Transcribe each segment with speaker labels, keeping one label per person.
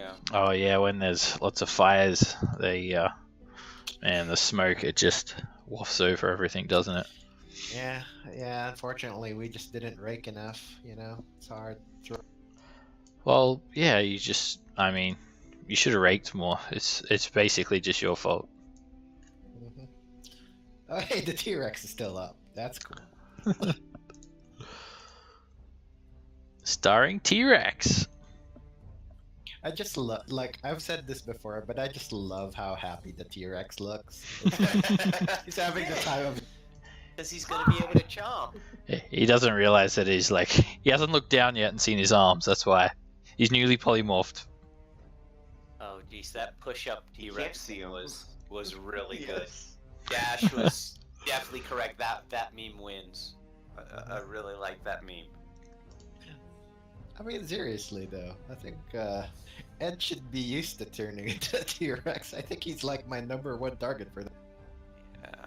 Speaker 1: Yeah.
Speaker 2: Oh yeah, when there's lots of fires, and the smoke, it just wafts over everything, doesn't it?
Speaker 3: Yeah, yeah. Unfortunately, we just didn't rake enough. It's hard.
Speaker 2: Well, yeah, I mean, you should have raked more. It's basically just your fault.
Speaker 3: Hmm. Oh, hey, the T-Rex is still up. That's cool.
Speaker 2: Starring T-Rex.
Speaker 3: I just love, like I've said this before, but I just love how happy the T-Rex looks. He's having the time of.
Speaker 1: Because he's going to be able to chomp.
Speaker 2: He doesn't realize that he hasn't looked down yet and seen his arms. That's why he's newly polymorphed.
Speaker 1: Oh, geez, that push-up
Speaker 4: Can't
Speaker 1: T-Rex
Speaker 4: see him.
Speaker 1: was really good.
Speaker 4: Yes.
Speaker 1: Dash was definitely correct. That meme wins. I really like that meme.
Speaker 3: I mean, seriously though, I think Ed should be used to turning into a T-Rex. I think he's like my #1 target for that.
Speaker 1: Yeah.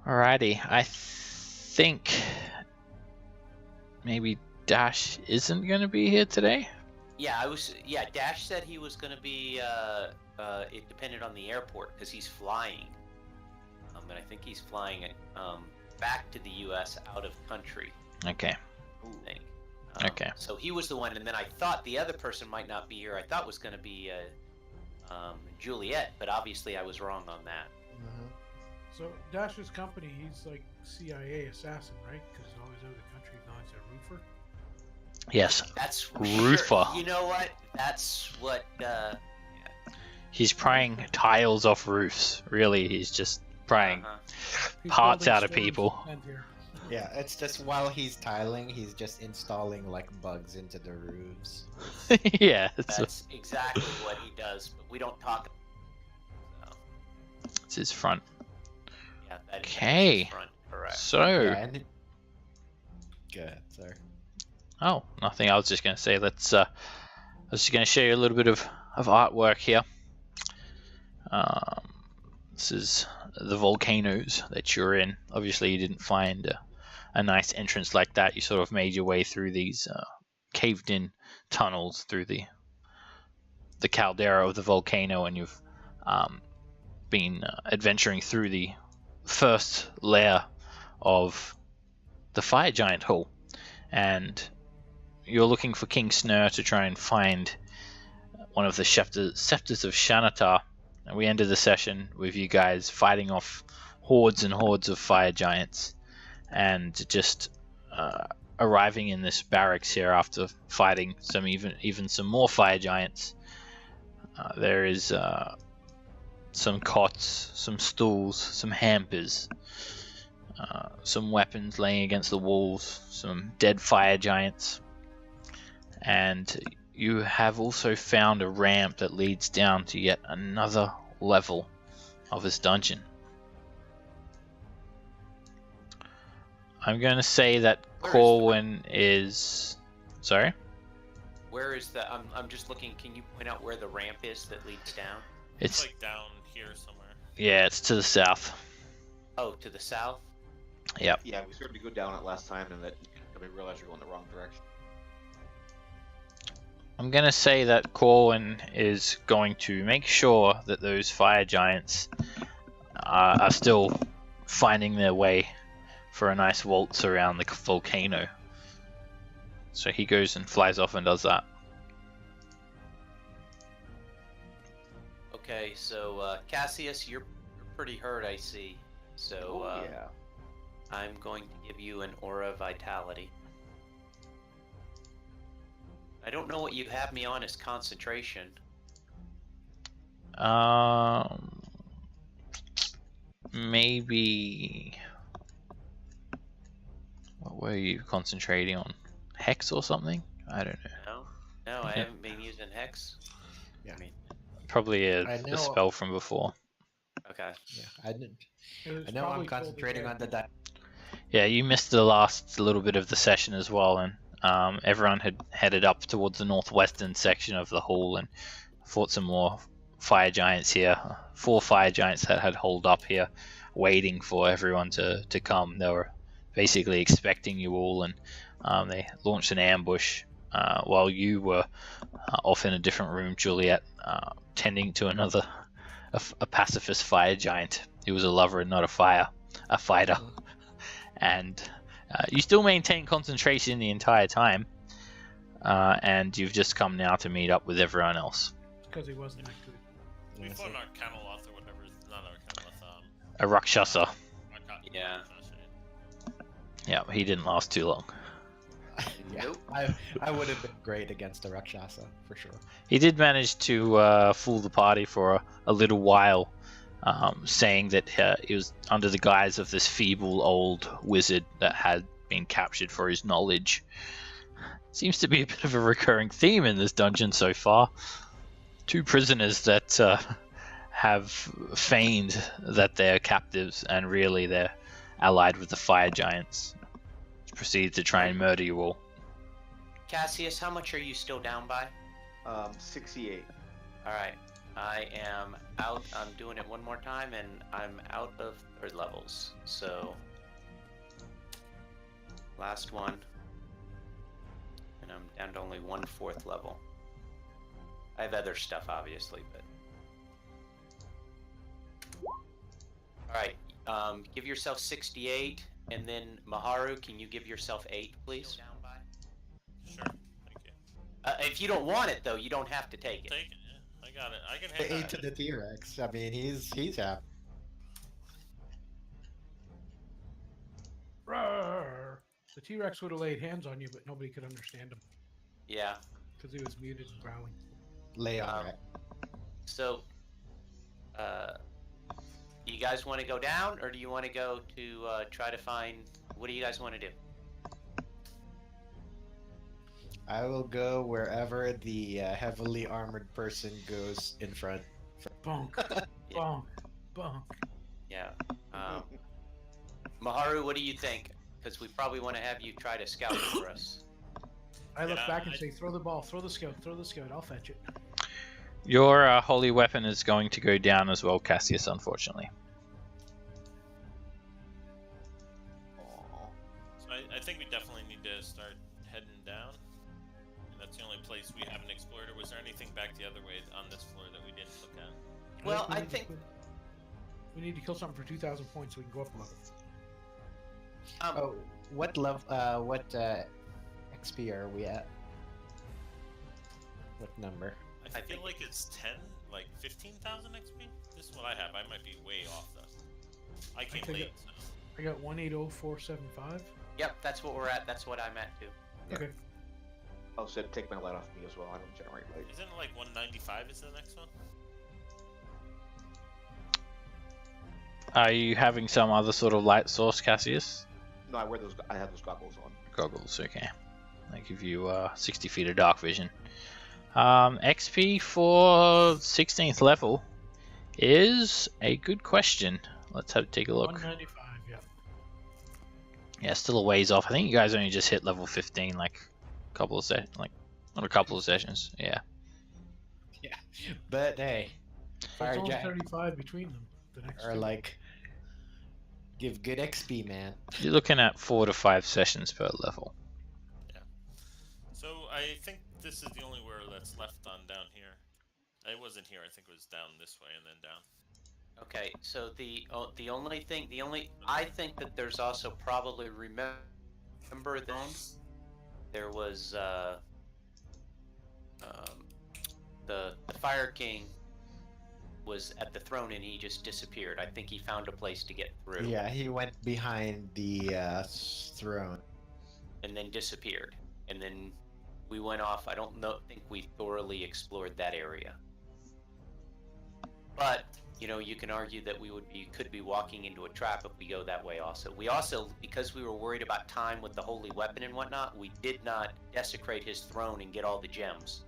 Speaker 2: Alrighty, I think maybe Dash isn't going to be here today.
Speaker 1: Yeah, Dash said he was going to be. It depended on the airport because he's flying. And I think he's flying back to the U.S. out of country.
Speaker 2: Okay.
Speaker 1: I think.
Speaker 2: Okay.
Speaker 1: So he was the one, and then I thought the other person might not be here. I thought was going to be Juliet, but obviously I was wrong on that.
Speaker 5: So Dash's company, he's like CIA assassin, right? Because he's always out of the country. Now he's a roofer.
Speaker 2: Yes.
Speaker 1: That's
Speaker 2: Roofer.
Speaker 1: You know what? That's what.
Speaker 2: He's prying tiles off roofs. Really, he's just prying
Speaker 5: He's
Speaker 2: parts
Speaker 5: building
Speaker 2: out of
Speaker 5: storage
Speaker 2: people.
Speaker 5: and here.
Speaker 3: Yeah, it's just while he's tiling, he's just installing like bugs into the roofs.
Speaker 2: Yeah,
Speaker 1: That's exactly what he does, but we don't talk. So,
Speaker 2: it's his front.
Speaker 1: yeah, that is
Speaker 2: Okay.
Speaker 1: his front, correct.
Speaker 2: So,
Speaker 3: Yeah, and good, sorry.
Speaker 2: oh, nothing. I was just going to say, I was just going to show you a little bit of artwork here. This is the volcanoes that you're in. Obviously, you didn't find a nice entrance like that. You sort of made your way through these caved-in tunnels through the caldera of the volcano, and you've been adventuring through the first layer of the fire giant hole, and you're looking for King Snur to try and find one of the scepters of Shanatar. And we ended the session with you guys fighting off hordes and hordes of fire giants, and just arriving in this barracks here after fighting even some more fire giants. There is some cots, some stools, some hampers, some weapons laying against the walls, some dead fire giants, and you have also found a ramp that leads down to yet another level of this dungeon. I'm going to say that Corwin is... Sorry?
Speaker 1: Where is the? I'm just looking. Can you point out where the ramp is that leads down?
Speaker 2: It's
Speaker 6: like down here somewhere.
Speaker 2: Yeah, it's to the south.
Speaker 1: Oh, to the south.
Speaker 2: Yep.
Speaker 4: Yeah, we started to go down it last time, and we realized we were going the wrong direction.
Speaker 2: I'm going to say that Corwin is going to make sure that those fire giants are still finding their way for a nice waltz around the volcano. So he goes and flies off and does that.
Speaker 1: Okay, so Cassius, you're pretty hurt, I see. So
Speaker 4: yeah.
Speaker 1: I'm going to give you an aura vitality. I don't know what you have me on as concentration.
Speaker 2: Maybe... What were you concentrating on? Hex or something? I don't know.
Speaker 1: No, I haven't been using Hex.
Speaker 3: Yeah.
Speaker 1: I mean,
Speaker 2: Probably
Speaker 3: I
Speaker 2: a
Speaker 3: know-
Speaker 2: spell from before.
Speaker 1: okay.
Speaker 3: Yeah, I didn't.
Speaker 5: It was
Speaker 3: I know I'm
Speaker 5: probably
Speaker 3: concentrating on the
Speaker 2: Yeah, you missed the last little bit of the session as well, and everyone had headed up towards the northwestern section of the hall and fought some more fire giants here. 4 fire giants that had holed up here, waiting for everyone to come. They were basically expecting you all, and they launched an ambush while you were off in a different room, Juliet, tending to a pacifist fire giant. He was a lover and not a fighter. And you still maintain concentration the entire time, and you've just come now to meet up with everyone else.
Speaker 5: Because he wasn't that good.
Speaker 6: We fought our Camelot or whatever. Not our Camelot.
Speaker 2: A Rakshasa.
Speaker 1: Yeah.
Speaker 2: Yeah, he didn't last too long.
Speaker 3: Yeah,
Speaker 1: Nope.
Speaker 3: I would have been great against a Rakshasa, for sure.
Speaker 2: He did manage to fool the party for a little while, saying that he was under the guise of this feeble old wizard that had been captured for his knowledge. Seems to be a bit of a recurring theme in this dungeon so far. 2 prisoners that have feigned that they're captives and really they're allied with the fire giants. Proceed to try and murder you all.
Speaker 1: Cassius, how much are you still down by?
Speaker 4: 68.
Speaker 1: All right. I am out. I'm doing it one more time, and I'm out of 3rd levels. So, last one. And I'm down to only 1 4th level. I have other stuff, obviously, but... Alright, give yourself 68, and then Maharu, can you give yourself 8, please?
Speaker 6: Sure. Thank you.
Speaker 1: If you don't want it, though, you don't have to take it.
Speaker 6: Take it. Yeah, I got it. I can
Speaker 3: The
Speaker 6: hang
Speaker 3: 8 to the T-Rex. I mean, he's happy.
Speaker 5: Rawr. The T-Rex would have laid hands on you, but nobody could understand him
Speaker 1: Yeah.
Speaker 5: because he was muted and growling.
Speaker 3: Lay on it.
Speaker 1: So, do you guys want to go down, or do you want to go to try to find... What do you guys want to do?
Speaker 3: I will go wherever the heavily armored person goes in front.
Speaker 5: Bonk, bonk, bonk.
Speaker 1: Yeah. Maharu, what do you think? Because we probably want to have you try to scout for us.
Speaker 5: I look
Speaker 6: Yeah,
Speaker 5: back and say, throw the ball, throw the scout, I'll fetch it.
Speaker 2: Your holy weapon is going to go down as well, Cassius, unfortunately.
Speaker 6: So I think we definitely need to start heading down. And that's the only place we haven't explored. Or was there anything back the other way on this floor that we didn't look at?
Speaker 1: Well,
Speaker 5: we
Speaker 1: I
Speaker 5: need to
Speaker 1: think...
Speaker 5: kill- we need to kill something for 2,000 points so we can go up a level.
Speaker 3: Oh, what level? What XP are we at? What number?
Speaker 6: I feel like it's 10, like 15,000 XP. This is what I have. I might be way off though. I came
Speaker 5: think
Speaker 6: late.
Speaker 5: I got 180475.
Speaker 1: Yep, that's what we're at. That's what I'm at, too.
Speaker 5: Okay.
Speaker 4: Oh, so take my light off me as well. I don't generate light.
Speaker 6: Isn't it like 195 is the next one?
Speaker 2: Are you having some other sort of light source, Cassius?
Speaker 4: No, I wear those. I have those goggles on.
Speaker 2: Goggles, okay. They give you 60 feet of dark vision. XP for 16th level is a good question. Let's take a look.
Speaker 5: 195, yeah.
Speaker 2: Yeah, still a ways off. I think you guys only just hit level 15, like a couple of sessions. Yeah.
Speaker 3: Yeah, but hey,
Speaker 5: So
Speaker 3: fire
Speaker 5: it's only
Speaker 3: giant
Speaker 5: 35 between them. The next
Speaker 3: are
Speaker 5: two.
Speaker 3: like give good XP, man.
Speaker 2: You're looking at 4 to 5 sessions per level.
Speaker 6: So I think this is the only where that's left on down here. It wasn't here. I think it was down this way and then down.
Speaker 1: Okay, so the only thing, I think that there's also probably, remember this? There was, the Fire King was at the throne and he just disappeared. I think he found a place to get through.
Speaker 3: Yeah, he went behind the throne.
Speaker 1: And then disappeared. And then we went off. I don't think we thoroughly explored that area. But, you know, you can argue that could be walking into a trap if we go that way also. We also, because we were worried about time with the holy weapon and whatnot, we did not desecrate his throne and get all the gems.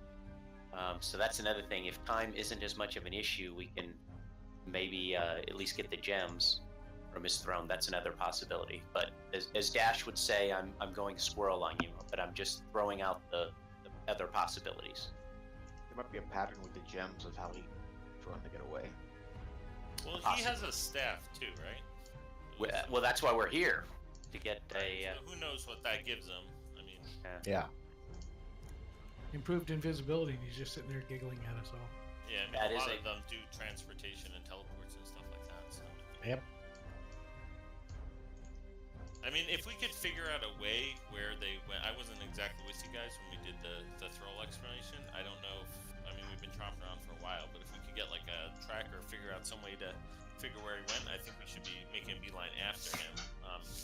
Speaker 1: So that's another thing. If time isn't as much of an issue, we can maybe at least get the gems from his throne. That's another possibility. But as Dash would say, I'm going squirrel on you, but I'm just throwing out the other possibilities.
Speaker 4: There might be a pattern with the gems of how he trying to get away.
Speaker 6: Well, he
Speaker 1: Possibly.
Speaker 6: has a staff too, right?
Speaker 1: Well, that's why we're here, to get a...
Speaker 6: So who knows what that gives him? I mean,
Speaker 3: Yeah.
Speaker 5: improved invisibility, and he's just sitting there giggling at us all.
Speaker 6: Yeah, I mean,
Speaker 1: That
Speaker 6: a
Speaker 1: is
Speaker 6: lot
Speaker 1: a-
Speaker 6: of them do transportation and teleports and stuff like that. So.
Speaker 3: Yep.
Speaker 6: I mean, if we could figure out a way where they went, I wasn't exactly with you guys when we did the Thrall explanation. I don't know if, I mean, we've been tromping around for a while, but if we could get like a tracker, figure out some way to figure where he went, I think we should be making a beeline after him.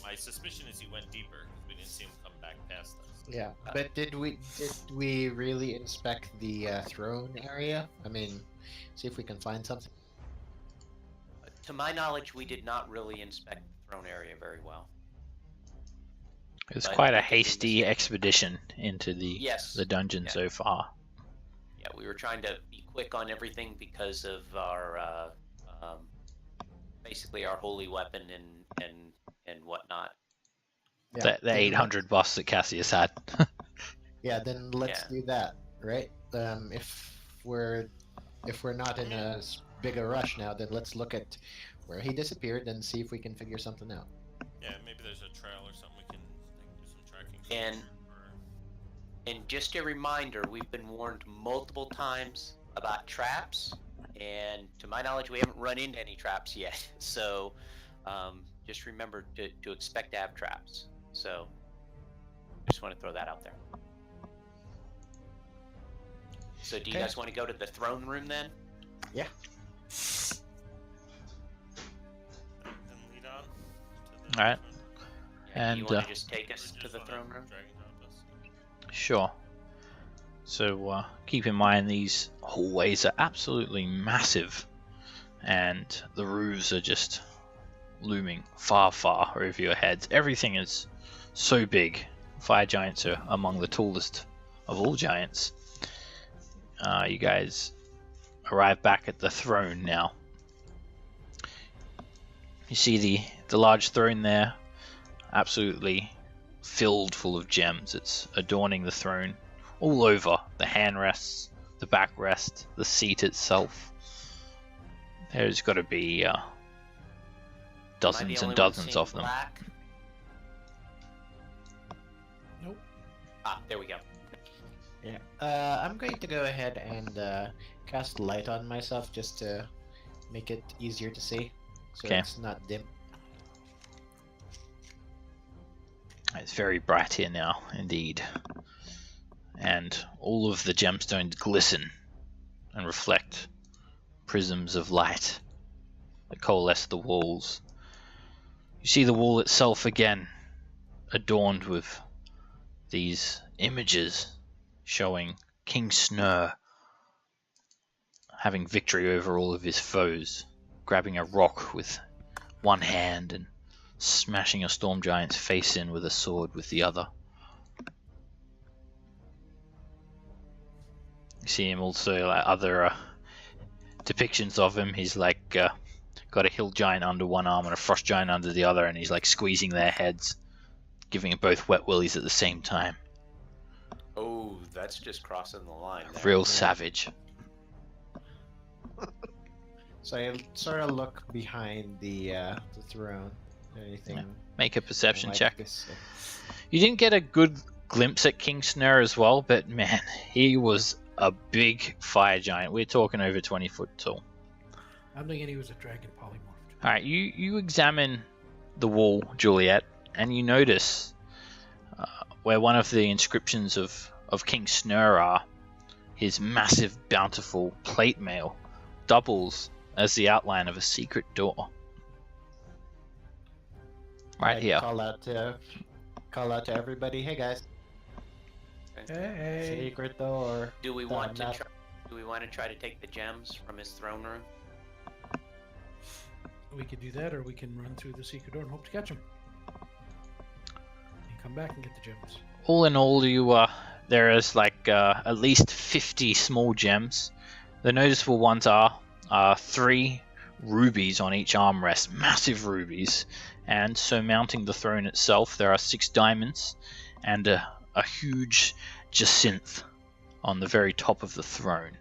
Speaker 6: My suspicion is he went deeper because we didn't see him come back past us.
Speaker 3: Yeah, but did we really inspect the throne area? I mean, see if we can find something.
Speaker 1: To my knowledge, we did not really inspect the throne area very well.
Speaker 2: It was
Speaker 1: But
Speaker 2: quite a
Speaker 1: I think in
Speaker 2: hasty
Speaker 1: this-
Speaker 2: expedition into
Speaker 1: Yes.
Speaker 2: the dungeon
Speaker 1: Yeah.
Speaker 2: so far.
Speaker 1: Yeah, we were trying to be quick on everything because of our basically our holy weapon and whatnot.
Speaker 3: Yeah,
Speaker 2: The 800 buffs that Cassius had.
Speaker 3: Yeah, then let's
Speaker 1: Yeah.
Speaker 3: do that, right? If we're not in a big a rush now, then let's look at where he disappeared and see if we can figure something out.
Speaker 6: Yeah, maybe there's a trail or something we can do some tracking.
Speaker 1: And-
Speaker 6: or-
Speaker 1: And just a reminder, we've been warned multiple times about traps, and to my knowledge, we haven't run into any traps yet. So just remember to expect to have traps. So just want to throw that out there. So do you
Speaker 3: Okay.
Speaker 1: guys want to go to the throne room then?
Speaker 3: Yeah.
Speaker 6: Then lead on to the
Speaker 2: Alright.
Speaker 6: front.
Speaker 1: Yeah, do you
Speaker 2: And,
Speaker 1: want to just take
Speaker 6: Or
Speaker 1: us
Speaker 6: just
Speaker 1: to the
Speaker 6: wanna
Speaker 1: throne room?
Speaker 6: drag it out with us?
Speaker 2: Sure. So keep in mind these hallways are absolutely massive, and the roofs are just looming far, far over your heads. Everything is so big. Fire giants are among the tallest of all giants. You guys arrive back at the throne now. You see the large throne there, absolutely filled full of gems. It's adorning the throne all over, the handrests, the backrest, the seat itself. There's got to be
Speaker 1: Am I the
Speaker 2: dozens
Speaker 1: only
Speaker 2: and
Speaker 1: one
Speaker 2: dozens
Speaker 1: seeing
Speaker 2: of them.
Speaker 1: black?
Speaker 5: Nope.
Speaker 1: Ah, there we go.
Speaker 3: Yeah. I'm going to go ahead and cast light on myself just to make it easier to see, so
Speaker 2: Okay.
Speaker 3: it's not dim.
Speaker 2: It's very bright here now, indeed. And all of the gemstones glisten and reflect prisms of light that coalesce the walls. You see the wall itself again, adorned with these images showing King Snur having victory over all of his foes, grabbing a rock with one hand and smashing a storm giant's face in with a sword with the other. You see him also like other depictions of him. He's like got a hill giant under one arm and a frost giant under the other, and he's like squeezing their heads, giving them both wet willies at the same time.
Speaker 1: Oh, that's just crossing the line there.
Speaker 2: Real savage.
Speaker 3: So I sort of look behind the throne. Anything?
Speaker 2: Make a perception
Speaker 3: like
Speaker 2: check.
Speaker 3: this,
Speaker 2: You didn't get a good glimpse at King Snur as well, but man, he was a big fire giant. We're talking over 20 foot tall.
Speaker 5: I'm thinking he was a dragon polymorphed.
Speaker 2: Alright, you examine the wall, Juliet, and you notice where one of the inscriptions of King Snur are, his massive, bountiful plate mail doubles as the outline of a secret door. Right
Speaker 3: I'd
Speaker 2: here.
Speaker 3: Call out to everybody. Hey guys,
Speaker 5: Hey.
Speaker 3: secret door.
Speaker 1: Do we want to
Speaker 3: map.
Speaker 1: try? Do we want to try to take the gems from his throne room?
Speaker 5: We could do that, or we can run through the secret door and hope to catch him. And come back and get the gems.
Speaker 2: All in all, there is like at least 50 small gems. The noticeable ones are 3 rubies on each armrest, massive rubies, and surmounting the throne itself there are 6 diamonds and a huge jacinth on the very top of the throne.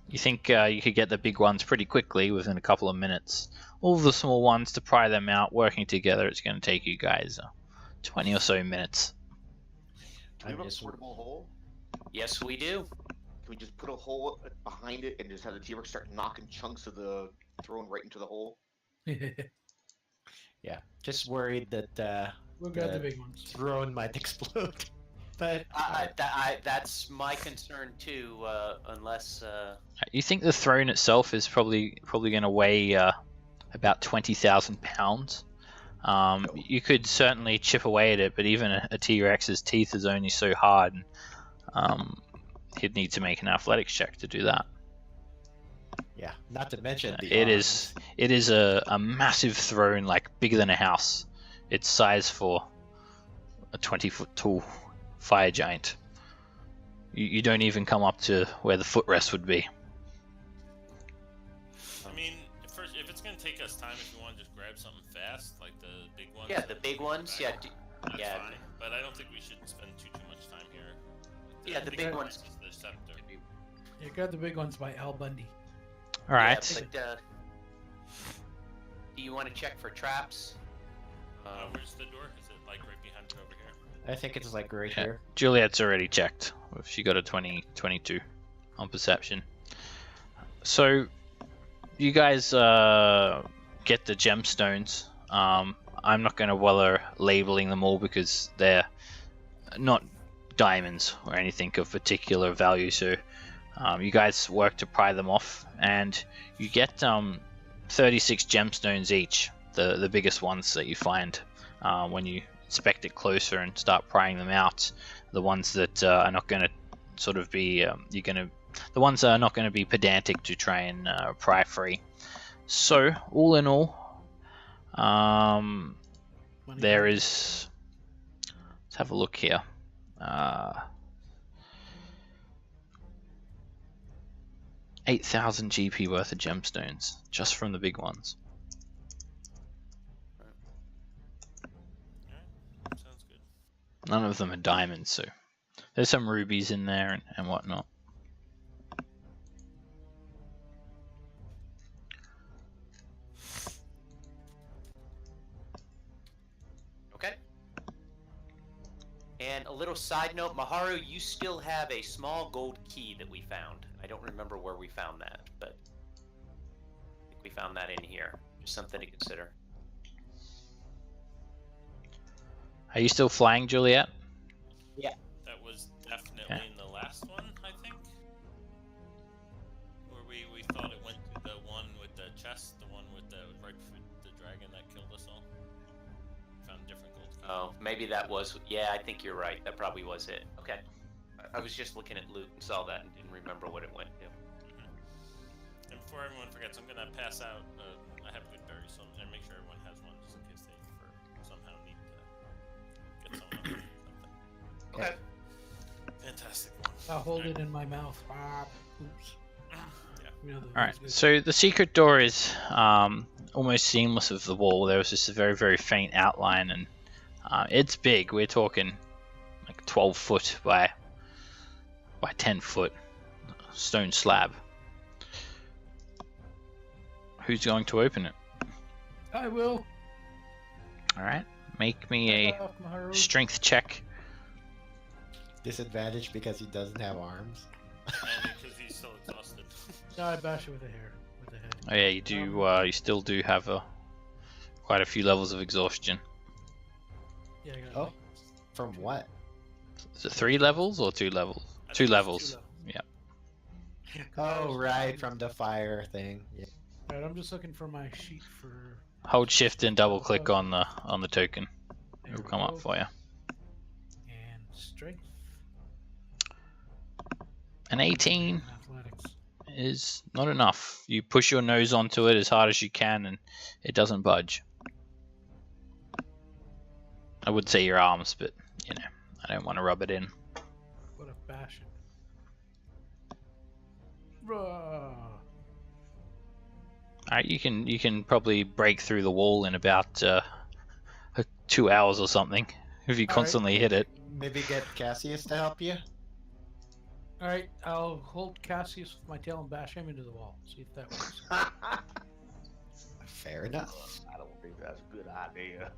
Speaker 2: You think you could get the big ones pretty quickly within a couple of minutes. All the small ones, to pry them out, working together, it's going to take you guys 20 or so minutes.
Speaker 4: Do we
Speaker 3: I'm
Speaker 4: have a
Speaker 3: just-
Speaker 4: portable hole?
Speaker 1: Yes, we do.
Speaker 4: Can we just put a hole behind it and just have the T-Rex start knocking chunks of the throne right into the hole?
Speaker 3: Yeah, just worried that
Speaker 5: We'll grab the
Speaker 3: The
Speaker 5: big ones.
Speaker 3: throne might explode. But
Speaker 1: That's my concern too. Unless
Speaker 2: You think the throne itself is probably going to weigh about 20,000 pounds? You could certainly chip away at it, but even a T-Rex's teeth is only so hard. He'd need to make an athletics check to do that.
Speaker 3: yeah, not to mention the
Speaker 2: It
Speaker 3: arms.
Speaker 2: is a massive throne, like bigger than a house. It's size for a 20-foot tall fire giant. You don't even come up to where the footrest would be.
Speaker 6: I mean, if it's gonna take us time, if you want to just grab something fast, like the big ones.
Speaker 1: yeah, the big ones. Yeah,
Speaker 6: That's
Speaker 1: yeah.
Speaker 6: fine. But I don't think we should spend too much time here.
Speaker 1: Yeah, the big ones.
Speaker 6: Is the scepter.
Speaker 5: Yeah, grab the big ones by Al Bundy.
Speaker 2: All right.
Speaker 1: Yeah, but, do you want to check for traps?
Speaker 6: Where's the door? Is it like right behind it over here?
Speaker 3: I think it's like right
Speaker 2: Yeah.
Speaker 3: here.
Speaker 2: Juliet's already checked. She got a 22 on perception. So you guys get the gemstones. I'm not going to bother labeling them all because they're not diamonds or anything of particular value. So you guys work to pry them off, and you get 36 gemstones each. The biggest ones that you find when you inspect it closer and start prying them out. The ones that are not going to sort of be the ones that are not going to be pedantic to try and pry free. So all in all,
Speaker 5: Money
Speaker 2: there
Speaker 5: back.
Speaker 2: is. Let's have a look here. 8,000 GP worth of gemstones just from the big ones.
Speaker 6: Sounds good.
Speaker 2: None of them are diamonds, so there's some rubies in there and whatnot.
Speaker 1: Okay. And a little side note, Maharu, you still have a small gold key that we found. I don't remember where we found that, but I think we found that in here. Just something to consider.
Speaker 2: Are you still flying, Juliet?
Speaker 6: That was definitely
Speaker 2: Okay.
Speaker 6: in the last one, I think. Where we thought it went to the one with the chest, the one with the right foot, the dragon that killed us all. Found different gold keys.
Speaker 1: Oh, maybe that was. Yeah, I think you're right. That probably was it. Okay. I was just looking at loot and saw that and didn't remember what it went to.
Speaker 6: And before everyone forgets, I'm gonna pass out. I have good berries, so and make sure everyone has one just in case they somehow need to get someone else or something.
Speaker 1: Okay.
Speaker 6: Fantastic one.
Speaker 5: I'll hold
Speaker 6: Alright.
Speaker 5: it in my mouth. Ah, oops.
Speaker 6: Yeah.
Speaker 5: You know, the-
Speaker 2: All right.
Speaker 5: those-
Speaker 2: So the secret door is almost seamless of the wall. There was just a very, very faint outline, and it's big. We're talking like 12 foot by 10 foot stone slab. Who's going to open it?
Speaker 5: I will.
Speaker 2: All right. Make me a
Speaker 5: Off, Maharu.
Speaker 2: strength check.
Speaker 3: Disadvantage because he doesn't have arms.
Speaker 6: And because he's so exhausted.
Speaker 5: No, I bash it with the hair, with the head.
Speaker 2: Oh yeah, you do. You still do have quite a few levels of exhaustion.
Speaker 5: Yeah, I got it.
Speaker 3: Oh. From what?
Speaker 2: Is it 3 levels or 2 levels?
Speaker 6: I
Speaker 2: 2
Speaker 6: think it's
Speaker 2: levels.
Speaker 5: Yeah,
Speaker 3: Oh, right, from the fire thing. Yeah.
Speaker 5: Alright, I'm just looking for my sheet for.
Speaker 2: Hold shift and double click on the token.
Speaker 5: There
Speaker 2: It'll
Speaker 5: we
Speaker 2: come
Speaker 5: go.
Speaker 2: up for you.
Speaker 5: And strength.
Speaker 2: An 18
Speaker 5: and athletics.
Speaker 2: is not enough. You push your nose onto it as hard as you can and it doesn't budge. I would say your arms, but you know, I don't want to rub it in.
Speaker 5: What a bash it. Bruh.
Speaker 2: Alright, you can probably break through the wall in about 2 hours or something if you
Speaker 5: Alright.
Speaker 2: constantly hit it.
Speaker 3: Maybe get Cassius to help you?
Speaker 5: Alright, I'll hold Cassius with my tail and bash him into the wall. See if that works.
Speaker 3: Fair enough.
Speaker 4: I don't think that's a good idea.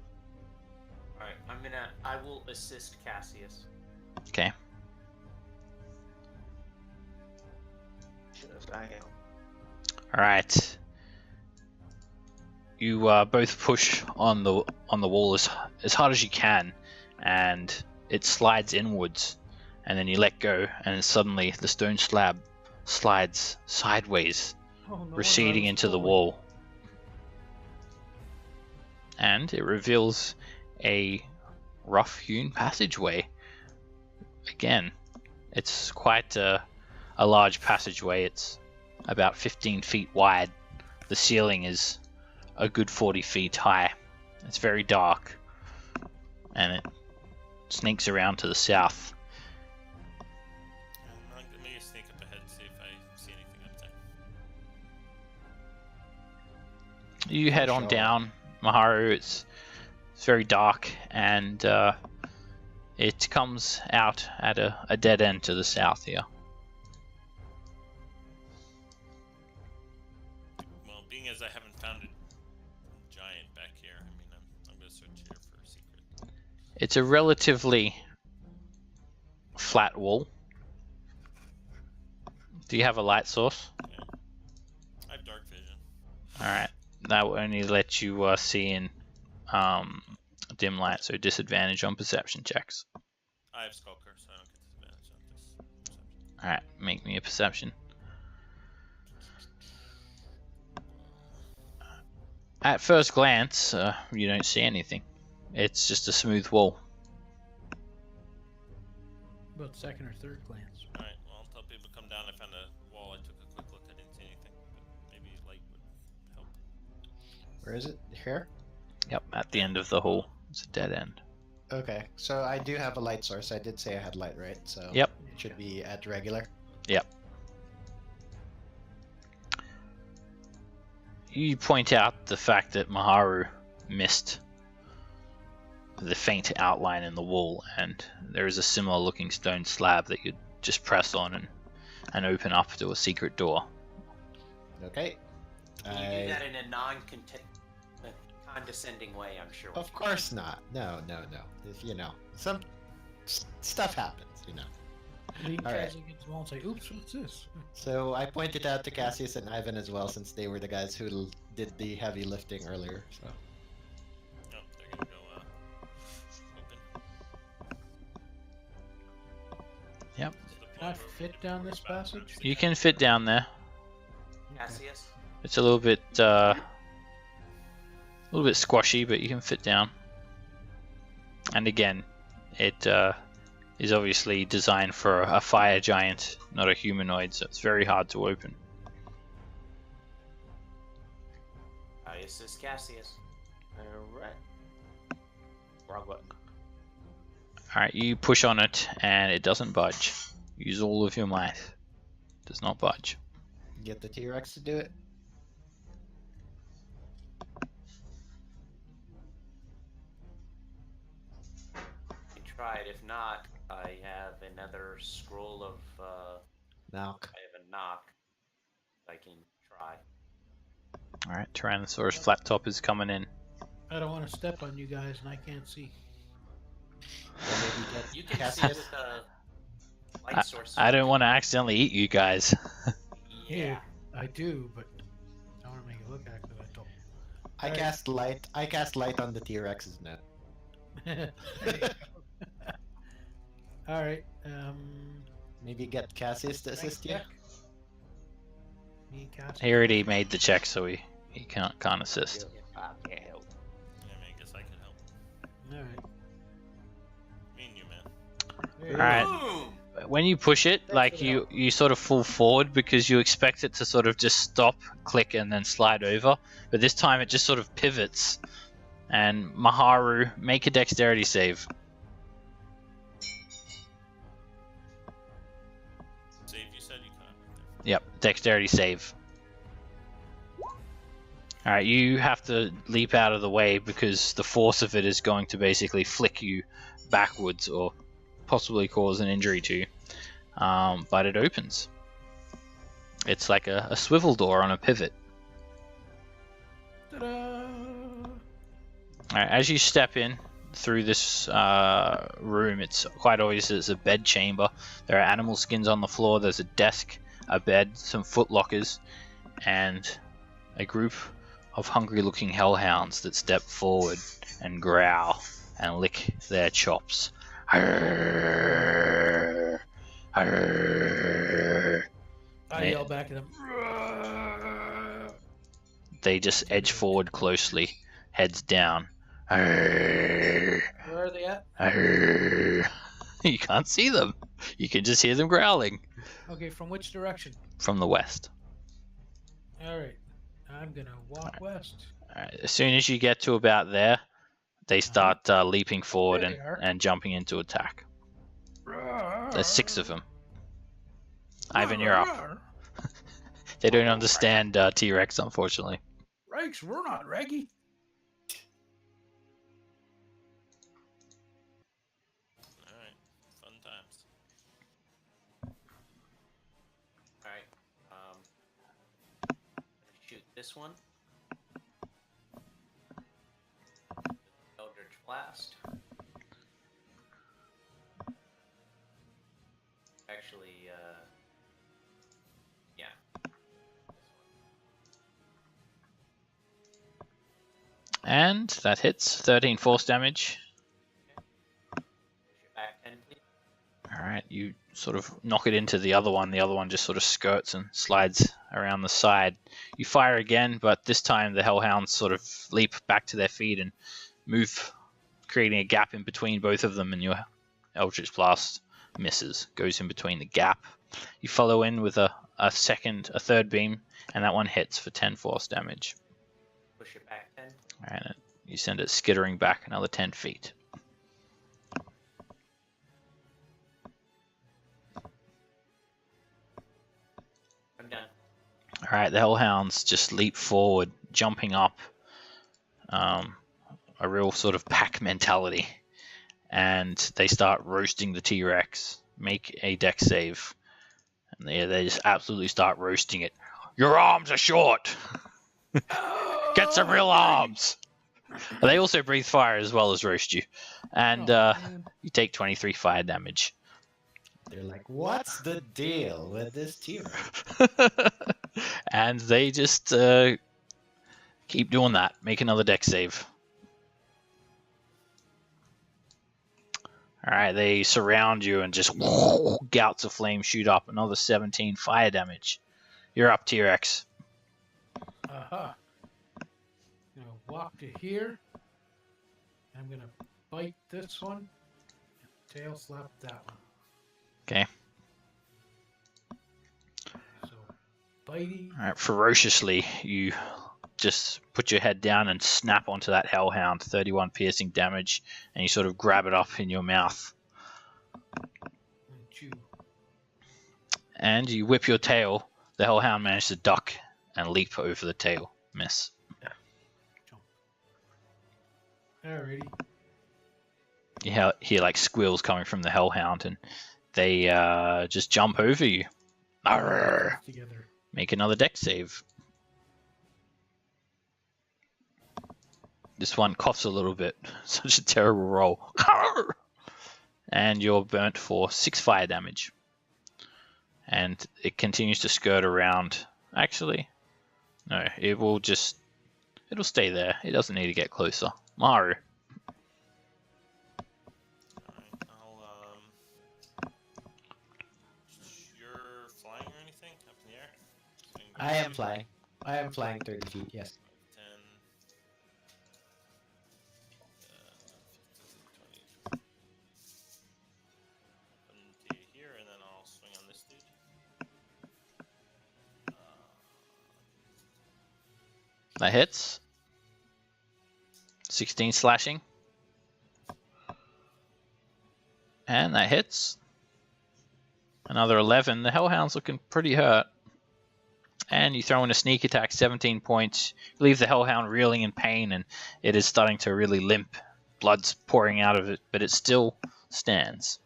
Speaker 1: All right. I will assist Cassius.
Speaker 2: Okay.
Speaker 4: Just I am.
Speaker 2: All right. You both push on the wall as hard as you can, and it slides inwards, and then you let go, and suddenly the stone slab slides sideways,
Speaker 5: Oh, no wonder I
Speaker 2: receding
Speaker 5: was
Speaker 2: into the
Speaker 5: falling.
Speaker 2: wall, and it reveals a rough-hewn passageway. Again, it's quite a large passageway. It's about 15 feet wide. The ceiling is a good 40 feet high. It's very dark, and it sneaks around to the south.
Speaker 6: I'm gonna sneak up ahead and see if I see anything up there.
Speaker 2: You head on
Speaker 3: Sure.
Speaker 2: down, Maharu. It's very dark, and it comes out at a dead end to the south here.
Speaker 6: Well, being as I haven't found a giant back here, I mean, I'm gonna search here for a secret.
Speaker 2: It's a relatively flat wall. Do you have a light source?
Speaker 6: Yeah. I have dark vision.
Speaker 2: Alright, that will only let you see in dim light, so disadvantage on perception checks.
Speaker 6: I have Skulker, so I don't get disadvantage on this perception.
Speaker 2: Alright, make me a perception. At first glance, you don't see anything. It's just a smooth wall.
Speaker 5: About second or third glance.
Speaker 6: Alright, well, I'll tell people to come down. I found a wall. I took a quick look. I didn't see anything, but maybe light would help.
Speaker 3: Where is it? Here?
Speaker 2: Yep, at the end of the hall. It's a dead end.
Speaker 3: Okay, so I do have a light source. I did say I had light, right? So
Speaker 2: Yep.
Speaker 3: it should be at regular.
Speaker 2: You point out the fact that Maharu missed the faint outline in the wall, and there is a similar looking stone slab that you'd just press on and open up to a secret door.
Speaker 3: Okay.
Speaker 1: Can you do that in a condescending way, I'm sure.
Speaker 3: Of course not. No. If, you know, some stuff happens, you know.
Speaker 5: Lee
Speaker 3: All
Speaker 5: tries
Speaker 3: right.
Speaker 5: against the wall and say, "Oops, what's this?"
Speaker 3: So I pointed out to Cassius and Ivan as well, since they were the guys who did the heavy lifting earlier. So
Speaker 6: Oh, they're gonna go open.
Speaker 2: Yep.
Speaker 6: To the
Speaker 5: Can I
Speaker 6: point where we
Speaker 5: fit
Speaker 6: can
Speaker 5: down
Speaker 6: worry
Speaker 5: this
Speaker 6: about
Speaker 5: passage?
Speaker 6: routes
Speaker 2: You
Speaker 6: again.
Speaker 2: can fit down there.
Speaker 1: Cassius?
Speaker 2: It's a little bit squashy, but you can fit down. And again, it is obviously designed for a fire giant, not a humanoid, so it's very hard to open.
Speaker 1: This is Cassius. Alright. Wrong button.
Speaker 2: Alright, you push on it and it doesn't budge. Use all of your might. Does not budge.
Speaker 3: get the T-Rex to do it.
Speaker 1: You try it. If not, I have another scroll of.
Speaker 3: Knock.
Speaker 1: I have a knock. I can try.
Speaker 2: Alright, Tyrannosaurus flat top is coming in.
Speaker 5: I don't want to step on you guys, and I can't see.
Speaker 3: Or maybe get
Speaker 1: You can see
Speaker 3: Cassius.
Speaker 1: with the light source.
Speaker 2: I don't want to accidentally eat you guys.
Speaker 1: Yeah.
Speaker 5: I do, but I want to make it look accidental.
Speaker 3: I cast light. I cast light on the T-Rex's net.
Speaker 5: All right.
Speaker 3: Maybe get Cassius to assist you.
Speaker 5: check. Me and Cass.
Speaker 2: He already made the check, so he can't assist.
Speaker 6: Yeah, I mean, I guess I could help.
Speaker 5: All right.
Speaker 6: Me and you, man.
Speaker 5: There you
Speaker 2: Alright.
Speaker 5: go.
Speaker 1: Boom!
Speaker 2: When you push it,
Speaker 5: Thanks
Speaker 2: like
Speaker 5: for the
Speaker 2: you sort of fall forward because you expect it to sort of just stop, click, and then slide over. But this time it just sort of pivots. And Maharu, make a dexterity save.
Speaker 6: Save, you said you could.
Speaker 2: Yep, dexterity save. Alright, you have to leap out of the way because the force of it is going to basically flick you backwards or possibly cause an injury to you. But it opens. It's like a swivel door on a pivot.
Speaker 5: Ta-da!
Speaker 2: Alright, as you step in, through this room. It's quite obvious it's a bed chamber. There are animal skins on the floor. There's a desk, a bed, some foot lockers, and a group of hungry-looking hellhounds that step forward and growl and lick their chops. Arrgh, arrgh.
Speaker 5: I yell back at them.
Speaker 2: They just edge forward closely, heads down. Arrgh,
Speaker 5: Where are they at?
Speaker 2: arrgh. You can't see them. You can just hear them growling
Speaker 5: Okay, from which direction?
Speaker 2: from the west.
Speaker 5: All right, I'm gonna walk west.
Speaker 2: Alright, as soon as you get to about there, they start leaping forward
Speaker 5: There they are.
Speaker 2: and jumping into attack. There's 6 of them. Ivan, you're up. They don't understand T-Rex, unfortunately.
Speaker 5: Rex, we're not Reggie.
Speaker 6: All right, fun times.
Speaker 1: All right. Shoot this one. Eldritch Blast. Actually, yeah.
Speaker 2: And that hits. 13 force damage.
Speaker 1: Push it back 10, please.
Speaker 2: Alright, you sort of knock it into the other one. The other one just sort of skirts and slides around the side. You fire again, but this time the hellhounds sort of leap back to their feet and move, creating a gap in between both of them, and your Eldritch Blast misses, goes in between the gap. You follow in with a third beam, and that one hits for 10 force damage.
Speaker 1: Push it back 10.
Speaker 2: And you send it skittering back another 10 feet.
Speaker 1: I'm done.
Speaker 2: Alright, the hellhounds just leap forward, jumping up. A real sort of pack mentality. And they start roasting the T-Rex. Make a dex save. And they just absolutely start roasting it. Your arms are short! Get some real arms! But they also breathe fire as well as roast you. And
Speaker 5: Man.
Speaker 2: you take 23 fire damage.
Speaker 3: They're like, what's the deal with this T-Rex?
Speaker 2: And they just keep doing that. Make another dex save. Alright, they surround you and just gouts of flame shoot up. Another 17 fire damage. You're up, T-Rex.
Speaker 5: Aha. Gonna walk to here. I'm gonna bite this one. Tail slap that one.
Speaker 2: Okay.
Speaker 5: So, bitey.
Speaker 2: Alright, ferociously, you just put your head down and snap onto that hellhound. 31 piercing damage, and you sort of grab it up in your mouth.
Speaker 5: And chew.
Speaker 2: And you whip your tail. The hellhound managed to duck and leap over the tail. Miss.
Speaker 5: Jump. Alrighty.
Speaker 2: You hear like squeals coming from the hellhound, and they just jump over you. Arrgh.
Speaker 5: Together.
Speaker 2: Make another dex save. This one coughs a little bit. Such a terrible roll. And you're burnt for 6 fire damage. And it continues to skirt around. Actually, no, it'll stay there. It doesn't need to get closer. Maru.
Speaker 6: Alright, you're flying or anything up in the air? So you can go
Speaker 3: I am flying. I am flying 30 feet, yes.
Speaker 6: 10, 15, 20. Come to here, and then I'll swing on this dude.
Speaker 2: That hits. 16 slashing. And that hits. Another 11. The hellhound's looking pretty hurt. And you throw in a sneak attack, 17 points. You leave the hellhound reeling in pain, and it is starting to really limp. Blood's pouring out of it, but it still stands.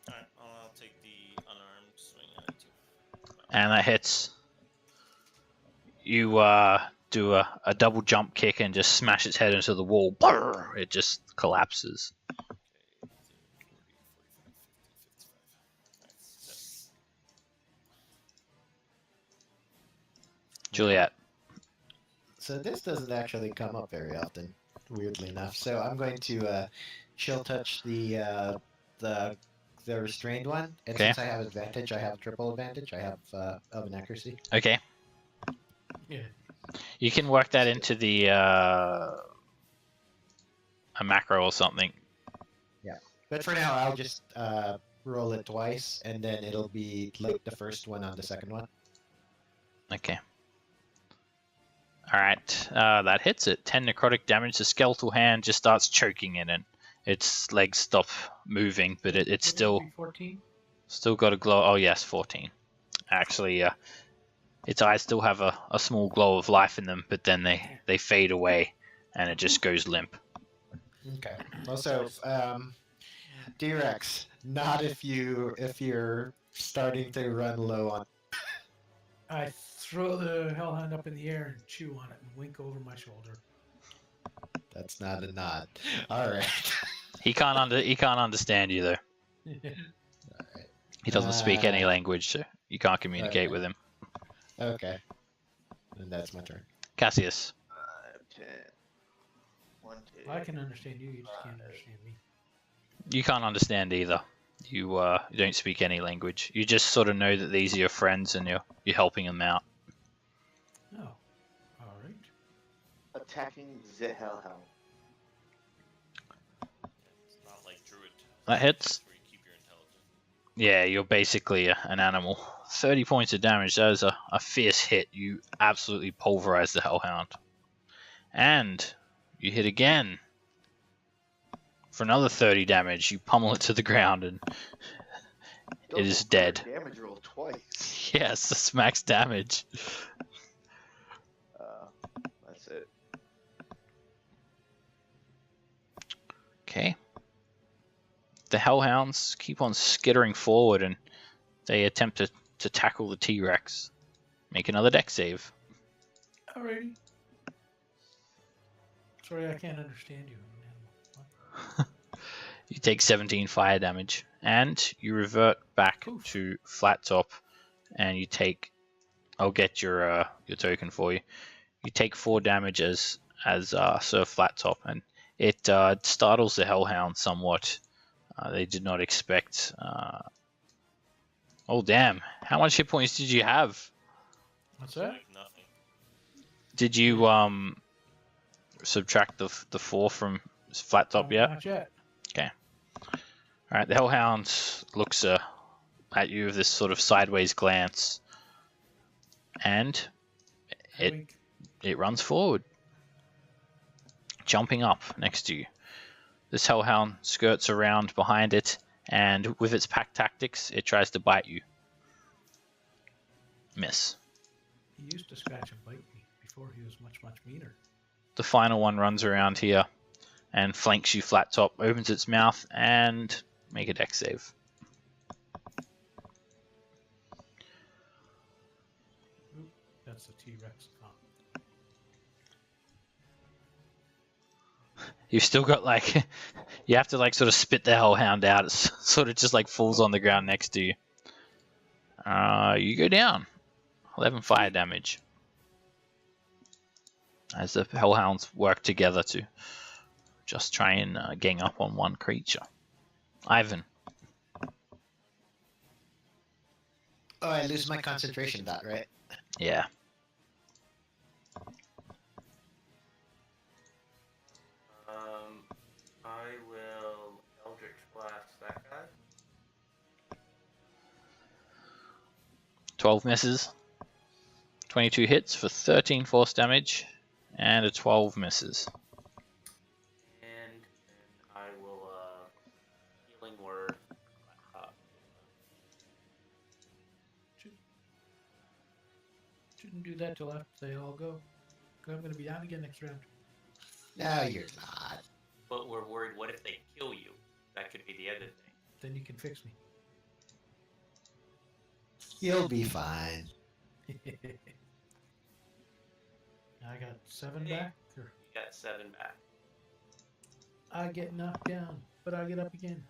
Speaker 6: Alright, I'll take the unarmed swing at it too.
Speaker 2: And that hits. You do a double jump kick and just smash its head into the wall. Brrr, it just collapses.
Speaker 6: Okay, 30, 45, 50, 55. Alright,
Speaker 2: Juliet.
Speaker 3: So this doesn't actually come up very often, weirdly enough. So I'm going to chill touch the restrained one, and
Speaker 2: Okay.
Speaker 3: since I have advantage, I have triple advantage. I have elven accuracy.
Speaker 2: Okay.
Speaker 5: Yeah.
Speaker 2: You can work that into the a macro or something.
Speaker 3: But for now, I'll just roll it twice, and then it'll be like the first one on the second one.
Speaker 2: Okay. Alright, that hits it. 10 necrotic damage. The skeletal hand just starts choking in it. Its legs stop moving, but it's
Speaker 5: Wouldn't it
Speaker 2: still
Speaker 5: be 14.
Speaker 2: got a glow. Oh yes, 14. Actually, its eyes still have a small glow of life in them, but then they fade away, and it just goes limp.
Speaker 3: Okay. Also, D-Rex, not if you're starting to run low on.
Speaker 5: I throw the hellhound up in the air and chew on it and wink over my shoulder.
Speaker 3: That's not a nod. All right.
Speaker 2: He can't understand you though.
Speaker 3: Alright.
Speaker 2: He doesn't speak any language, so you can't communicate
Speaker 3: Okay.
Speaker 2: with him.
Speaker 3: Okay. And that's my turn.
Speaker 2: Cassius.
Speaker 4: 5, 10. 1, 2.
Speaker 5: I can understand you, you just can't understand me.
Speaker 2: You can't understand either. You don't speak any language. You just sort of know that these are your friends and you're helping them out.
Speaker 5: Oh. Alright.
Speaker 4: Attacking the Hellhound.
Speaker 6: it's not like Druid.
Speaker 2: That hits.
Speaker 6: Where you keep your intelligence.
Speaker 2: Yeah, you're basically an animal. 30 points of damage. That is a fierce hit. You absolutely pulverize the Hellhound. And you hit again. For another 30 damage, you pummel it to the ground and it is
Speaker 4: Double
Speaker 2: dead.
Speaker 4: Damage roll twice.
Speaker 2: Yes, that's max damage.
Speaker 4: That's it.
Speaker 2: Okay. The Hellhounds keep on skittering forward and they attempt to tackle the T-Rex. Make another dex save.
Speaker 5: Alrighty. Sorry, I can't understand you.
Speaker 2: You take 17 fire damage, and you revert back
Speaker 5: Oof.
Speaker 2: to flat top, and you take. I'll get your token for you. You take 4 damage as Sir Flat Top, and it startles the Hellhound somewhat. They did not expect. Oh damn! How much hit points did you have?
Speaker 5: What's that?
Speaker 6: Like nothing.
Speaker 2: Did you subtract the 4 from Flat Top yet?
Speaker 5: Not yet.
Speaker 2: All right, the Hellhound looks at you with this sort of sideways glance, and It-
Speaker 5: Wink.
Speaker 2: it runs forward, jumping up next to you. This Hellhound skirts around behind it, and with its pack tactics, it tries to bite you. Miss.
Speaker 5: He used to scratch and bite me before he was much, much meaner.
Speaker 2: The final one runs around here and flanks you flat top, opens its mouth, and make a dex save.
Speaker 5: Oop, that's the T-Rex. Oh.
Speaker 2: You've still got like, you have to like sort of spit the Hellhound out. It sort of just like falls on the ground next to you. You go down. 11 fire damage. As the Hellhounds work together to just try and gang up on one creature. Ivan.
Speaker 3: Oh, I lose my concentration dot, right?
Speaker 2: Yeah.
Speaker 1: I will Eldritch Blast that guy.
Speaker 2: 12 misses. 22 hits for 13 force damage. And a 12 misses.
Speaker 1: And I will Healing Word.
Speaker 5: Shouldn't do that till after they all go. 'Cause I'm going to be down again next round.
Speaker 3: No, you're not.
Speaker 1: But we're worried, what if they kill you? That could be the other thing.
Speaker 5: Then you can fix me.
Speaker 3: You'll be fine.
Speaker 5: I got 7
Speaker 1: Yeah.
Speaker 5: back. Or
Speaker 1: You got 7 back.
Speaker 5: I get knocked down, but I get up again.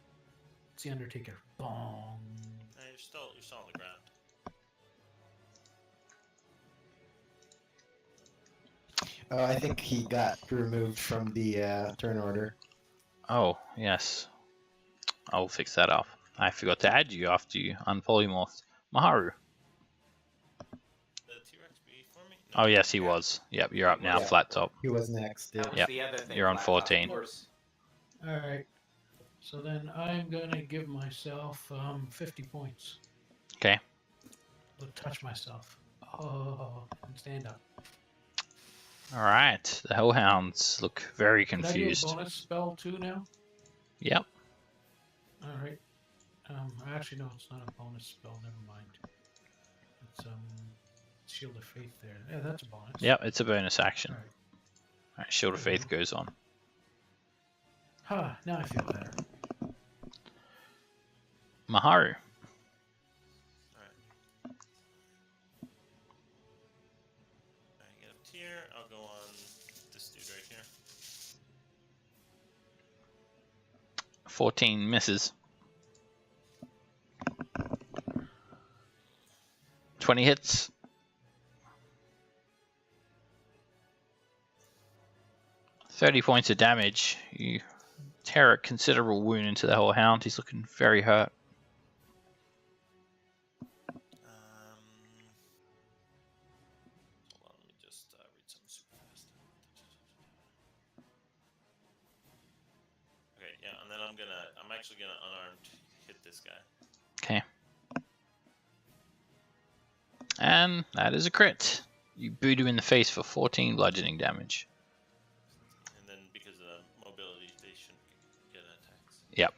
Speaker 5: It's the Undertaker. Bong.
Speaker 6: No, you're still on the ground.
Speaker 3: Oh, I think he got removed from the turn order.
Speaker 2: Oh, yes. I'll fix that up. I forgot to add you after you unpolymorphed. Maharu.
Speaker 6: The T-Rex before me?
Speaker 2: Oh, yes, he was. Yep, you're up now,
Speaker 3: Yeah.
Speaker 2: flat top.
Speaker 3: He was next.
Speaker 1: That was
Speaker 2: Yep.
Speaker 1: the other thing.
Speaker 2: You're on
Speaker 1: Blacktop,
Speaker 2: 14.
Speaker 1: Of course.
Speaker 5: All right. So then I'm gonna give myself 50 points.
Speaker 2: Okay.
Speaker 5: To touch myself. Oh, and stand up.
Speaker 2: Alright, the Hellhounds look very
Speaker 5: Can I
Speaker 2: confused.
Speaker 5: do a bonus spell too now?
Speaker 2: Yep.
Speaker 5: All right. Actually, no, it's not a bonus spell. Never mind. It's Shield of Faith there. Yeah, that's a bonus.
Speaker 2: Yep, it's a bonus action.
Speaker 5: All right.
Speaker 2: Alright, Shield of Faith goes on.
Speaker 5: Ha! Now I feel better.
Speaker 2: Maharu.
Speaker 6: Alright, get up here. I'll go on this dude right here.
Speaker 2: 14 misses. 20 hits. $30 points of damage. You tear a considerable wound into the Hellhound. He's looking very hurt.
Speaker 6: Hold on, let me just read something super fast. Okay, yeah, and then I'm actually gonna unarmed hit this guy.
Speaker 2: Okay. And that is a crit. You boot him in the face for 14 bludgeoning damage.
Speaker 6: And then because of the mobility, they shouldn't get attacks.
Speaker 2: Yep.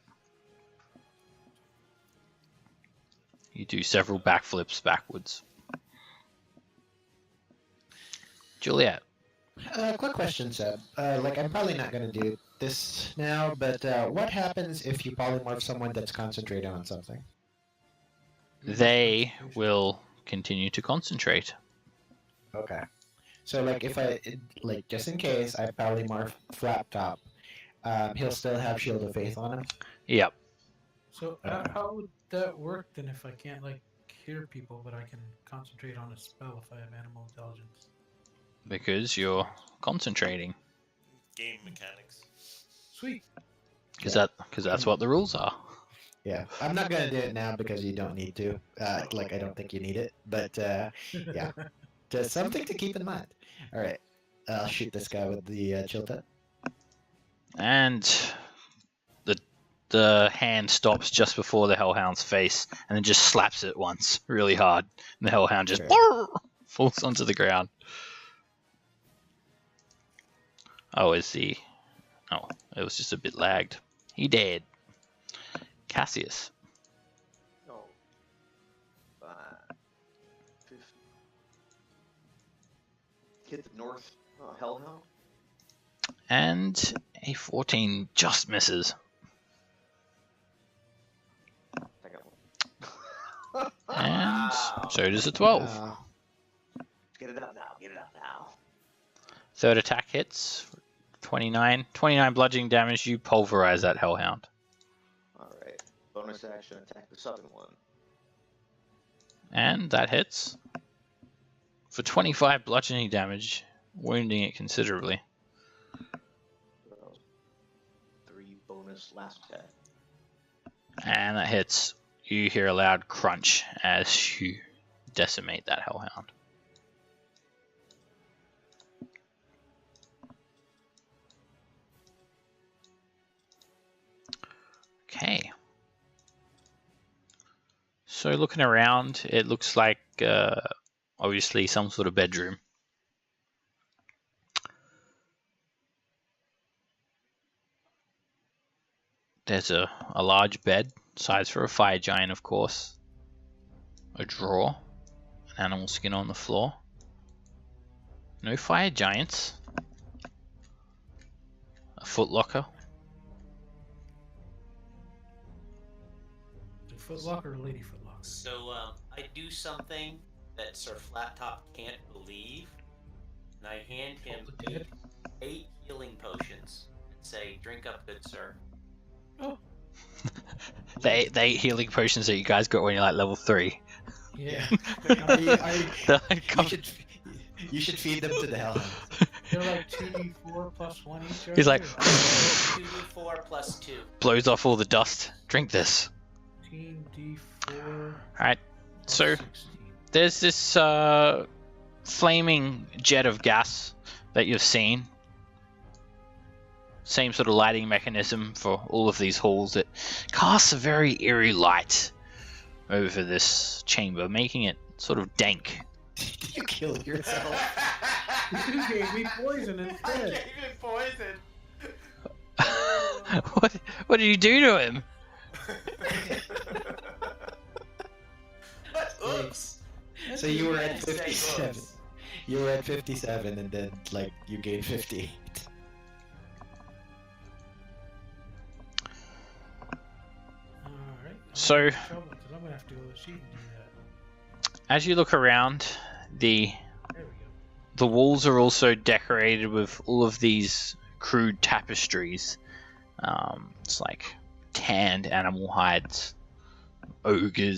Speaker 2: You do several backflips backwards. Juliet.
Speaker 3: Quick question, Seb. I'm probably not going to do this now, but what happens if you polymorph someone that's concentrating on something?
Speaker 2: They will continue to concentrate.
Speaker 3: Okay. So, if I, just in case I polymorph Flat Top, he'll still have Shield of Faith on him?
Speaker 2: Yep.
Speaker 5: So how would that work then if I can't hear people, but I can concentrate on a spell if I have animal intelligence?
Speaker 2: Because you're concentrating.
Speaker 6: Game mechanics.
Speaker 5: Sweet.
Speaker 2: Because that's what the rules are.
Speaker 3: Yeah. I'm not going to do it now because you don't need to. I don't think you need it. But, yeah. Just something to keep in mind. All right. I'll shoot this guy with the chill tip.
Speaker 2: And the hand stops just before the Hellhound's face and then just slaps it once really hard. And the Hellhound just falls onto the ground. Oh, it was just a bit lagged. He dead. Cassius.
Speaker 4: No. 50. Hit the north Hellhound.
Speaker 2: And a 14 just misses.
Speaker 4: Second one.
Speaker 2: And so does a 12.
Speaker 4: Get it out now. Get it out now.
Speaker 2: Third attack hits. 29 bludgeoning damage. You pulverize that Hellhound.
Speaker 4: Alright. Bonus action, attack the southern one.
Speaker 2: And that hits. For 25 bludgeoning damage, wounding it considerably.
Speaker 4: 3 bonus last attack.
Speaker 2: And that hits. You hear a loud crunch as you decimate that Hellhound. Okay. So looking around, it looks like obviously some sort of bedroom. There's a large bed, size for a fire giant, of course. A drawer, an animal skin on the floor. No fire giants. A footlocker.
Speaker 5: Footlocker or Lady Footlocker?
Speaker 1: So I do something that Sir Flat Top can't believe. and I hand him
Speaker 5: Hold the dead.
Speaker 1: 8 healing potions and say, "Drink up, good sir."
Speaker 2: The eight healing potions that you guys got when you're like level 3.
Speaker 5: Yeah.
Speaker 2: They're like,
Speaker 3: You should feed them to the hellhounds.
Speaker 5: They're like 2d4 plus 1 each.
Speaker 2: He's like,
Speaker 1: 2d4 plus 2.
Speaker 2: blows off all the dust. Drink this.
Speaker 5: 18d4.
Speaker 2: Alright,
Speaker 5: plus
Speaker 2: so
Speaker 5: 16.
Speaker 2: there's this flaming jet of gas that you've seen. Same sort of lighting mechanism for all of these halls. It casts a very eerie light over this chamber, making it sort of dank.
Speaker 3: Did you kill yourself?
Speaker 5: You gave me poison instead.
Speaker 1: him poison.
Speaker 2: What did you do to him?
Speaker 1: Oops.
Speaker 3: So you were at
Speaker 1: Didn't say
Speaker 3: 57.
Speaker 1: oops.
Speaker 3: You were at 57, and then like you gained 58.
Speaker 5: Alright.
Speaker 2: So-
Speaker 5: I'm gonna have to go to the sheet and do that.
Speaker 2: As you look around, the
Speaker 5: There we go.
Speaker 2: the walls are also decorated with all of these crude tapestries. It's like tanned animal hides, ogre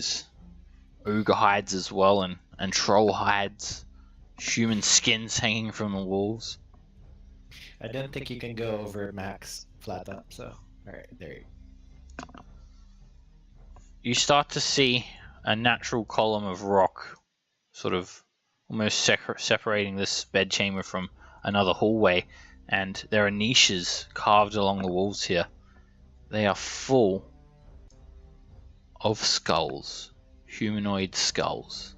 Speaker 2: hides as well, and troll hides, human skins hanging from the walls.
Speaker 3: I don't think you can go over max flat up. So, all right, there you go.
Speaker 2: You start to see a natural column of rock, sort of almost separating this bedchamber from another hallway, and there are niches carved along the walls here. They are full of skulls, humanoid skulls,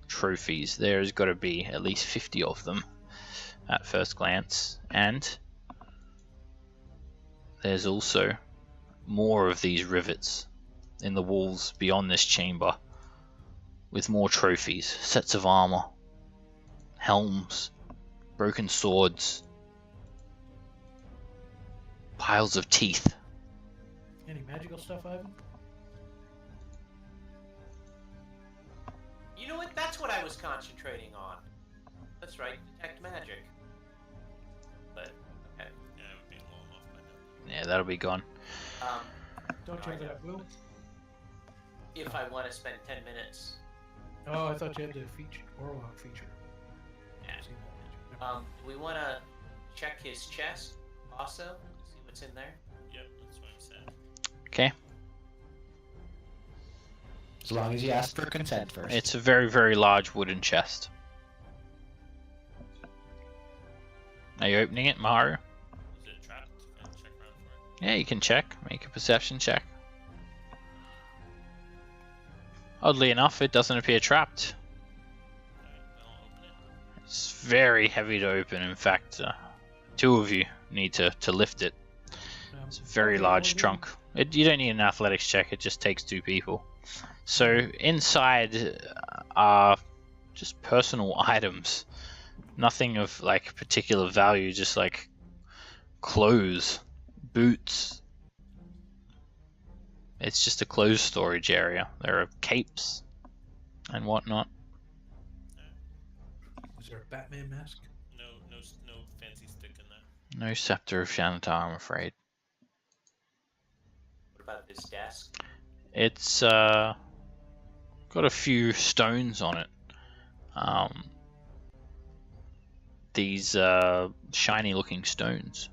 Speaker 2: trophies. There has got to be at least 50 of them at first glance, and there's also more of these rivets in the walls beyond this chamber, with more trophies, sets of armor, helms, broken swords, piles of teeth.
Speaker 5: Any magical stuff, Ivan?
Speaker 1: You know what? That's what I was concentrating on. That's right, detect magic. But okay.
Speaker 6: Yeah, it would be long off by now.
Speaker 2: Yeah, that'll be gone.
Speaker 1: Um,
Speaker 5: Don't you have that blue?
Speaker 1: if I want to spend 10 minutes,
Speaker 5: Oh, I thought you had the feature, Orlok feature.
Speaker 1: Yeah.
Speaker 5: See that magic.
Speaker 1: we want to check his chest also, see what's in there.
Speaker 6: Yep, that's what I'm saying.
Speaker 2: Okay,
Speaker 3: As long as you ask for consent first.
Speaker 2: it's a very, very large wooden chest. Are you opening it, Mario?
Speaker 6: Is it trapped? Can I check around for it?
Speaker 2: Yeah, you can check. Make a perception check. Oddly enough, it doesn't appear trapped.
Speaker 6: Alright, then I'll open it.
Speaker 2: It's very heavy to open. In fact, 2 of you need to lift it. It's a very
Speaker 5: okay,
Speaker 2: large
Speaker 5: well,
Speaker 2: trunk. You don't need an athletics check, it just takes 2 people. So inside are just personal items. Nothing of like particular value, just like clothes, boots. It's just a clothes storage area. There are capes and whatnot.
Speaker 5: Is there a Batman mask?
Speaker 6: No fancy stick in there.
Speaker 2: No scepter of Xanatar, I'm afraid.
Speaker 1: What about this desk?
Speaker 2: It's got a few stones on it. These shiny looking stones.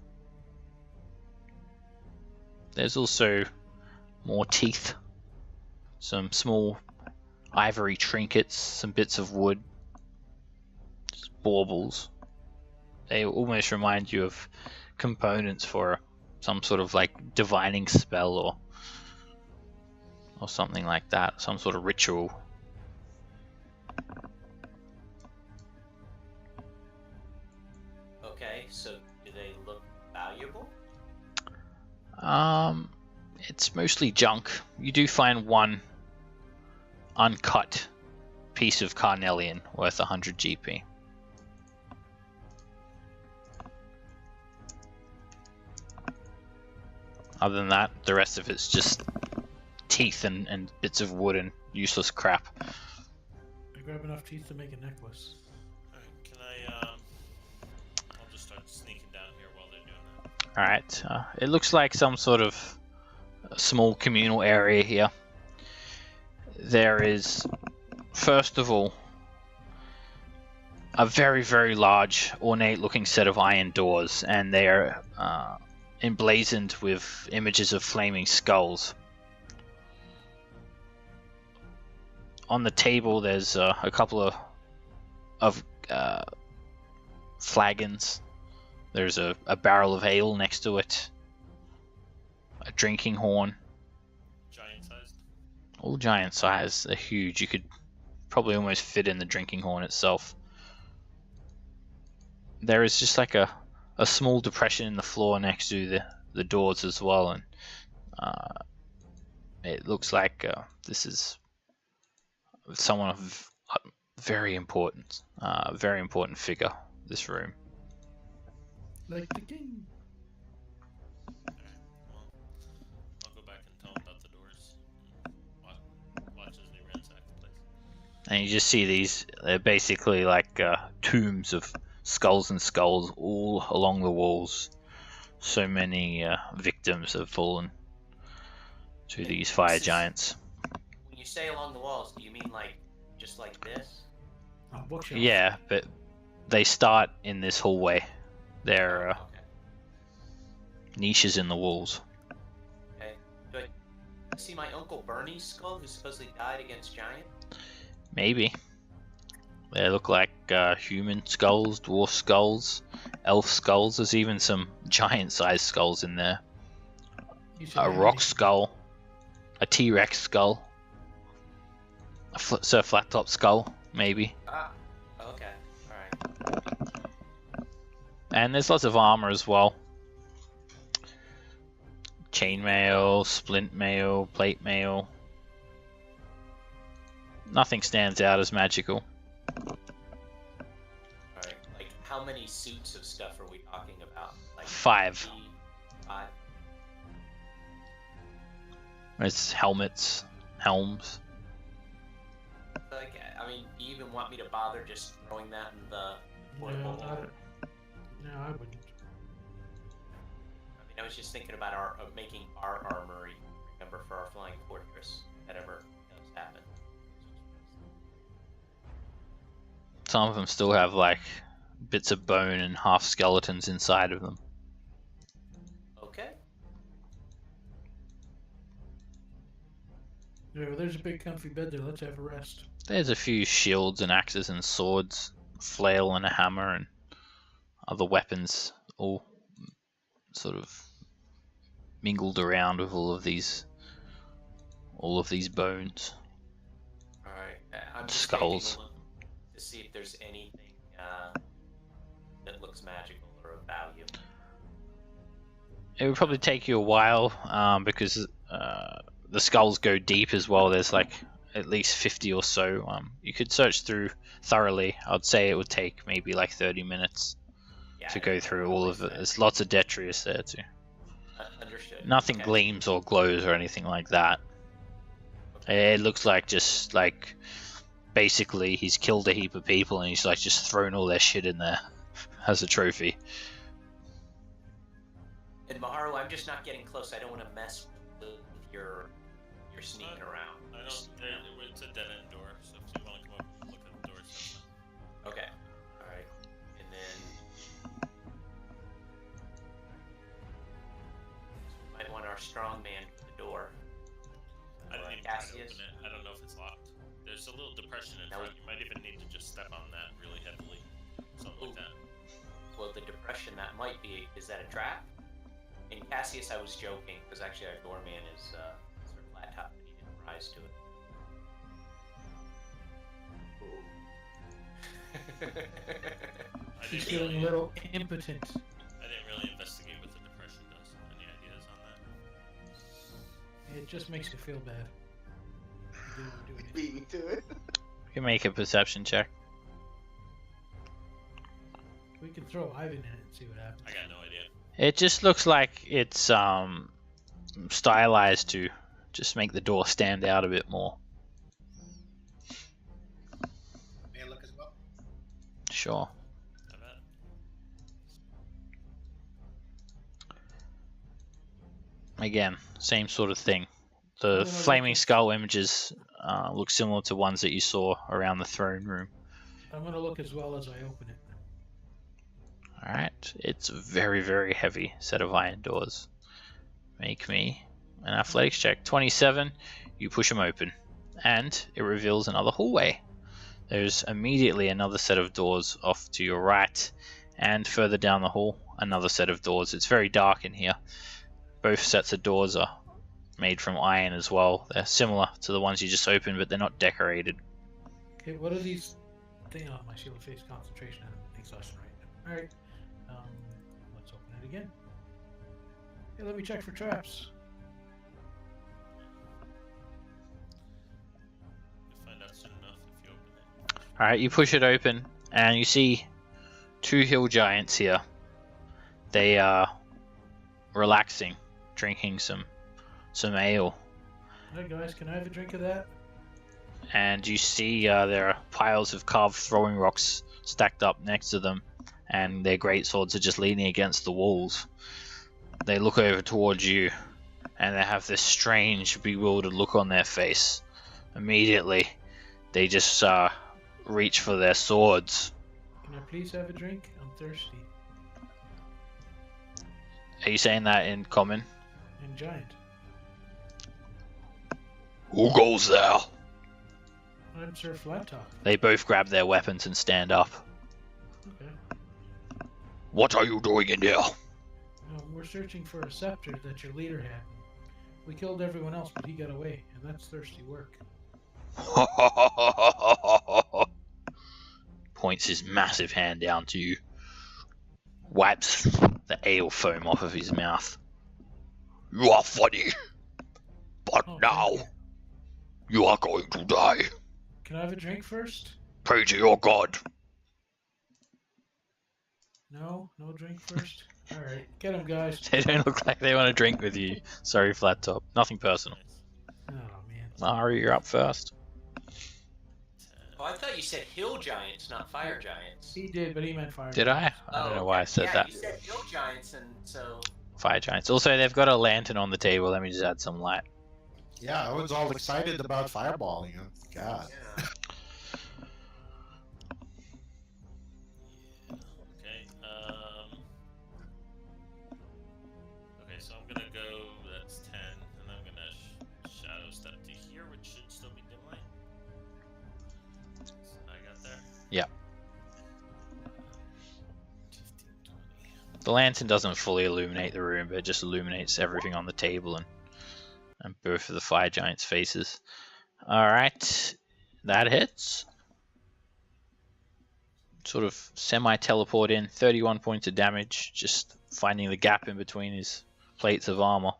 Speaker 2: There's also more teeth, some small ivory trinkets, some bits of wood, just baubles. They almost remind you of components for some sort of like divining spell or something like that, some sort of ritual.
Speaker 1: Okay, so do they look valuable?
Speaker 2: It's mostly junk. You do find one uncut piece of carnelian worth 100 GP. Other than that, the rest of it's just teeth and bits of wood and useless crap.
Speaker 5: I grab enough teeth to make a necklace.
Speaker 6: Alright, can I
Speaker 2: All right. It looks like some sort of small communal area here. There is, first of all, a very, very large, ornate-looking set of iron doors, and they are emblazoned with images of flaming skulls. On the table, there's a couple of flagons. There's a barrel of ale next to it, a drinking horn.
Speaker 6: Giant sized.
Speaker 2: All giant size. They're huge. You could probably almost fit in the drinking horn itself. There is just like a small depression in the floor next to the doors as well, and it looks like this is someone of very important figure. This room.
Speaker 5: Like the king.
Speaker 6: Alright, well, I'll go back and tell them about the doors. Watch as they ransack the place.
Speaker 2: And you just see these, they're basically like tombs of skulls and skulls all along the walls. So many victims have fallen to these fire giants.
Speaker 1: When you say along the walls, do you mean like just like this?
Speaker 5: Oh, bookshelf.
Speaker 2: Yeah, but they start in this hallway. They're
Speaker 1: Okay.
Speaker 2: niches in the walls.
Speaker 1: Okay. Do I see my Uncle Bernie's skull, who supposedly died against giant?
Speaker 2: Maybe. They look like human skulls, dwarf skulls, elf skulls. There's even some giant-sized skulls in there.
Speaker 5: You said
Speaker 2: A
Speaker 5: how
Speaker 2: rock
Speaker 5: many?
Speaker 2: skull, a T-Rex skull, a flat-top skull, maybe.
Speaker 1: Ah. Okay. All right.
Speaker 2: And there's lots of armor as well. Chainmail, splint mail, plate mail. Nothing stands out as magical.
Speaker 1: All right. Like, how many suits of stuff are we talking about? Like
Speaker 2: 5.
Speaker 1: 5.
Speaker 2: It's helmets, helms.
Speaker 1: Like, I mean, do you even want me to bother just throwing that in the portable?
Speaker 5: No, I wouldn't.
Speaker 1: I mean, I was just thinking about making our armory. Remember, for our flying fortress, if that ever does happen.
Speaker 2: Some of them still have like bits of bone and half skeletons inside of them.
Speaker 1: Okay.
Speaker 5: Yeah, well, there's a big comfy bed there. Let's have a rest.
Speaker 2: There's a few shields and axes and swords, a flail and a hammer and other weapons, all sort of mingled around with all of these bones.
Speaker 1: All right. I'm just
Speaker 2: Skulls.
Speaker 1: taking a look to see if there's anything that looks magical or of value.
Speaker 2: It would probably take you a while because the skulls go deep as well. There's like at least 50 or so. You could search through thoroughly. I'd say it would take maybe like 30 minutes
Speaker 1: Yeah,
Speaker 2: to
Speaker 1: I
Speaker 2: go
Speaker 1: don't
Speaker 2: through
Speaker 1: know
Speaker 2: all
Speaker 1: what
Speaker 2: of it.
Speaker 1: they
Speaker 2: There's
Speaker 1: said.
Speaker 2: lots of detritus there too.
Speaker 1: Understood.
Speaker 2: Nothing
Speaker 1: Okay.
Speaker 2: gleams or glows or anything like that.
Speaker 1: Okay.
Speaker 2: It looks like just like basically he's killed a heap of people and he's like just thrown all their shit in there as a trophy.
Speaker 1: And Maharu, I'm just not getting close. I don't want to mess with your sneaking around.
Speaker 6: I don't. It's a dead end door, so if you want to come up and look at the doors, that's fine.
Speaker 1: Okay. All right. And then might want our strong man to the door.
Speaker 6: I didn't even try to
Speaker 1: Cassius.
Speaker 6: open it. I don't know if it's locked. There's a little depression in
Speaker 1: Now
Speaker 6: front. You might even need to just step on that really heavily, something like that.
Speaker 1: Well, the depression that might be, is that a trap? In Cassius, I was joking because actually our doorman is sort of flat top, and he didn't rise to it.
Speaker 6: I
Speaker 5: He's
Speaker 6: didn't
Speaker 5: feeling
Speaker 6: really,
Speaker 5: a little impotent.
Speaker 6: I didn't really investigate what the depression does. Any ideas on that?
Speaker 5: It just makes me feel bad. Doing it.
Speaker 4: Beat me to it.
Speaker 2: You can make a perception check.
Speaker 5: We can throw Ivan in it and see what happens.
Speaker 6: I got no idea.
Speaker 2: It just looks like it's stylized to just make the door stand out a bit more.
Speaker 7: May I look as well?
Speaker 2: Sure.
Speaker 6: I bet.
Speaker 2: Again, same sort of thing. The
Speaker 5: I'm gonna
Speaker 2: flaming
Speaker 5: look at-
Speaker 2: skull images look similar to ones that you saw around the throne room.
Speaker 5: I'm going to look as well as I open it.
Speaker 2: Alright, it's a very, very heavy set of iron doors. Make me an athletics check. 27, you push them open, and it reveals another hallway. There's immediately another set of doors off to your right, and further down the hall, another set of doors. It's very dark in here. Both sets of doors are made from iron as well. They're similar to the ones you just opened, but they're not decorated.
Speaker 5: Okay, what are these things on my shield of face concentration and exhaustion rate? Alright. Let's open it again. Hey, let me check for traps.
Speaker 6: You'll find out soon enough if you open it.
Speaker 2: Alright, you push it open, and you see two hill giants here. They are relaxing, drinking some ale.
Speaker 5: Hey guys, can I have a drink of that?
Speaker 2: And you see there are piles of carved throwing rocks stacked up next to them, and their greatswords are just leaning against the walls. They look over towards you, and they have this strange, bewildered look on their face. Immediately, they just reach for their swords.
Speaker 5: Can I please have a drink? I'm thirsty.
Speaker 2: Are you saying that in common?
Speaker 5: And giant.
Speaker 2: Who goes there?
Speaker 5: I'm Sir Flat Top.
Speaker 2: They both grab their weapons and stand up.
Speaker 5: Okay.
Speaker 2: What are you doing in here?
Speaker 5: We're searching for a scepter that your leader had. We killed everyone else, but he got away, and that's thirsty work.
Speaker 2: Points his massive hand down to you. Wipes the ale foam off of his mouth. You are funny, but
Speaker 5: Oh,
Speaker 2: now
Speaker 5: thank you.
Speaker 2: you are going to die.
Speaker 5: Can I have a drink first?
Speaker 2: Pray to your god.
Speaker 5: No? No drink first? Alright, get him, guys.
Speaker 2: They don't look like they want to drink with you. Sorry, Flat Top. Nothing personal.
Speaker 6: Nice.
Speaker 5: Oh, man.
Speaker 2: Ari, you're up first.
Speaker 6: 10.
Speaker 1: Oh, I thought you said hill giants, not fire giants.
Speaker 5: He did, but he meant fire.
Speaker 2: Did I? I don't know why I said that.
Speaker 1: You said hill giants, and so
Speaker 2: Fire giants. Also, they've got a lantern on the table. Let me just add some light.
Speaker 3: Yeah, I was all excited about fireballing him. God.
Speaker 1: yeah.
Speaker 6: Okay. Okay, so I'm gonna go. That's 10, and I'm gonna shadow step to here, which should still be dim light. So I got there.
Speaker 2: Yeah.
Speaker 6: 15, 20.
Speaker 2: The lantern doesn't fully illuminate the room, but it just illuminates everything on the table and both of the fire giants' faces. Alright, that hits. Sort of semi-teleport in, 31 points of damage, just finding the gap in between his plates of armor.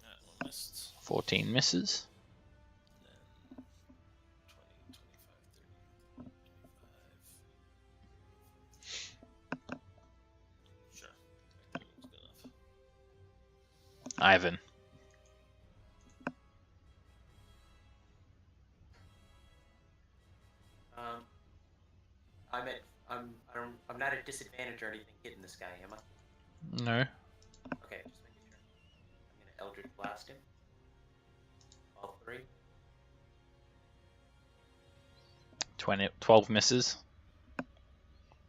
Speaker 6: That one missed.
Speaker 2: 14 misses.
Speaker 6: Then 20, 25, 30, 25. Sure. I think it was good enough.
Speaker 2: Ivan.
Speaker 1: I'm not at disadvantage or anything hitting this guy, am I?
Speaker 2: No.
Speaker 1: Okay, just making sure. I'm gonna Eldritch Blast him. All 3.
Speaker 2: 12 misses.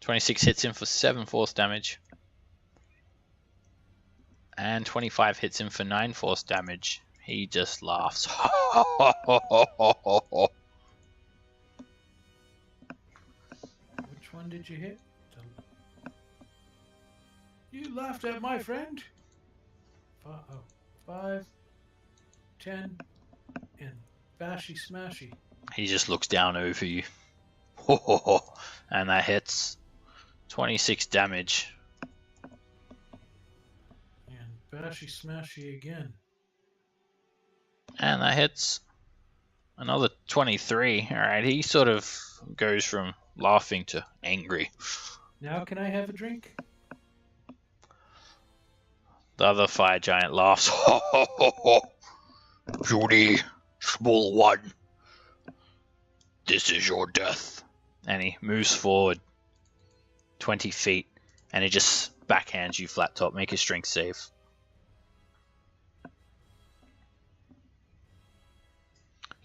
Speaker 2: 26 hits him for 7 force damage. And 25 hits him for 9 force damage. He just laughs.
Speaker 5: Which one did you hit? You laughed at my friend? 5, 10, and bashy smashy.
Speaker 2: He just looks down over you. And that hits. 26 damage.
Speaker 5: And bashy smashy again.
Speaker 2: And that hits. Another 23. Alright, he sort of goes from laughing to angry.
Speaker 5: Now can I have a drink?
Speaker 2: The other fire giant laughs. Judy, small one. This is your death. And he moves forward 20 feet. And he just backhands you, Flat Top. Make a strength save.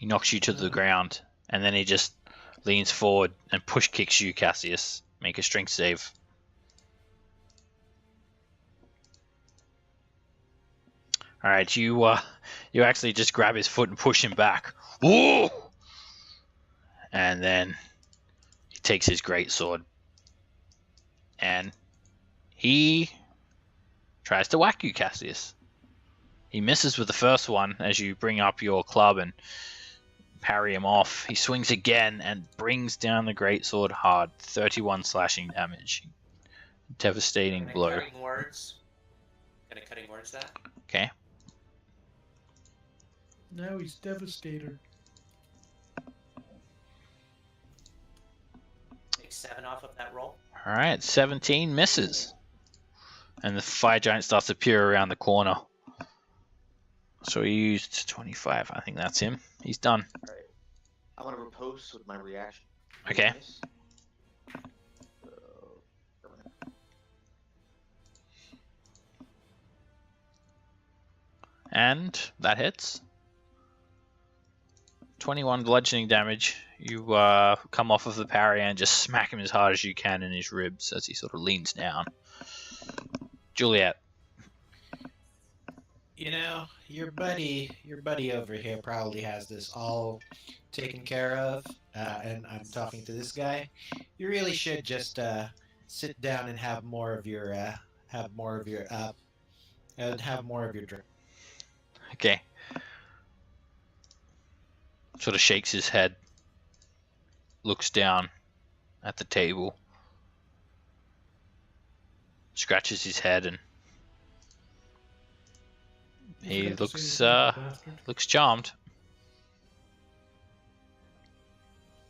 Speaker 2: He knocks you to the ground, and then he just leans forward and push kicks you, Cassius. Make a strength save. All right, you actually just grab his foot and push him back. Whoa! And then he takes his greatsword and he tries to whack you, Cassius. He misses with the first one as you bring up your club and parry him off. He swings again and brings down the greatsword hard. 31 slashing damage. Devastating blow.
Speaker 1: Cutting words. Can I cutting words that?
Speaker 2: Okay.
Speaker 5: Now he's devastated.
Speaker 1: Take 7 off of that roll.
Speaker 2: All right, 17 misses. And the fire giant starts to peer around the corner. So he used 25. I think that's him. He's done.
Speaker 4: Alright. I'm gonna riposte with my reaction.
Speaker 2: Okay. And that hits. 21 bludgeoning damage. You come off of the parry and just smack him as hard as you can in his ribs as he sort of leans down. Juliet.
Speaker 3: You know, your buddy over here probably has this all taken care of, and I'm talking to this guy. You really should just sit down and have more of your drink.
Speaker 2: Okay. Sort of shakes his head, looks down at the table, scratches his head, and he looks charmed.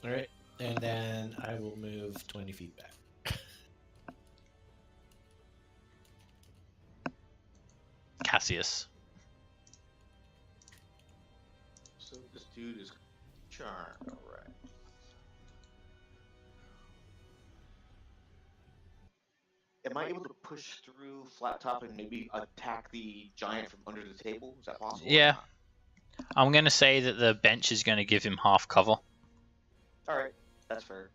Speaker 3: All right, and then I will move 20 feet back.
Speaker 2: Cassius.
Speaker 4: So this dude is charmed, alright. Am I able to push through flat top and maybe attack the giant from under the table? Is that possible?
Speaker 2: Yeah. I'm going to say that the bench is going to give him half cover.
Speaker 4: Alright, that's fair.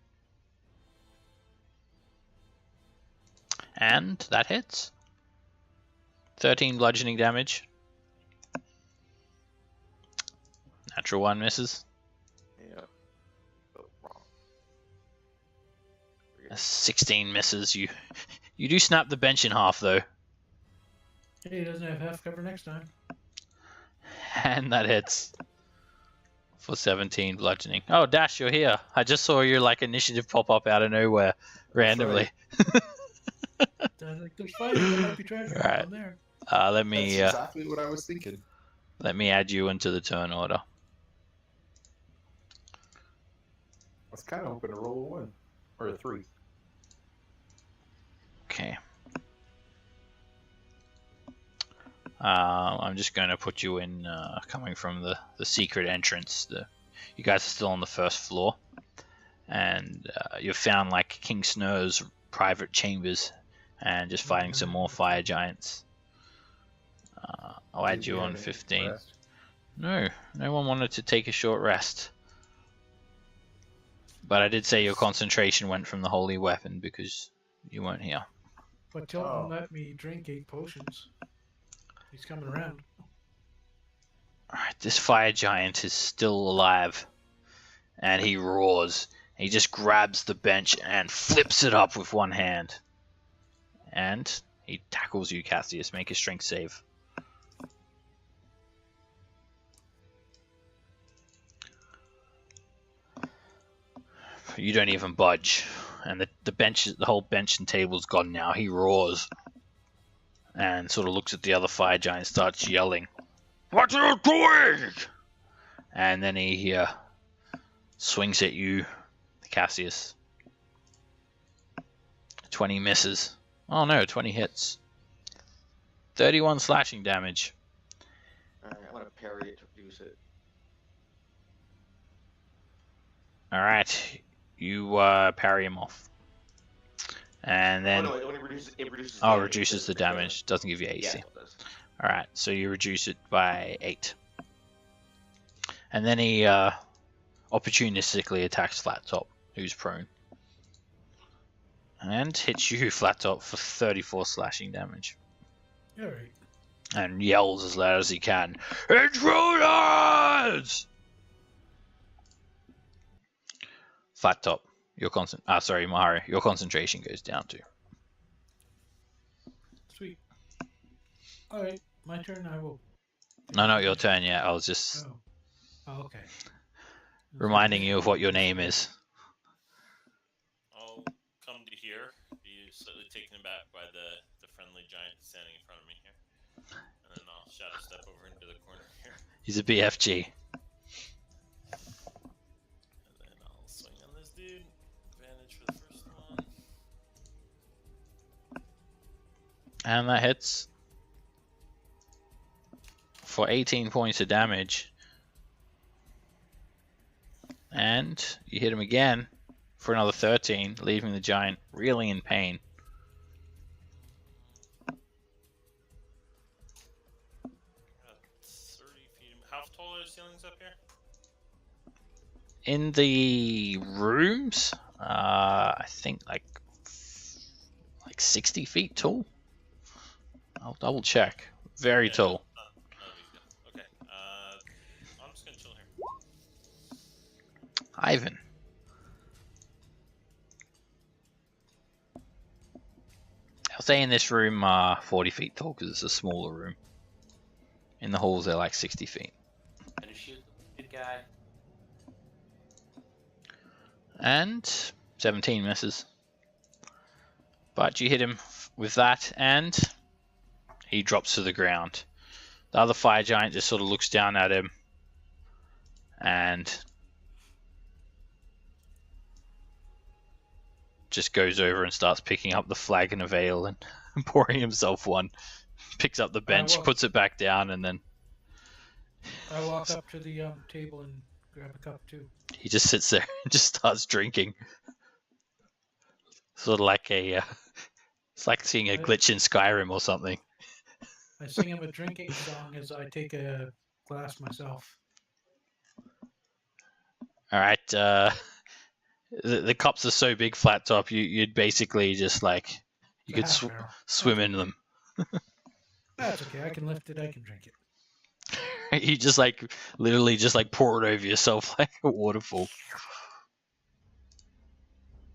Speaker 2: And that hits. 13 bludgeoning damage. Natural 1 misses.
Speaker 4: Yeah. Oh, wrong.
Speaker 2: 16 misses. You do snap the bench in half though.
Speaker 5: Hey, he doesn't have half cover next time.
Speaker 2: And that hits. For 17 bludgeoning. Oh, Dash, you're here. I just saw your initiative pop up out of nowhere randomly.
Speaker 5: There's fighting. There might be treasure
Speaker 2: Right.
Speaker 5: down there.
Speaker 2: Let me
Speaker 8: That's exactly what I was thinking.
Speaker 2: let me add you into the turn order.
Speaker 8: I was kind of hoping to roll a 1 or a 3.
Speaker 2: Okay. I'm just going to put you in, coming from the secret entrance. You guys are still on the first floor, and you've found King Snow's private chambers, and just fighting some more fire giants. I'll add you on 15. No one wanted to take a short rest. But I did say your concentration went from the holy weapon because you weren't here.
Speaker 5: But Tilton let me drink 8 potions. He's coming around.
Speaker 2: Alright, this fire giant is still alive. And he roars. He just grabs the bench and flips it up with one hand. And he tackles you, Cassius. Make a strength save. You don't even budge. And the whole bench and table's gone now. He roars. And sort of looks at the other fire giant, starts yelling, "What are you doing?" And then he swings at you, Cassius. 20 misses. Oh no, 20 hits. 31 slashing damage.
Speaker 4: Alright, I'm gonna parry it to reduce it.
Speaker 2: Alright, you parry him off. And then...
Speaker 4: Oh, no, it only reduces the
Speaker 2: Oh,
Speaker 4: damage.
Speaker 2: reduces the damage. Doesn't give you
Speaker 4: Yeah,
Speaker 2: AC.
Speaker 4: it does.
Speaker 2: Alright, so you reduce it by 8. And then he opportunistically attacks Flat Top, who's prone. And hits you, Flat Top, for 34 slashing damage.
Speaker 5: Alright.
Speaker 2: And yells as loud as he can, "Intruders!" Flat Top, your Mahari, your concentration goes down too.
Speaker 5: Sweet. Alright, my turn. I will.
Speaker 2: No, not your turn yet. I was just
Speaker 5: Oh, okay.
Speaker 2: reminding you of what your name is.
Speaker 6: I'll come to here, be slightly taken aback by the friendly giant standing in front of me here. And then I'll shadow step over into the corner here.
Speaker 2: He's a BFG.
Speaker 6: And then I'll swing on this dude. Advantage for the first one.
Speaker 2: And that hits for 18 points of damage. And you hit him again for another 13, leaving the giant really in pain.
Speaker 6: Got 30 feet. How tall are the ceilings up here?
Speaker 2: In the rooms, I think like 60 feet tall. I'll double check. Very tall.
Speaker 6: No big deal. Okay. I'm just gonna chill here.
Speaker 2: Ivan. I'll say in this room, 40 feet tall because it's a smaller room. In the halls, they're like 60 feet.
Speaker 1: Gonna shoot the good guy.
Speaker 2: And 17 misses. But you hit him with that, and he drops to the ground. The other fire giant just sort of looks down at him and just goes over and starts picking up the flagon of ale and pouring himself one. Picks up the bench, puts it back down, and then
Speaker 5: I walk up to the table and grab a cup too.
Speaker 2: he just sits there and just starts drinking. Sort of like a... it's like seeing a glitch in Skyrim or something.
Speaker 5: I sing him a drinking song as I take a glass myself.
Speaker 2: All right. The cups are so big, Flat Top. You'd basically just like you could swim in them.
Speaker 5: That's okay. I can lift it. I can drink it.
Speaker 2: You just like literally just like pour it over yourself like a waterfall.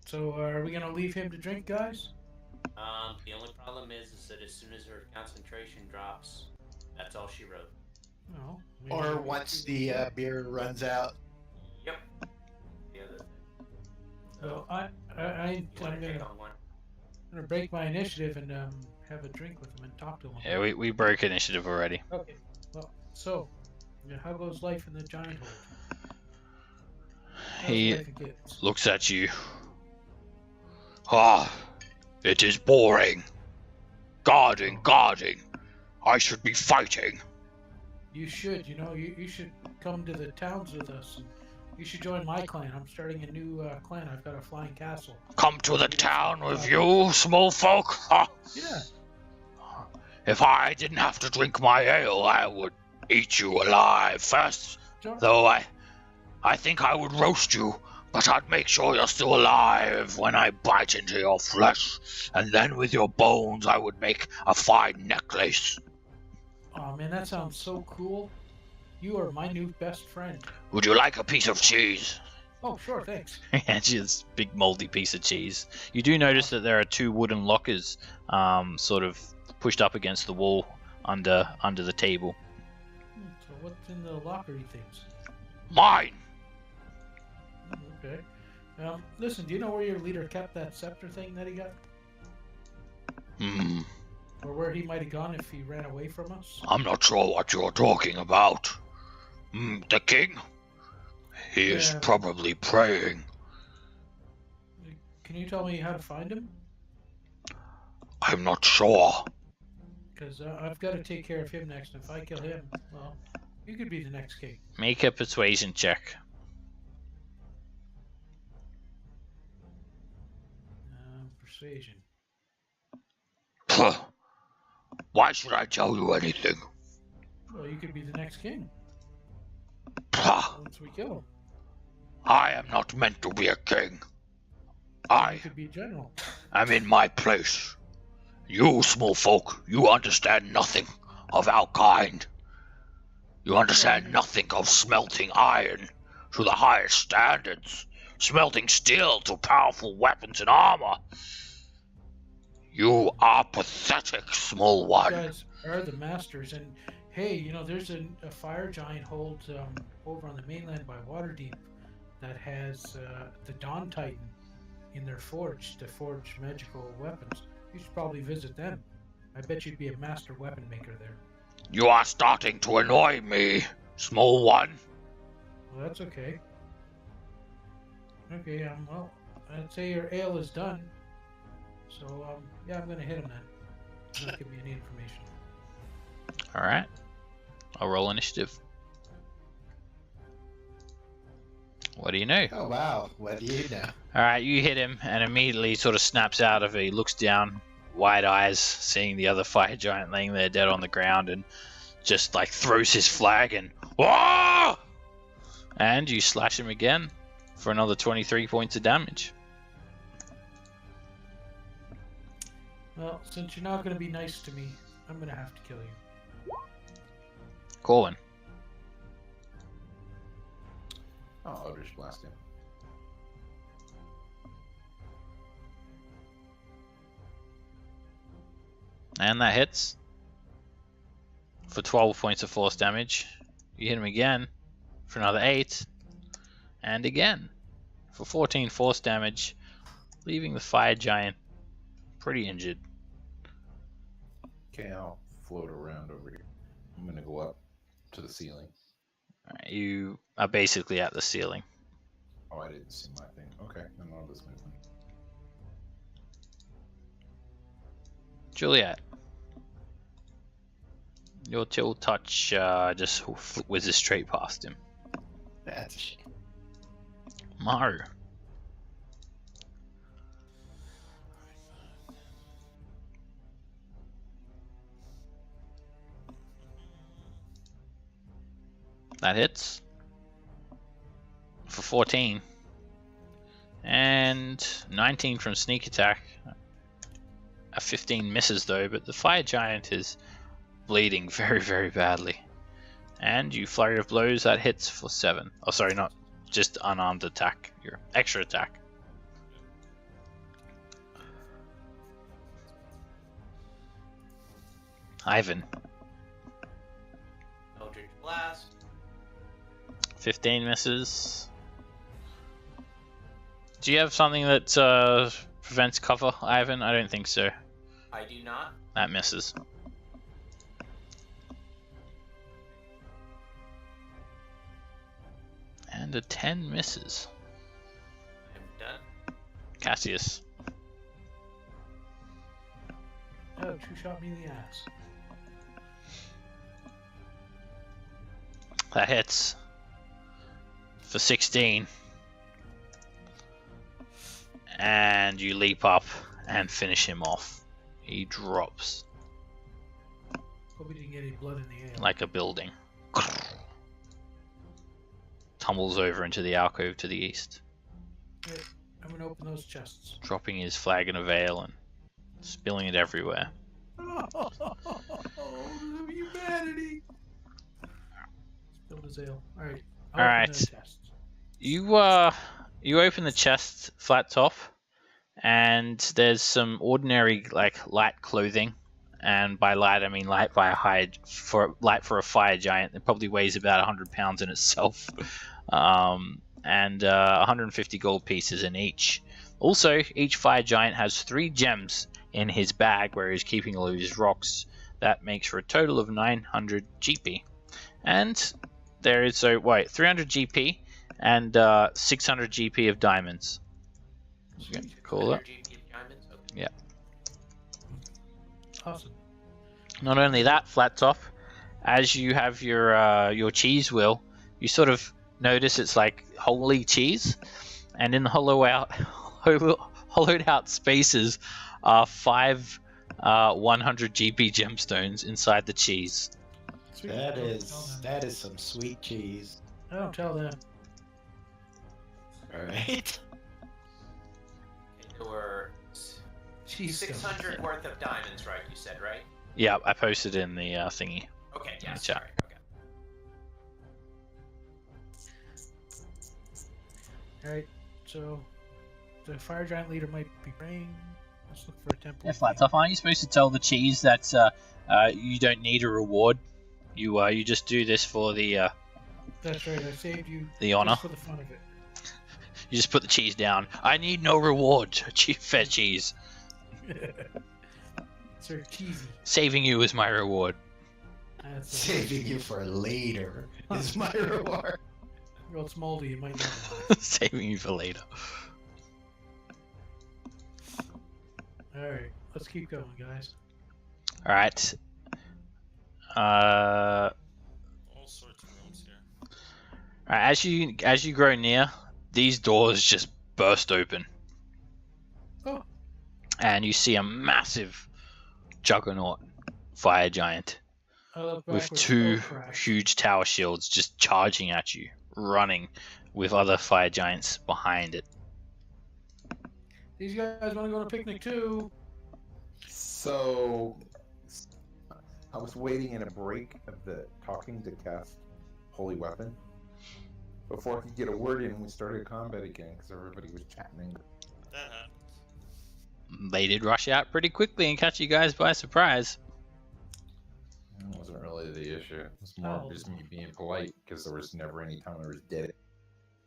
Speaker 5: So are we gonna leave him to drink, guys?
Speaker 1: The only problem is that as soon as her concentration drops, that's all she wrote.
Speaker 5: No.
Speaker 3: Or once the beer runs out.
Speaker 1: Yep. The other thing.
Speaker 5: So
Speaker 1: You
Speaker 5: I'm
Speaker 1: want to take
Speaker 5: gonna
Speaker 1: on one?
Speaker 5: break my initiative and have a drink with him and talk to him.
Speaker 2: Yeah, we broke initiative already.
Speaker 5: Okay. Well, so how goes life in the giant hole? How's
Speaker 2: He
Speaker 5: life and kids?
Speaker 2: looks at you. Ah, it is boring. Guarding. I should be fighting.
Speaker 5: You should. You know, you should come to the towns with us. And you should join my clan. I'm starting a new clan. I've got a flying castle.
Speaker 2: Come to the town with you, small folk? Ha!
Speaker 5: Yeah.
Speaker 2: If I didn't have to drink my ale, I would eat you alive first.
Speaker 5: Sure.
Speaker 2: Though I think I would roast you, but I'd make sure you're still alive when I bite into your flesh. And then with your bones, I would make a fine necklace.
Speaker 5: Oh man, that sounds so cool. You are my new best friend.
Speaker 2: Would you like a piece of cheese?
Speaker 5: Oh, sure, thanks.
Speaker 2: And this big moldy piece of cheese. You do notice that there are two wooden lockers, sort of pushed up against the wall under the table.
Speaker 5: So what's in the lockery things?
Speaker 2: Mine.
Speaker 5: Okay. Listen, do you know where your leader kept that scepter thing that he got? Or where he might have gone if he ran away from us?
Speaker 2: I'm not sure what you're talking about. The king? He is
Speaker 5: Yeah.
Speaker 2: probably praying.
Speaker 5: Can you tell me how to find him?
Speaker 2: I'm not sure.
Speaker 5: Because I've got to take care of him next. And if I kill him, well, you could be the next king.
Speaker 2: Make a persuasion check.
Speaker 5: Persuasion.
Speaker 2: Puh. Why should I tell you anything?
Speaker 5: Well, you could be the next king. Once we kill him,
Speaker 2: I am not meant to be a king.
Speaker 5: he could be a general.
Speaker 2: am in my place. You small folk, you understand nothing of our kind. You understand nothing of smelting iron to the highest standards, smelting steel to powerful weapons and armor. You are pathetic, small
Speaker 5: You
Speaker 2: one.
Speaker 5: guys are the masters, and hey, you know, there's a fire giant holds over on the mainland by Waterdeep that has the Dawn Titan in their forge to forge magical weapons. You should probably visit them. I bet you'd be a master weapon maker there.
Speaker 2: You are starting to annoy me, small one.
Speaker 5: Well, that's okay. Okay, well, I'd say your ale is done. So, yeah, I'm gonna hit him then. Don't give me any information.
Speaker 2: Alright. I'll roll initiative. What do you know?
Speaker 3: Oh wow, what do you know?
Speaker 2: Alright, you hit him and immediately sort of snaps out of it. He looks down, wide eyes, seeing the other fire giant laying there dead on the ground, and just like throws his flag and whoa! And you slash him again for another 23 points of damage.
Speaker 5: Well, since you're not gonna be nice to me, I'm gonna have to kill you.
Speaker 2: Corwin.
Speaker 8: Oh, Eldritch Blast him.
Speaker 2: And that hits for 12 points of force damage. You hit him again for another 8. And again for 14 force damage, leaving the fire giant pretty injured.
Speaker 8: Okay, I'll float around over here. I'm gonna go up to the ceiling.
Speaker 2: Alright, you are basically at the ceiling.
Speaker 8: Oh, I didn't see my thing. Okay, then I'll just move.
Speaker 2: Juliet. Your chill touch just whizzes straight past him.
Speaker 3: That's a shame.
Speaker 2: Maru. That hits for 14 and 19 from sneak attack. A 15 misses though, but the fire giant is bleeding very, very badly. And you flurry of blows, that hits for 7. Oh, sorry, not just unarmed attack, your extra attack. Ivan.
Speaker 1: Eldritch Blast.
Speaker 2: 15 misses. Do you have something that prevents cover, Ivan? I don't think so.
Speaker 1: I do not.
Speaker 2: That misses. And a 10 misses.
Speaker 1: I'm done.
Speaker 2: Cassius.
Speaker 5: Ouch, who shot me in the ass?
Speaker 2: That hits for 16. And you leap up and finish him off. He drops
Speaker 5: Hope we didn't get any blood in the ale.
Speaker 2: like a building. Tumbles over into the alcove to the east,
Speaker 5: Yeah, I'm gonna open those chests.
Speaker 2: dropping his flagon of ale and spilling it everywhere.
Speaker 5: Oh, humanity! Spilled his ale. Alright.
Speaker 2: Alright. You open the chest flat top, and there's some ordinary like light clothing, and by light I mean light for a fire giant. It probably weighs about 100 pounds in itself, and 150 gold pieces in each. Also, each fire giant has 3 gems in his bag where he's keeping all of his rocks. That makes for a total of 900 GP, and there is 300 GP. And 600 GP of diamonds. Okay, cool.
Speaker 1: 100 GP of diamonds? Okay.
Speaker 2: Yeah.
Speaker 5: Awesome.
Speaker 2: Not only that, flat top, as you have your cheese wheel, you sort of notice it's like holy cheese, and in the hollowed out spaces are 5 100 GP gemstones inside the cheese.
Speaker 5: Sweet.
Speaker 3: That is some sweet cheese.
Speaker 5: I don't tell them.
Speaker 3: All right.
Speaker 1: There were
Speaker 5: She's
Speaker 1: 600 worth of diamonds, right? You said, right?
Speaker 2: Yeah, I posted in the thingy.
Speaker 1: Okay,
Speaker 2: In
Speaker 1: yeah,
Speaker 2: the chat.
Speaker 1: sorry. Okay.
Speaker 5: Alright, so the fire giant leader might be praying. Let's look for a temple.
Speaker 2: Yeah, Flat Top, aren't you supposed to tell the cheese that you don't need a reward? You just do this for the
Speaker 5: That's right, I saved you
Speaker 2: honor.
Speaker 5: just for the fun of it.
Speaker 2: You just put the cheese down. I need no reward, fed cheese.
Speaker 5: Sir cheesy.
Speaker 2: Saving you is my reward.
Speaker 5: That's
Speaker 3: Saving you for later is my reward.
Speaker 5: Well, it's moldy, it might not.
Speaker 2: Saving you for later.
Speaker 5: Alright, let's keep going, guys.
Speaker 2: All right.
Speaker 6: All sorts of rooms here.
Speaker 2: All right. As you grow near, these doors just burst open.
Speaker 5: Oh.
Speaker 2: And you see a massive juggernaut fire giant
Speaker 5: I look
Speaker 2: with
Speaker 5: backwards.
Speaker 2: two
Speaker 5: Oh, crap.
Speaker 2: huge tower shields just charging at you, running with other fire giants behind it.
Speaker 5: These guys want to go on a picnic too.
Speaker 8: So, I was waiting in a break of the talking to cast Holy Weapon. Before I could get a word in, we started combat again because everybody was chatting.
Speaker 6: That happens.
Speaker 2: They did rush out pretty quickly and catch you guys by surprise.
Speaker 8: It wasn't really the issue. It was more
Speaker 5: Oh.
Speaker 8: just me being polite because there was never any time I was dead.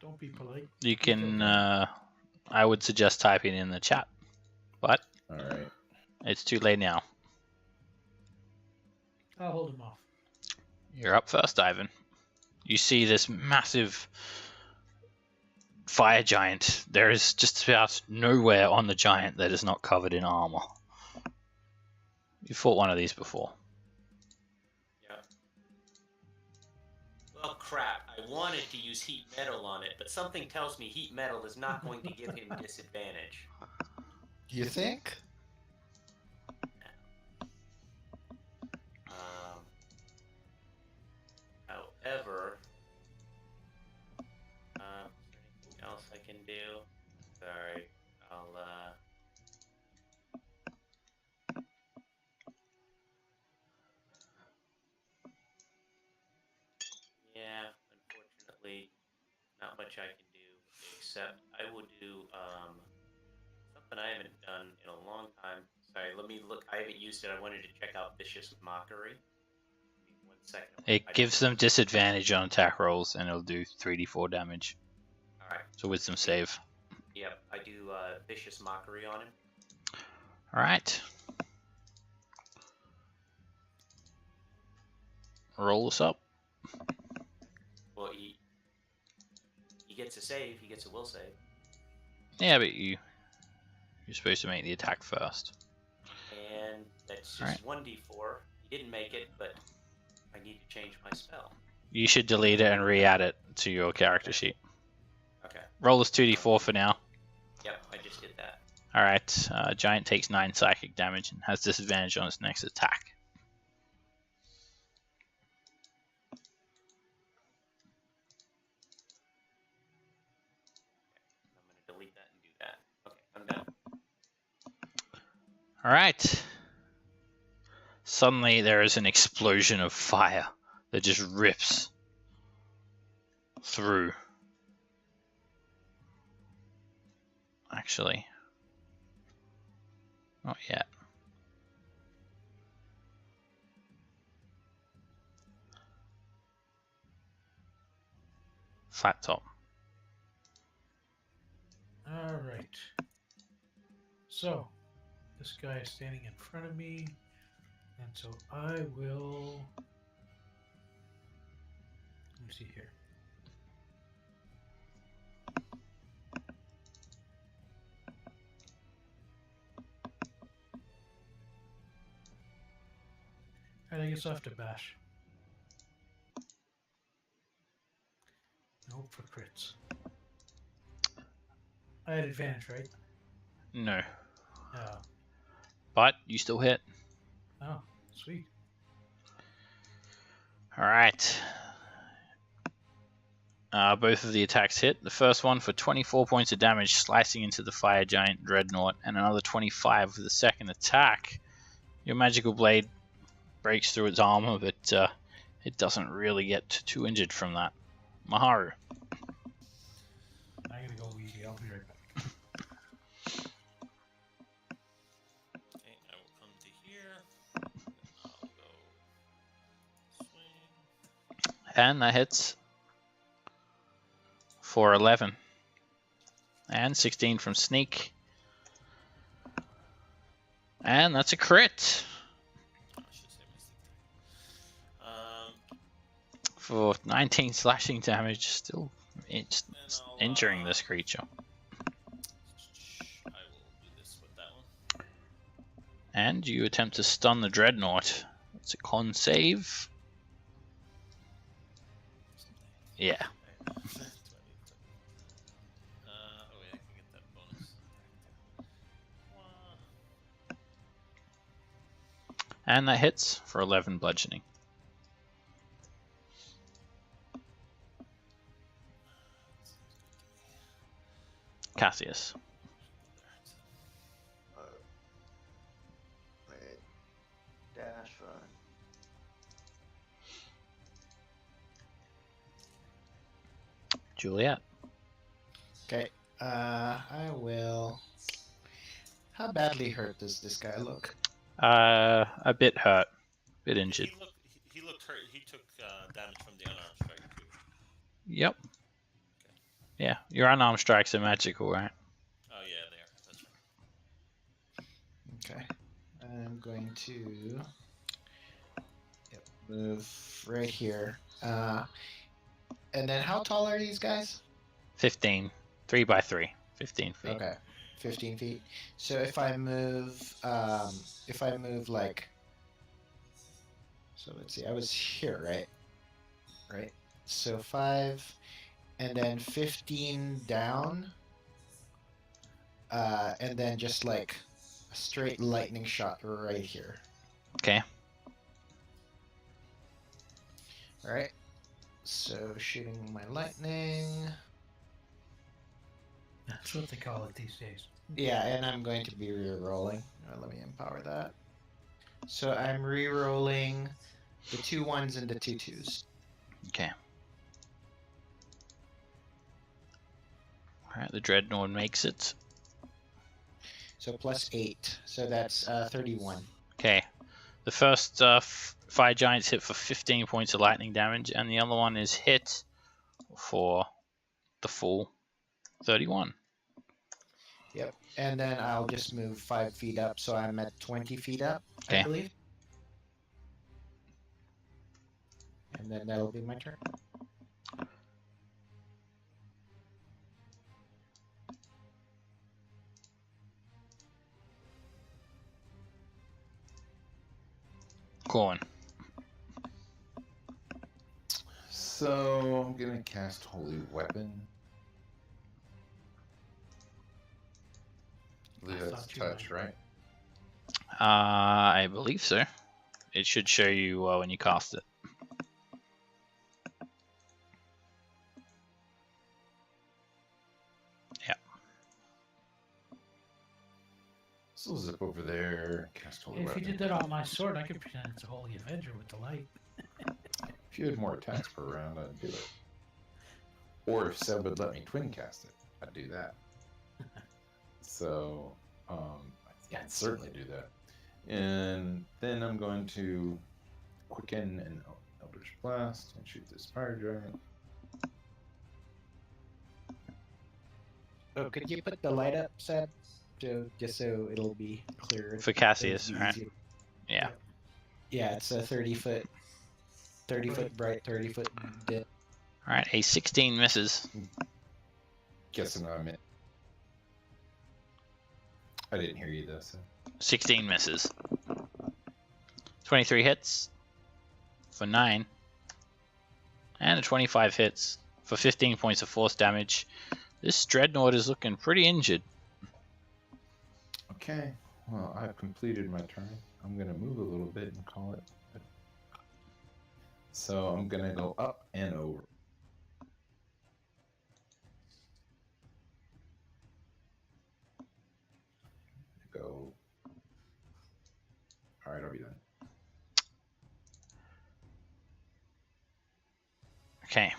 Speaker 5: Don't be polite.
Speaker 2: You can, I would suggest typing in the chat, but
Speaker 8: Alright.
Speaker 2: it's too late now.
Speaker 5: I'll hold him off.
Speaker 2: You're up first, Ivan. You see this massive fire giant. There is just about nowhere on the giant that is not covered in armor. You fought one of these before.
Speaker 1: Yeah. Well, crap. I wanted to use heat metal on it, but something tells me heat metal is not going to give him disadvantage.
Speaker 3: You think?
Speaker 1: However, is there anything else I can do? Sorry, I'll yeah, unfortunately, not much I can do, except I will do something I haven't done in a long time. Sorry, let me look. I haven't used it. I wanted to check out Vicious Mockery. Give me 1 second.
Speaker 2: It gives them disadvantage on attack rolls, and it'll do 3d4 damage.
Speaker 1: Alright,
Speaker 2: It's a wisdom save.
Speaker 1: yep, I do Vicious Mockery on him.
Speaker 2: Alright. Roll this up.
Speaker 1: Well, he gets a save. He gets a will save.
Speaker 2: Yeah, but you're supposed to make the attack first.
Speaker 1: And that's
Speaker 2: Alright.
Speaker 1: just 1d4. He didn't make it, but I need to change my spell.
Speaker 2: You should delete it and re-add it to your character sheet.
Speaker 1: Okay.
Speaker 2: Roll this 2d4 for now.
Speaker 1: Yep, I just did that.
Speaker 2: Alright, Giant takes 9 psychic damage and has disadvantage on its next attack.
Speaker 1: I'm going to delete that and do that. Okay, I'm done.
Speaker 2: Alright. Suddenly there is an explosion of fire that just rips through. Actually, not yet. Flat top.
Speaker 5: Alright. So, this guy is standing in front of me, and so I will. Let me see here. And I guess I'll have to bash. Hope for crits. I had advantage, right?
Speaker 2: No.
Speaker 5: Oh,
Speaker 2: But you still hit.
Speaker 5: oh, sweet.
Speaker 2: Alright. Both of the attacks hit. The first one for 24 points of damage, slicing into the fire giant dreadnought, and another 25 for the second attack. Your magical blade breaks through its armor, but it doesn't really get too injured from that. Maharu.
Speaker 5: I'm gonna go wee. I'll be right back.
Speaker 6: Okay, I will come to here. I'll go swing.
Speaker 2: And that hits for 11. And 16 from sneak. And that's a crit
Speaker 6: I should say my stick.
Speaker 2: for 19 slashing damage. Still it's
Speaker 6: Then I'll,
Speaker 2: injuring this creature.
Speaker 6: I will do this with that one.
Speaker 2: And you attempt to stun the dreadnought. It's a con save. Yeah.
Speaker 6: Oh wait, I can get that bonus.
Speaker 2: And that hits for 11 bludgeoning. Cassius.
Speaker 4: Wait. Dash run.
Speaker 2: Juliet.
Speaker 3: Okay. I will. How badly hurt does this guy look?
Speaker 2: A bit hurt. Bit injured.
Speaker 6: He looked hurt. He took damage from the unarmed strike too.
Speaker 2: Yep. Yeah, your unarmed strikes are magical, right?
Speaker 6: Oh yeah, they are. That's right.
Speaker 3: Okay. I'm going to move right here. And then how tall are these guys?
Speaker 2: 15. 3 by 3. 15 feet.
Speaker 3: Okay. 15 feet. So if I move like, so let's see, I was here, right? Right. So 5, and then 15 down, and then just like a straight lightning shot right here.
Speaker 2: Okay.
Speaker 3: All right. So shooting my lightning.
Speaker 5: That's what they call it these days.
Speaker 3: Yeah, and I'm going to be re-rolling. Let me empower that. So I'm re-rolling the 2 1s and the 2 2s.
Speaker 2: Okay. Alright, the dreadnought makes it.
Speaker 3: So plus 8. So that's 31.
Speaker 2: Okay. The first fire giant's hit for 15 points of lightning damage, and the other one is hit for the full 31.
Speaker 3: Yep. And then I'll just move 5 feet up, so I'm at 20 feet up,
Speaker 2: Okay.
Speaker 3: I believe. And then that'll be my turn.
Speaker 2: Corn.
Speaker 8: So I'm gonna cast Holy Weapon. I believe
Speaker 5: I
Speaker 8: that's
Speaker 5: thought you
Speaker 8: touch,
Speaker 5: might.
Speaker 8: right?
Speaker 2: I believe so. It should show you when you cast it. Yeah.
Speaker 8: So I'll zip over there, cast Holy
Speaker 5: If you
Speaker 8: Weapon.
Speaker 5: did that on my sword, I could pretend it's a Holy Avenger with the light.
Speaker 8: If you had more attacks per round, I'd do it. Or if Seb would let me twin cast it, I'd do that. So, yeah, I'd certainly do that. And then I'm going to quicken an Eldritch Blast and shoot this fire giant.
Speaker 3: Oh, could you put the light up, Seb? Just so it'll be clearer.
Speaker 2: For Cassius,
Speaker 3: It'll be
Speaker 2: right?
Speaker 3: easier.
Speaker 2: Yeah.
Speaker 3: Yeah, it's a 30 foot bright, 30 foot dim.
Speaker 2: Alright, a 16 misses.
Speaker 8: Guessing I'm in. I didn't hear you though, so.
Speaker 2: 16 misses. 23 hits for 9. And a 25 hits for 15 points of force damage. This dreadnought is looking pretty injured.
Speaker 8: Okay, well, I've completed my turn. I'm going to move a little bit and call it. So I'm going to go up and over.
Speaker 2: Okay.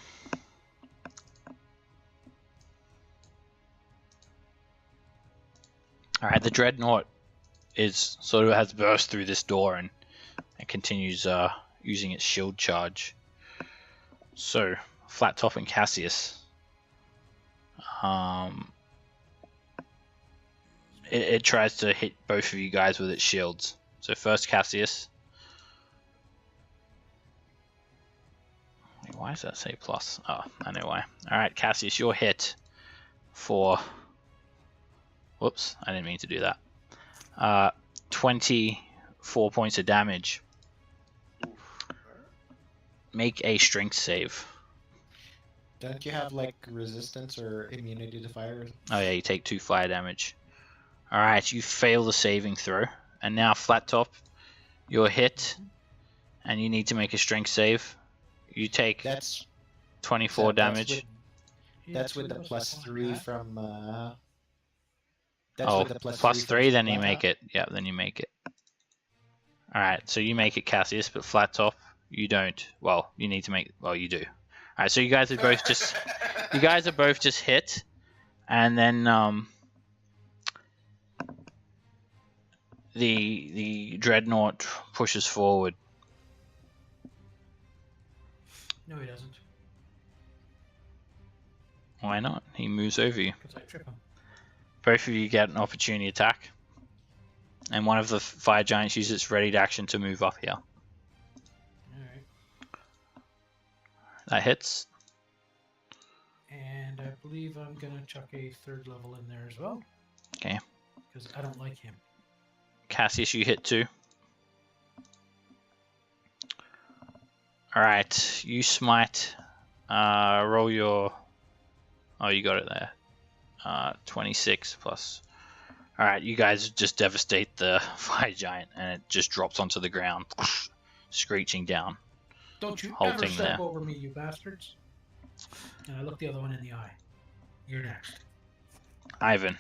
Speaker 2: All right, the dreadnought is sort of has burst through this door and continues using its shield charge. So, Flat Top and Cassius, it tries to hit both of you guys with its shields. So first Cassius. Wait, why does that say plus? Oh, I know why. All right, Cassius, you're hit for. Whoops, I didn't mean to do that. 24 points of damage. Make a strength save.
Speaker 3: Don't you have like resistance or immunity to fire?
Speaker 2: Oh yeah, you take 2 fire damage. Alright, you fail the saving throw. And now Flat Top, you're hit. And you need to make a strength save. You take
Speaker 3: That's
Speaker 2: 24 damage.
Speaker 3: That's with the +3 from. That's
Speaker 2: Oh,
Speaker 3: with the
Speaker 2: plus 3, then you
Speaker 3: Flat
Speaker 2: make
Speaker 3: Top.
Speaker 2: it. Yeah, then you make it. Alright, so you make it, Cassius, but Flat Top, you don't. Well, you need to make. Well, you do. Alright, so you guys are both just. You guys are both just hit, and then the dreadnought pushes forward.
Speaker 5: No, he doesn't.
Speaker 2: Why not? He moves over you.
Speaker 5: Because I trip him.
Speaker 2: Both of you get an opportunity attack, and one of the fire giants uses its ready action to move up here.
Speaker 5: Alright.
Speaker 2: That hits.
Speaker 5: And I believe I'm going to chuck a 3rd level in there as well.
Speaker 2: Okay.
Speaker 5: Because I don't like him.
Speaker 2: Cassius, you hit 2. Alright, you smite. Roll your. Oh, you got it there. 26 plus. Alright, you guys just devastate the fire giant and it just drops onto the ground, screeching down.
Speaker 5: Don't you ever
Speaker 2: Halting
Speaker 5: step
Speaker 2: there.
Speaker 5: over me, you bastards. And I look the other one in the eye. You're next.
Speaker 2: Ivan.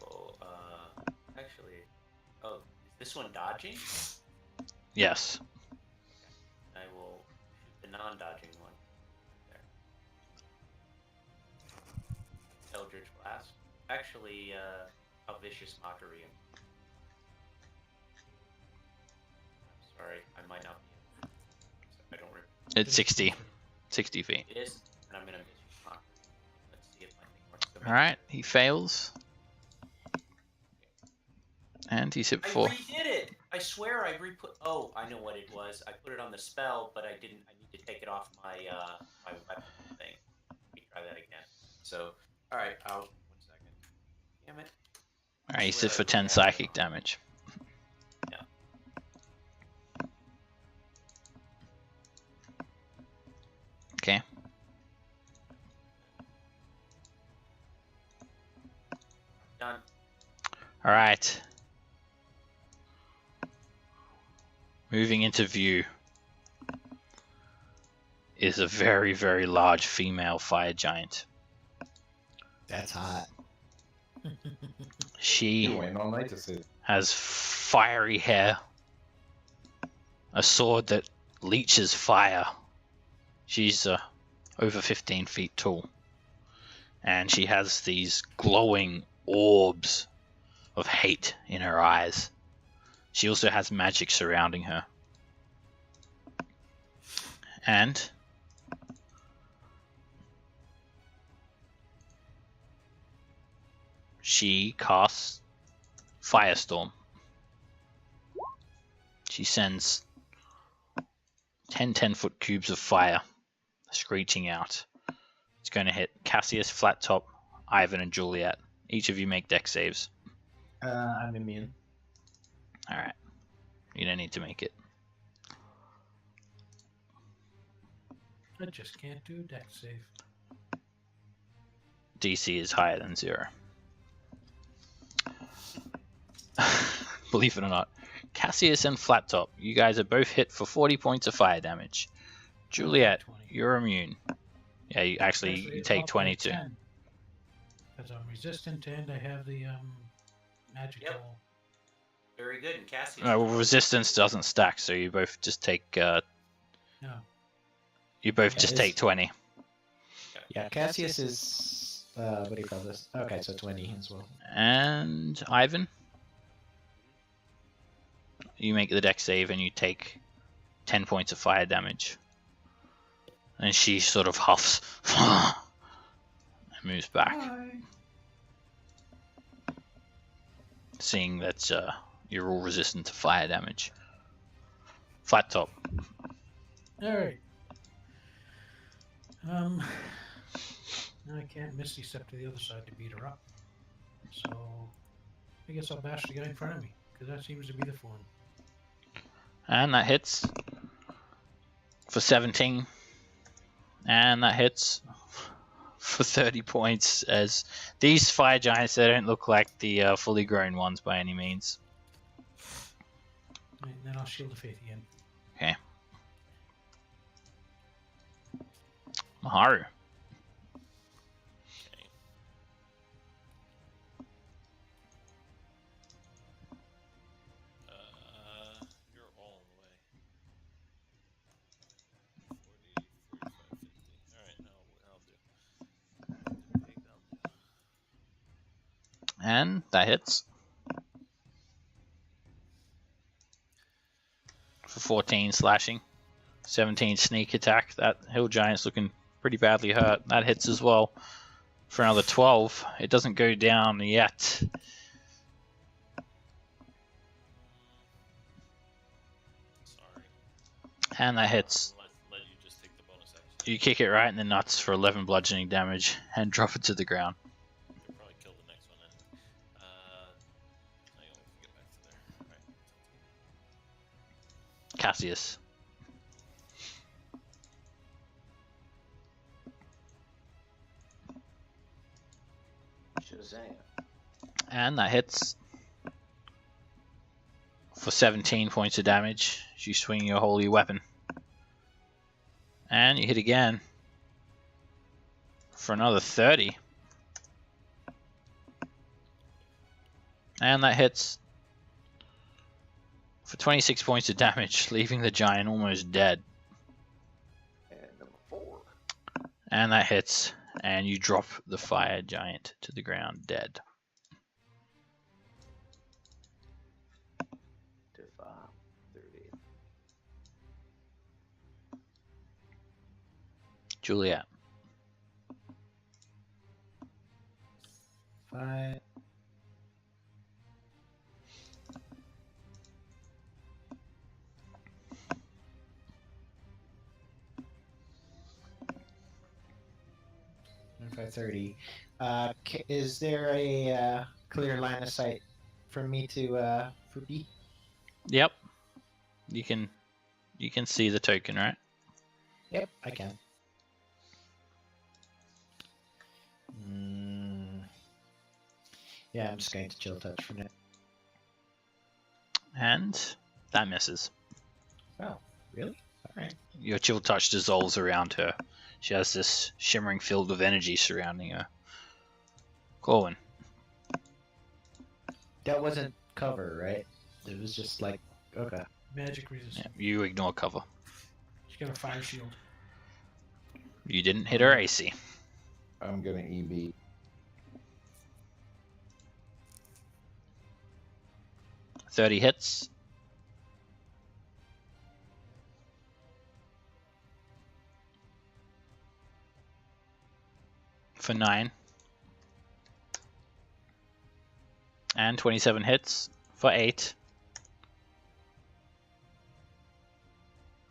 Speaker 1: Well, actually, oh, is this one dodging?
Speaker 2: Yes.
Speaker 1: I will shoot the non-dodging one. There. Eldritch Blast. Actually, a vicious mockery. I'm sorry, I might not be. I don't remember.
Speaker 2: It's 60 feet.
Speaker 1: It is, and I'm gonna vicious mockery. Let's see if my thing works.
Speaker 2: Alright, he fails. And he's hit
Speaker 1: I
Speaker 2: 4.
Speaker 1: redid it. I swear I re-put. Oh, I know what it was. I put it on the spell, but I didn't. I need to take it off my my weapon thing. Let me try that again. So, all right. 1 second. Damn it.
Speaker 2: Alright, he's hit for 10 psychic damage.
Speaker 1: Yeah.
Speaker 2: Okay.
Speaker 1: Done.
Speaker 2: Alright. Moving into view is a very, very large female fire giant.
Speaker 3: That's hot.
Speaker 8: You
Speaker 2: She
Speaker 8: waiting all night to see it.
Speaker 2: has fiery hair, a sword that leeches fire. She's over 15 feet tall, and she has these glowing orbs of hate in her eyes. She also has magic surrounding her. And she casts Firestorm. She sends 10 10-foot cubes of fire screeching out. It's going to hit Cassius, Flat Top, Ivan, and Juliet. Each of you make dex saves.
Speaker 3: I'm immune.
Speaker 2: Alright. You don't need to make it.
Speaker 5: I just can't do dex save.
Speaker 2: DC is higher than 0. Believe it or not. Cassius and Flat Top, you guys are both hit for 40 points of fire damage. Juliet,
Speaker 5: 20.
Speaker 2: you're immune. Yeah, you
Speaker 5: Actually,
Speaker 2: take
Speaker 5: it's up by
Speaker 2: 22.
Speaker 5: 10. Because I'm resistant and I have the magical.
Speaker 1: Very good. And Cassius.
Speaker 2: Well, resistance doesn't stack, so you both just take.
Speaker 5: No.
Speaker 2: You both
Speaker 3: Yeah,
Speaker 2: just
Speaker 3: it's-
Speaker 2: take 20.
Speaker 3: Yeah, Cassius is what do you call this? Okay, so 20 as well.
Speaker 2: And Ivan, you make the dex save and you take 10 points of fire damage. And she sort of huffs and moves back, seeing that you're all resistant to fire damage. Flat top.
Speaker 5: All right. I can't Misty step to the other side to beat her up. So I guess I'll bash the guy in front of me because that seems to be the form.
Speaker 2: And that hits for 17. And that hits for 30 points. As these fire giants, they don't look like the fully grown ones by any means.
Speaker 5: And then I'll shield the faith again.
Speaker 2: Okay. Maharu.
Speaker 6: You're all in the way. 40, 45, 50. Alright, no, I'll do. Big, I'll do.
Speaker 2: And that hits. For 14 slashing. 17 sneak attack. That hill giant's looking pretty badly hurt. That hits as well. For another 12. It doesn't go down yet.
Speaker 6: Sorry.
Speaker 2: And that hits.
Speaker 6: Let you just take the bonus action.
Speaker 2: You kick it right in the nuts for 11 bludgeoning damage and drop it to the ground.
Speaker 6: You'll probably kill the next one anyway. I only can get back to there. Alright.
Speaker 2: Cassius.
Speaker 4: Shazam.
Speaker 2: And that hits for 17 points of damage. You swing your holy weapon. And you hit again for another 30. And that hits for 26 points of damage, leaving the giant almost dead.
Speaker 4: And number 4.
Speaker 2: And that hits, and you drop the fire giant to the ground dead.
Speaker 4: To 5, 30.
Speaker 2: Juliet.
Speaker 3: 5. And 5:30. Is there a clear line of sight for me to for B?
Speaker 2: Yep. You can see the token, right?
Speaker 3: Yep, I can. Yeah, I'm just going to chill touch for now.
Speaker 2: And that misses.
Speaker 3: Oh, really? All right.
Speaker 2: Your chill touch dissolves around her. She has this shimmering field of energy surrounding her. Corwin.
Speaker 3: That wasn't cover, right? It was just like, okay.
Speaker 5: Magic resistance.
Speaker 2: Yeah, you ignore cover.
Speaker 5: She's got a fire shield.
Speaker 2: You didn't hit her AC.
Speaker 8: I'm gonna EB.
Speaker 2: .30 hits. For 9. And 27 hits for 8.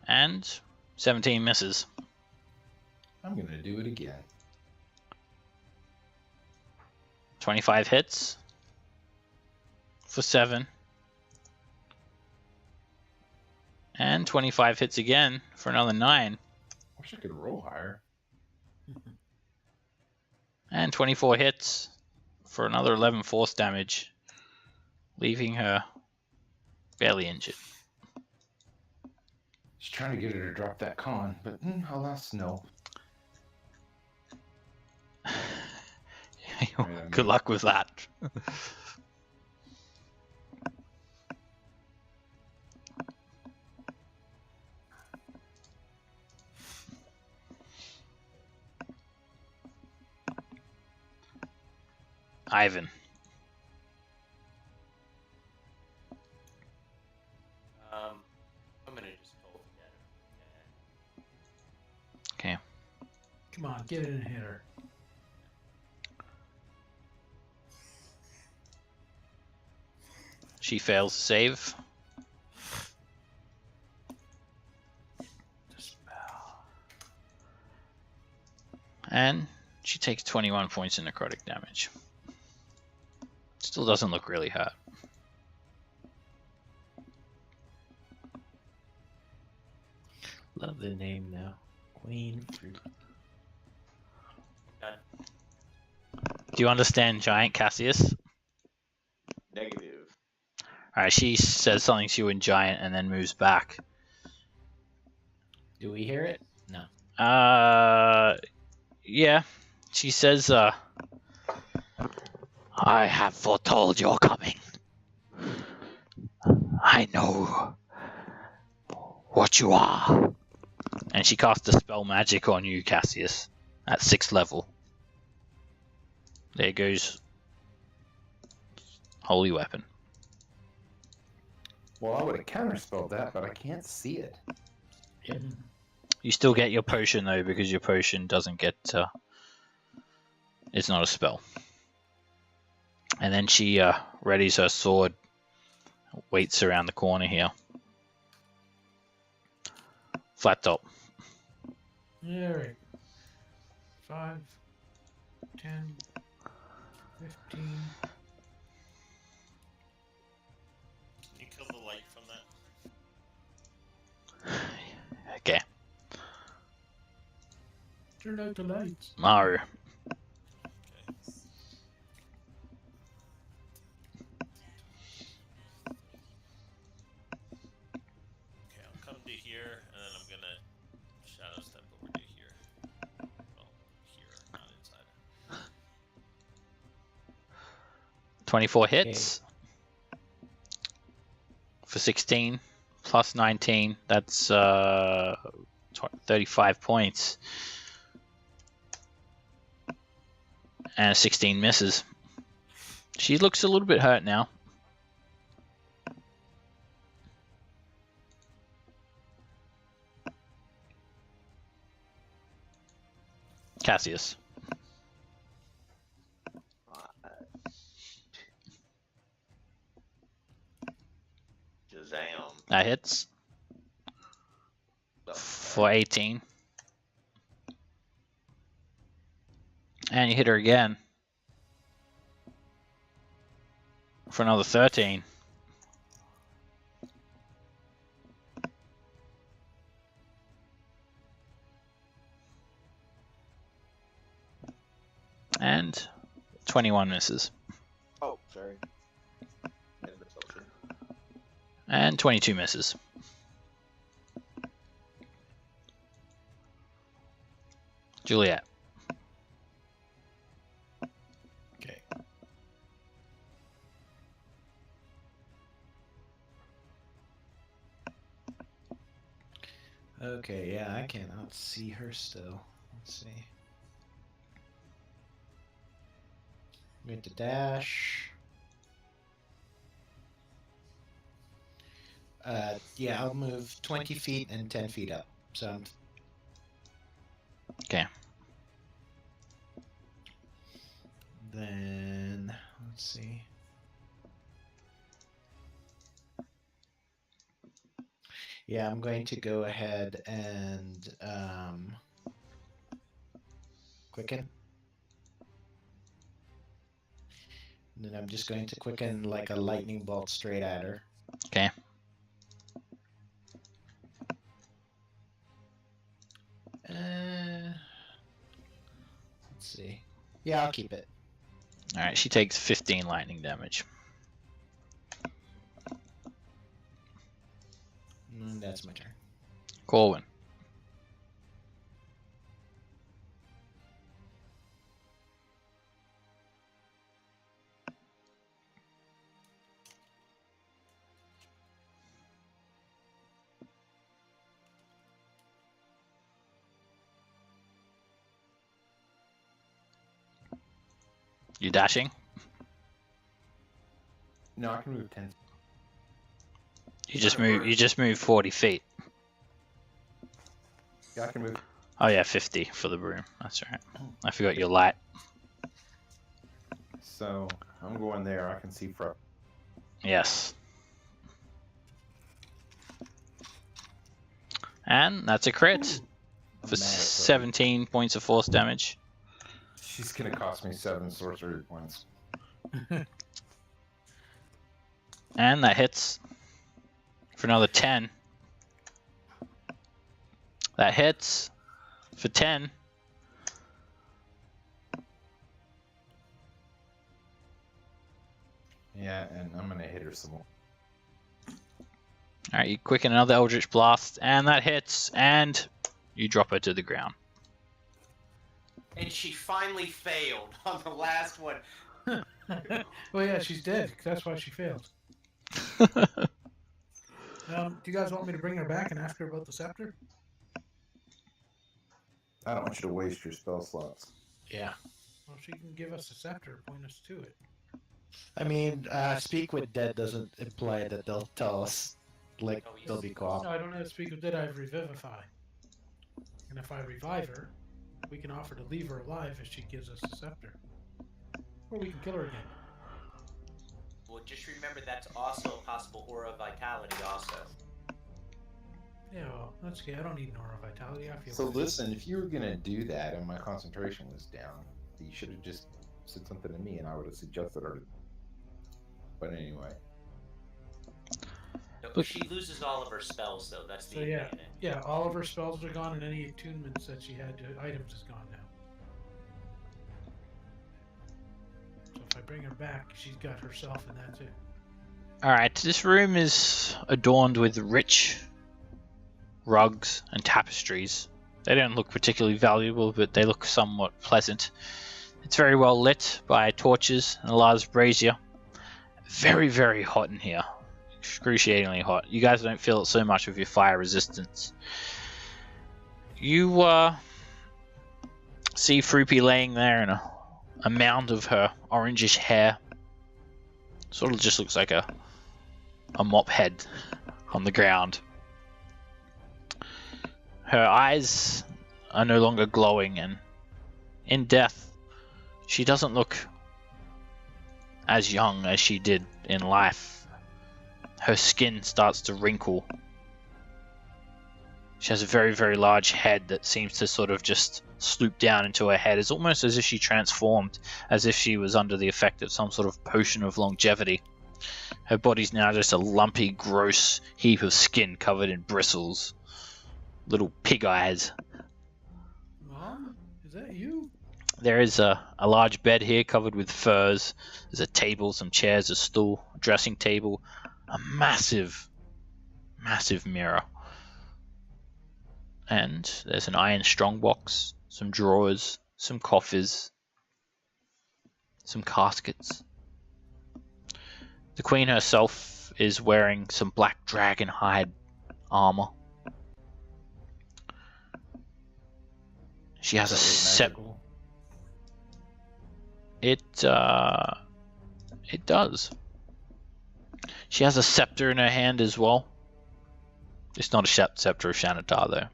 Speaker 2: And 17 misses.
Speaker 8: I'm gonna do it again.
Speaker 2: 25 hits for 7. And 25 hits again for another 9.
Speaker 8: Wish I could roll higher.
Speaker 2: And 24 hits for another 11 force damage, leaving her barely injured.
Speaker 8: Just trying to get her to drop that con, but alas, no.
Speaker 2: Good luck with that. Ivan.
Speaker 1: I'm gonna just hold together.
Speaker 2: Okay.
Speaker 5: Come on, get it and hit her.
Speaker 2: She fails to save. And she takes 21 points of necrotic damage. Still doesn't look really hurt.
Speaker 3: Love the name now. Queen Fruit.
Speaker 2: Do you understand Giant, Cassius?
Speaker 4: Negative.
Speaker 2: Alright, she says something to you in Giant and then moves back.
Speaker 3: Do we hear it? No.
Speaker 2: Yeah. She says, I have foretold your coming. I know what you are. And she casts a spell magic on you, Cassius, at 6th level. There goes Holy Weapon.
Speaker 8: Well, I would have counterspelled that, but I can't see it.
Speaker 2: You still get your potion though, because your potion doesn't get. It's not a spell. And then she readies her sword, waits around the corner here. Flat top.
Speaker 5: Alright. 5, 10, 15.
Speaker 6: Can you kill the light from that?
Speaker 2: Okay.
Speaker 5: Turn out the lights.
Speaker 2: Maru.
Speaker 6: Okay. Okay, I'll come to here, and then I'm gonna shadow step over to here. Well, here, not inside.
Speaker 2: 24 hits. For 16 plus 19, that's 35 points. And 16 misses. She looks a little bit hurt now. Cassius.
Speaker 4: Shazam.
Speaker 2: That hits. For 18. And you hit her again. For another 13. And 21 misses.
Speaker 4: Oh, sorry. Made a misspelling.
Speaker 2: And 22 misses. Juliet.
Speaker 3: Okay. Okay, yeah, I cannot see her still. Let's see. I'm going to dash. Yeah, I'll move 20 feet and 10 feet up. So I'm...
Speaker 2: Okay.
Speaker 3: Then, let's see. Yeah, I'm going to go ahead and quicken. And then I'm just going to quicken like a lightning bolt straight at her.
Speaker 2: Okay.
Speaker 3: Let's see. Yeah, I'll keep it.
Speaker 2: Alright, she takes 15 lightning damage.
Speaker 3: That's my turn.
Speaker 2: Corwin. You dashing?
Speaker 8: No, I can move 10.
Speaker 2: You just move 40 feet.
Speaker 8: Yeah, I can move.
Speaker 2: Oh yeah, 50 for the broom. That's right. I forgot you're light.
Speaker 8: So I'm going there. I can see from.
Speaker 2: Yes. And that's a crit for 17 points of force damage.
Speaker 8: She's gonna cost me 7 sorcery points.
Speaker 2: And that hits for another 10. That hits for 10.
Speaker 8: Yeah, and I'm gonna hit her some more.
Speaker 2: Alright, you quicken another Eldritch Blast, and that hits, and you drop her to the ground.
Speaker 1: And she finally failed on the last one.
Speaker 5: Well, yeah, she's dead. That's why she failed. Do you guys want me to bring her back and ask her about the scepter?
Speaker 8: I don't want you to waste your spell slots.
Speaker 3: Yeah.
Speaker 5: Well, she can give us a scepter, point us to it.
Speaker 3: I mean, speak with dead doesn't imply that they'll tell us. Like, they'll be quiet.
Speaker 5: No, I don't have to speak of dead. I have revivify. And if I revive her, we can offer to leave her alive if she gives us the scepter. Or we can kill her again.
Speaker 1: Well, just remember that's also a possible aura of vitality also.
Speaker 5: Yeah, well, that's okay. I don't need an aura of vitality. I feel
Speaker 8: So
Speaker 5: good.
Speaker 8: listen, if you were gonna do that and my concentration was down, you should have just said something to me and I would have suggested her. But anyway.
Speaker 1: No, she loses all of her spells, though. That's the
Speaker 5: So yeah,
Speaker 1: advantage.
Speaker 5: yeah, all of her spells are gone, and any attunements that she had to items is gone now. So if I bring her back, she's got herself, and that's it.
Speaker 2: Alright, this room is adorned with rich rugs and tapestries. They don't look particularly valuable, but they look somewhat pleasant. It's very well lit by torches and a large brazier. Very, very hot in here. Excruciatingly hot. You guys don't feel it so much with your fire resistance. You see Fruppy laying there in a mound of her orangish hair. Sort of just looks like a mop head on the ground. Her eyes are no longer glowing, and in death, she doesn't look as young as she did in life. Her skin starts to wrinkle. She has a very, very large head that seems to sort of just sloop down into her head. It's almost as if she transformed, as if she was under the effect of some sort of potion of longevity. Her body's now just a lumpy, gross heap of skin covered in bristles. Little pig eyes.
Speaker 5: Mom, is that you?
Speaker 2: There is a large bed here covered with furs. There's a table, some chairs, a stool, a dressing table, a massive, massive mirror. And there's an iron strongbox, some drawers, some coffers, some caskets. The queen herself is wearing some black dragon hide armor. She has a scepter. It does. She has a scepter in her hand as well. It's not a scepter of Xanatar though.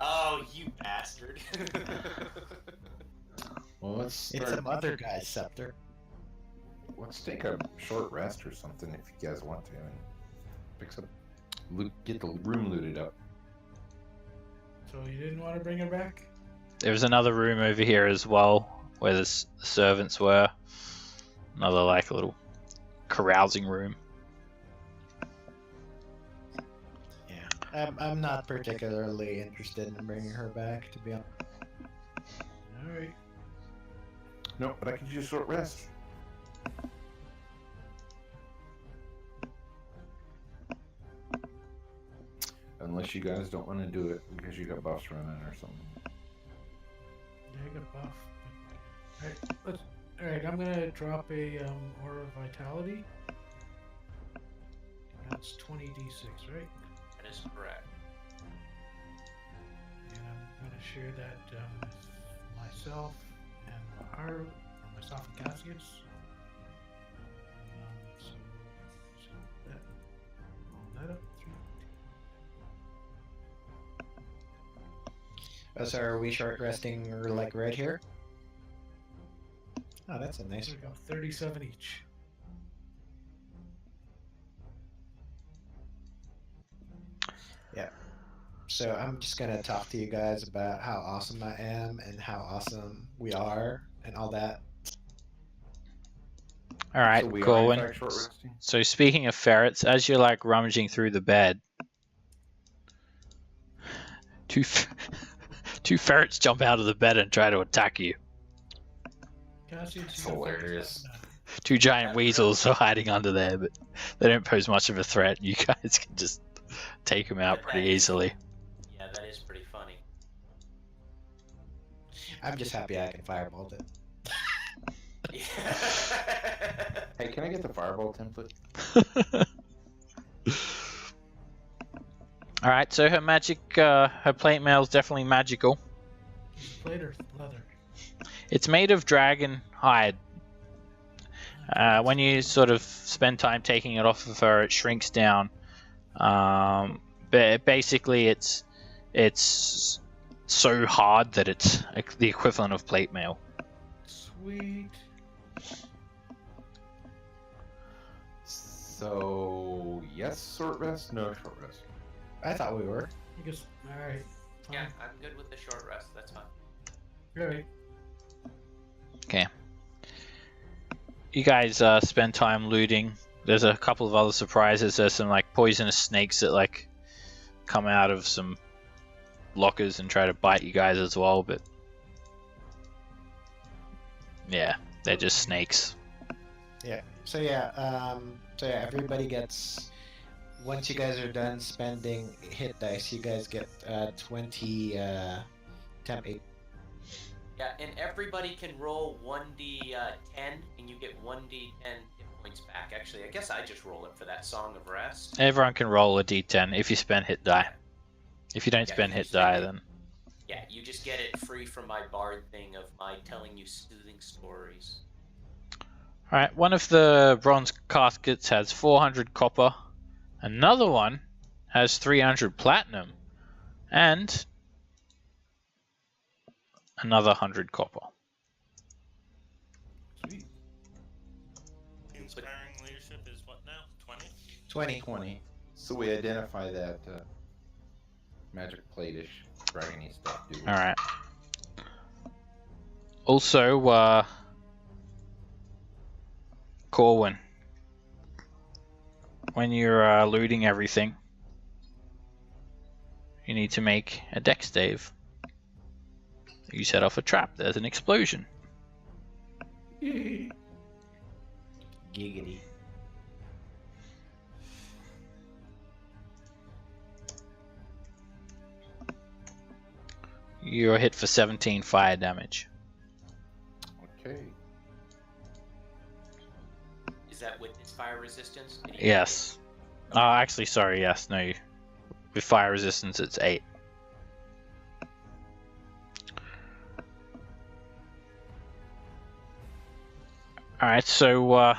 Speaker 1: Oh, you bastard.
Speaker 8: Well, let's
Speaker 3: It's
Speaker 8: start.
Speaker 3: some other guy's scepter.
Speaker 8: Let's take a short rest or something if you guys want to, and fix up, get the room looted up.
Speaker 5: So you didn't want to bring her back?
Speaker 2: There's another room over here as well, where the servants were. Another like a little carousing room.
Speaker 3: Yeah, I'm not particularly interested in bringing her back, to be honest.
Speaker 5: All right.
Speaker 8: No, but I could use a short rest. Unless you guys don't want to do it because you got buffs running or something.
Speaker 5: Yeah, I got buff. Alright, I'm gonna drop a aura of vitality. That's 20d6, right?
Speaker 1: That is correct.
Speaker 5: And I'm gonna share that with myself and Maharu, or myself and Cassius. Roll that up. 3.
Speaker 3: So are we short resting or like right here? Oh, that's a nice.
Speaker 5: There we go. 37 each.
Speaker 3: So I'm just gonna talk to you guys about how awesome I am and how awesome we are and all that.
Speaker 2: All right,
Speaker 8: So we are in
Speaker 2: Corwin.
Speaker 8: fact short resting?
Speaker 2: So speaking of ferrets, as you're like rummaging through the bed, two ferrets jump out of the bed and try to attack you.
Speaker 5: Cassius,
Speaker 8: Hilarious.
Speaker 2: 2 giant weasels are hiding under there, but they don't pose much of a threat. You guys can just take them out pretty easily.
Speaker 1: Yeah, that is pretty funny.
Speaker 3: I'm just happy I can firebolt it.
Speaker 1: Yeah.
Speaker 8: Hey, can I get the fireball template?
Speaker 2: All right, so her magic, her plate mail is definitely magical.
Speaker 5: Plate or leather?
Speaker 2: It's made of dragon hide. When you sort of spend time taking it off of her, it shrinks down. But basically, it's so hard that it's the equivalent of plate mail.
Speaker 5: Sweet.
Speaker 8: So, yes, short rest? No, short rest.
Speaker 3: I thought we were.
Speaker 5: I guess. All right. Fine.
Speaker 1: Yeah, I'm good with the short rest. That's fine.
Speaker 5: All right.
Speaker 2: Okay. You guys spend time looting. There's a couple of other surprises. There's some like poisonous snakes that like come out of some lockers and try to bite you guys as well, but yeah, they're just snakes.
Speaker 3: So everybody gets. Once you guys are done spending hit dice, you guys get 20 temp 8.
Speaker 1: Yeah, and everybody can roll 1d10, and you get 1d10 hit points back. Actually, I guess I just roll it for that Song of Rest.
Speaker 2: Everyone can roll a d10 if you spend hit die. If you don't
Speaker 1: Yeah,
Speaker 2: spend
Speaker 1: if you
Speaker 2: hit
Speaker 1: spend
Speaker 2: die,
Speaker 1: it-
Speaker 2: then
Speaker 1: Yeah, you just get it free from my bard thing of my telling you soothing stories.
Speaker 2: all right. One of the bronze caskets has 400 copper. Another one has 300 platinum, and another 100 copper.
Speaker 5: Sweet.
Speaker 6: Inspiring leadership is what now? 20?
Speaker 3: 20.
Speaker 8: 20. So we identify that magic plate-ish, dragony stuff, do we?
Speaker 2: All right. Also, Corwin, when you're looting everything, you need to make a dex save. You set off a trap. There's an explosion.
Speaker 3: Giggity.
Speaker 2: You're hit for 17 fire damage.
Speaker 8: Okay.
Speaker 1: Is that with its fire resistance? Did he-
Speaker 2: Yes. Actually, sorry. Yes. No. With fire resistance, it's 8. Alright, so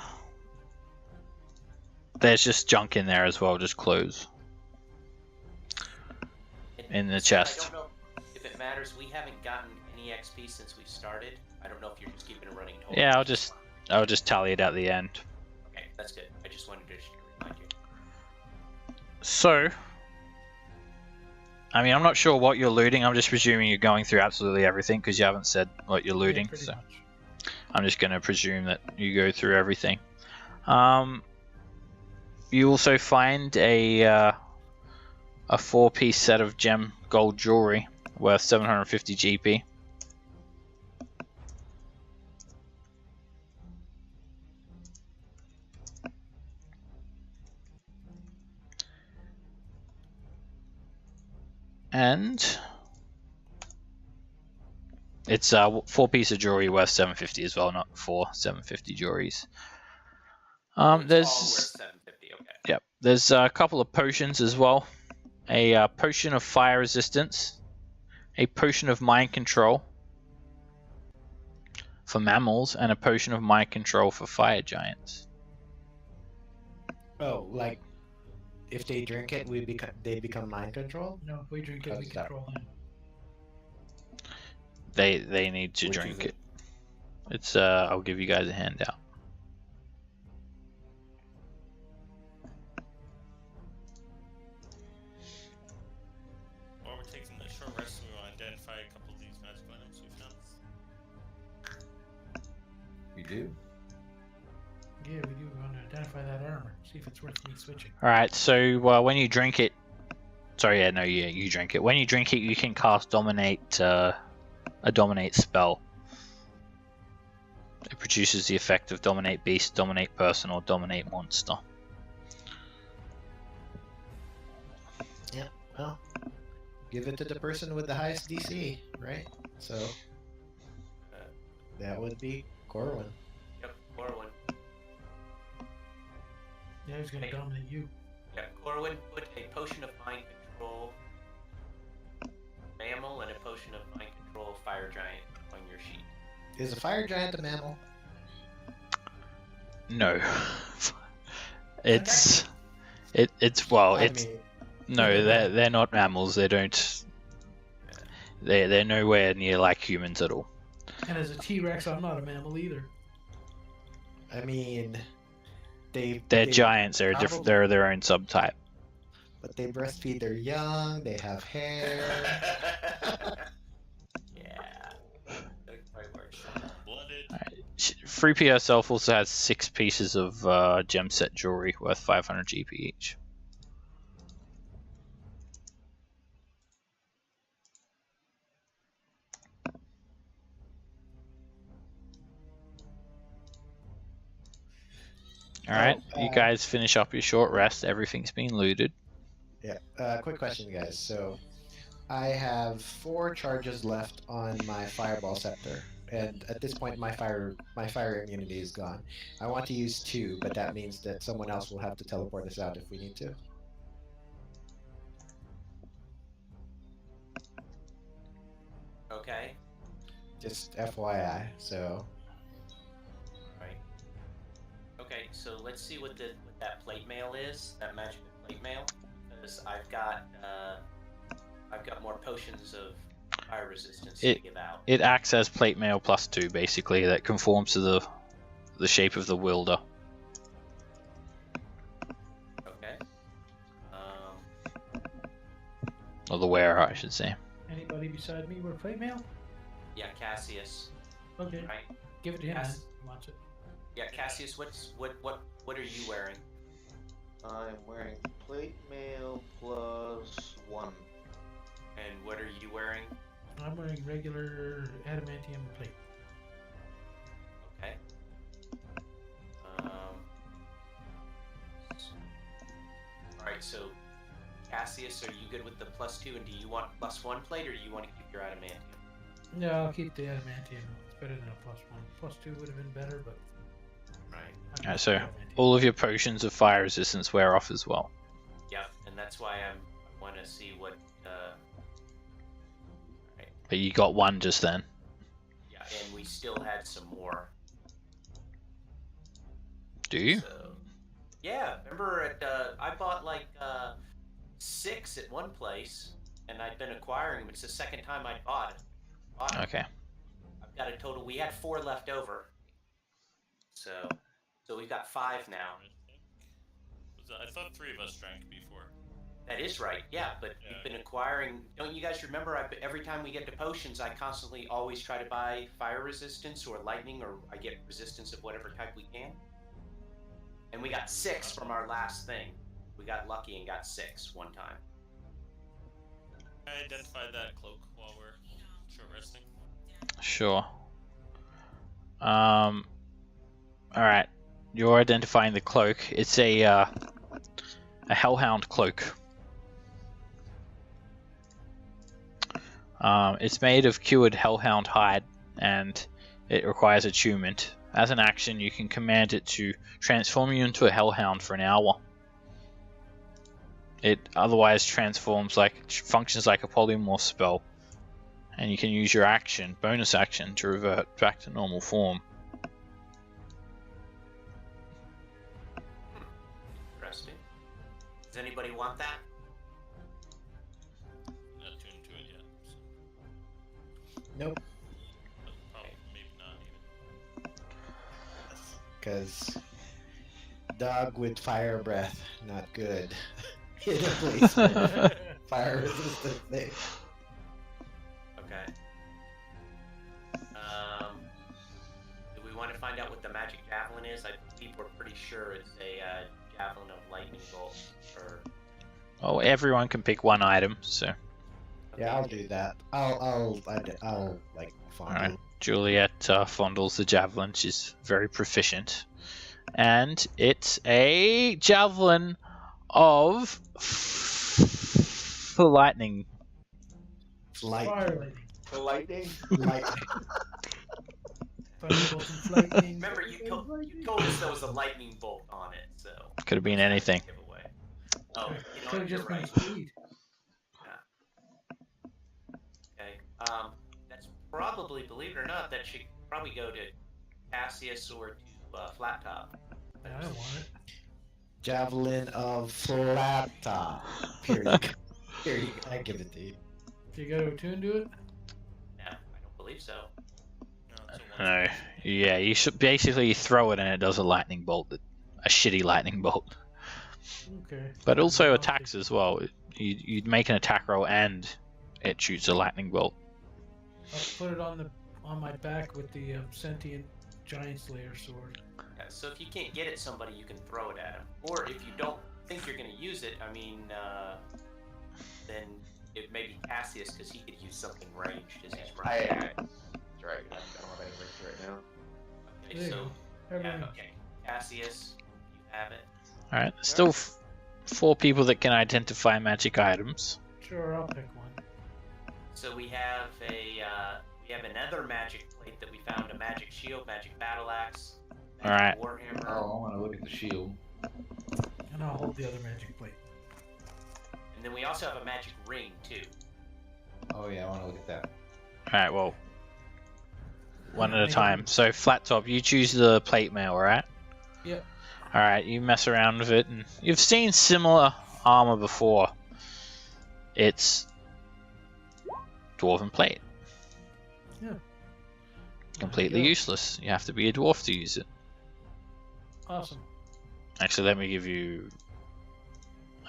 Speaker 2: there's just junk in there as well, just clothes in the
Speaker 1: I
Speaker 2: chest.
Speaker 1: don't know if it matters. We haven't gotten any XP since we started. I don't know if you're just keeping a running total.
Speaker 2: Yeah, I'll just tally it at the end.
Speaker 1: Okay, that's good. I just wanted to remind you.
Speaker 2: So, I mean, I'm not sure what you're looting. I'm just presuming you're going through absolutely everything because you haven't said what you're looting.
Speaker 5: Pretty
Speaker 2: So
Speaker 5: much.
Speaker 2: I'm just going to presume that you go through everything. You also find a 4-piece set of gem gold jewelry worth 750 GP. And it's a 4-piece of jewelry worth 750 as well, not 4 750 jewelries.
Speaker 1: It's all worth
Speaker 2: There's
Speaker 1: 750. Okay.
Speaker 2: Yep. There's a couple of potions as well. A potion of fire resistance, a potion of mind control, for mammals and a potion of mind control for fire giants.
Speaker 3: Oh, like if they drink it, they become mind control.
Speaker 5: No, if we drink it, we
Speaker 3: How's that?
Speaker 5: control him.
Speaker 2: They need to
Speaker 8: Which
Speaker 2: drink
Speaker 8: is
Speaker 2: it. It's I'll give you guys a handout.
Speaker 6: While we're taking the short rest, we want to identify a couple of these magical items we found.
Speaker 8: You do?
Speaker 5: Yeah, we do. We want to identify that armor. See if it's worth me switching.
Speaker 2: All right. So when you drink it, you drink it. When you drink it, you can cast dominate, a dominate spell. It produces the effect of dominate beast, dominate person, or dominate monster.
Speaker 3: Yeah. Well, give it to the person with the highest DC, right? So that would be Corwin.
Speaker 1: Yep, Corwin.
Speaker 5: Yeah, he's gonna dominate you.
Speaker 1: Yep, Corwin, put a potion of mind control mammal and a potion of mind control fire giant on your sheet.
Speaker 3: Is a fire giant a mammal?
Speaker 2: No. It's
Speaker 3: I
Speaker 2: it's
Speaker 3: mean,
Speaker 2: no, they're not mammals. They don't. They're nowhere near like humans at all.
Speaker 5: And as a T-Rex, I'm not a mammal either.
Speaker 3: I mean, they're
Speaker 2: Giants. They're different. They're their own subtype.
Speaker 3: But they breastfeed their young. They have hair.
Speaker 1: Yeah. Doesn't quite work.
Speaker 6: Blooded.
Speaker 2: 3P herself also has 6 pieces of gem set jewelry worth 500 GP each. Alright, you guys finish up your short rest. Everything's been looted.
Speaker 3: Yeah. Quick question, guys. So, I have 4 charges left on my Fireball Scepter, and at this point, my fire immunity is gone. I want to use 2, but that means that someone else will have to teleport us out if we need to.
Speaker 1: Okay.
Speaker 3: Just FYI. So,
Speaker 1: Right. Okay, so let's see what that plate mail is. That magical plate mail, because I've got more potions of fire resistance to give out.
Speaker 2: It acts as plate mail +2, basically, that conforms to the shape of the wielder.
Speaker 1: Okay.
Speaker 2: Or the wearer, I should say.
Speaker 5: Anybody beside me wear plate mail?
Speaker 1: Yeah, Cassius.
Speaker 5: Okay,
Speaker 1: Right.
Speaker 5: give it to him. Man.
Speaker 1: Yes.
Speaker 5: He wants it.
Speaker 1: Yeah, Cassius. What are you wearing?
Speaker 4: I'm wearing plate mail +1.
Speaker 1: And what are you wearing?
Speaker 5: I'm wearing regular adamantium plate.
Speaker 1: Okay. Alright, so Cassius, are you good with the +2, and do you want +1 plate, or do you want to keep your adamantium?
Speaker 5: No, I'll keep the adamantium. It's better than a +1. +2 would have been better, but.
Speaker 1: Right.
Speaker 5: I'll keep
Speaker 2: Alright,
Speaker 5: the
Speaker 2: so
Speaker 5: adamantium.
Speaker 2: all of your potions of fire resistance wear off as well.
Speaker 1: Yep, and that's why I want to see what.
Speaker 2: But you got 1 just then.
Speaker 1: Yeah, and we still had some more.
Speaker 2: Do you?
Speaker 1: So, yeah, remember I bought like 6 at one place, and I'd been acquiring them. It's the second time I bought it.
Speaker 2: Okay.
Speaker 1: I've got a total. We had 4 left over, so we've got 5 now.
Speaker 6: I thought 3 of us drank before.
Speaker 1: That is right, yeah. But
Speaker 6: Yeah.
Speaker 1: we've been acquiring. Don't you guys remember? Every time we get to potions, I constantly always try to buy fire resistance or lightning, or I get resistance of whatever type we can. And we got 6 from our last thing. We got lucky and got 6 one time.
Speaker 6: I identified that cloak while we're short resting.
Speaker 2: Sure. Alright. You're identifying the cloak. It's a Hellhound cloak. It's made of cured Hellhound hide, and it requires attunement. As an action, you can command it to transform you into a Hellhound for an hour. It otherwise functions like a polymorph spell, And you can use your action, bonus action, to revert back to normal form.
Speaker 1: Interesting. Does anybody want that?
Speaker 6: Not tuned to it yet. So.
Speaker 3: Nope.
Speaker 6: But probably, maybe not even.
Speaker 3: Because dog with fire breath, not good. In a place where fire resistant thing.
Speaker 1: Okay. Do we want to find out what the magic javelin is? I believe we're pretty sure it's a javelin of lightning bolt. Or
Speaker 2: Oh, everyone can pick one item, so.
Speaker 3: Yeah, I'll do that. I'll like fondle.
Speaker 2: Alright, Juliet fondles the javelin. She's very proficient. And it's a javelin of lightning.
Speaker 5: Fire lightning.
Speaker 4: The lightning.
Speaker 3: Lightning.
Speaker 5: Thunderbolt and lightning.
Speaker 1: remember, you told us there was a lightning bolt on it, so
Speaker 2: Could have been anything.
Speaker 1: giveaway. Oh, you know
Speaker 5: Could
Speaker 1: what,
Speaker 5: have
Speaker 1: you're
Speaker 5: just been
Speaker 1: right.
Speaker 5: speed.
Speaker 1: Okay. That's probably, believe it or not, that should probably go to Cassius or to Flat Top.
Speaker 5: I don't want it.
Speaker 3: Javelin of flat top. Period. Period. I give it to you.
Speaker 5: If you got to attune to it,
Speaker 1: No, I don't believe so.
Speaker 6: No, it's a one.
Speaker 2: No. Yeah, you should basically throw it and it does a lightning bolt. A shitty lightning bolt.
Speaker 5: okay.
Speaker 2: But also
Speaker 5: I'll
Speaker 2: attacks as well. You'd make an attack roll and it shoots a lightning bolt.
Speaker 5: put it on my back with the sentient giant slayer sword.
Speaker 1: Yeah, so if you can't get it somebody, you can throw it at him. Or if you don't think you're going to use it, I mean, then it may be Cassius, because he could use something ranged as he's running.
Speaker 4: That's right. I don't have any rings right now.
Speaker 1: Okay,
Speaker 5: There you
Speaker 1: so,
Speaker 5: go.
Speaker 1: yeah,
Speaker 5: Everyone.
Speaker 1: okay. Cassius, you have it.
Speaker 2: Alright, there's still 4 people that can identify magic items.
Speaker 5: Sure, I'll pick one.
Speaker 1: So we have another magic plate that we found, a magic shield, magic battle axe,
Speaker 2: Alright.
Speaker 1: warhammer.
Speaker 8: Oh, I want to look at the shield.
Speaker 5: And I'll hold the other magic plate.
Speaker 1: And then we also have a magic ring, too.
Speaker 8: Oh yeah, I want to look at that.
Speaker 2: Alright, well, one at a time. So, Flat Top, you choose the plate mail, right?
Speaker 5: Yep.
Speaker 2: Alright, you mess around with it, and you've seen similar armor before. It's dwarven plate.
Speaker 5: Yeah.
Speaker 2: Completely
Speaker 5: Yeah.
Speaker 2: useless. You have to be a dwarf to use it.
Speaker 5: Awesome.
Speaker 2: Actually, let me give you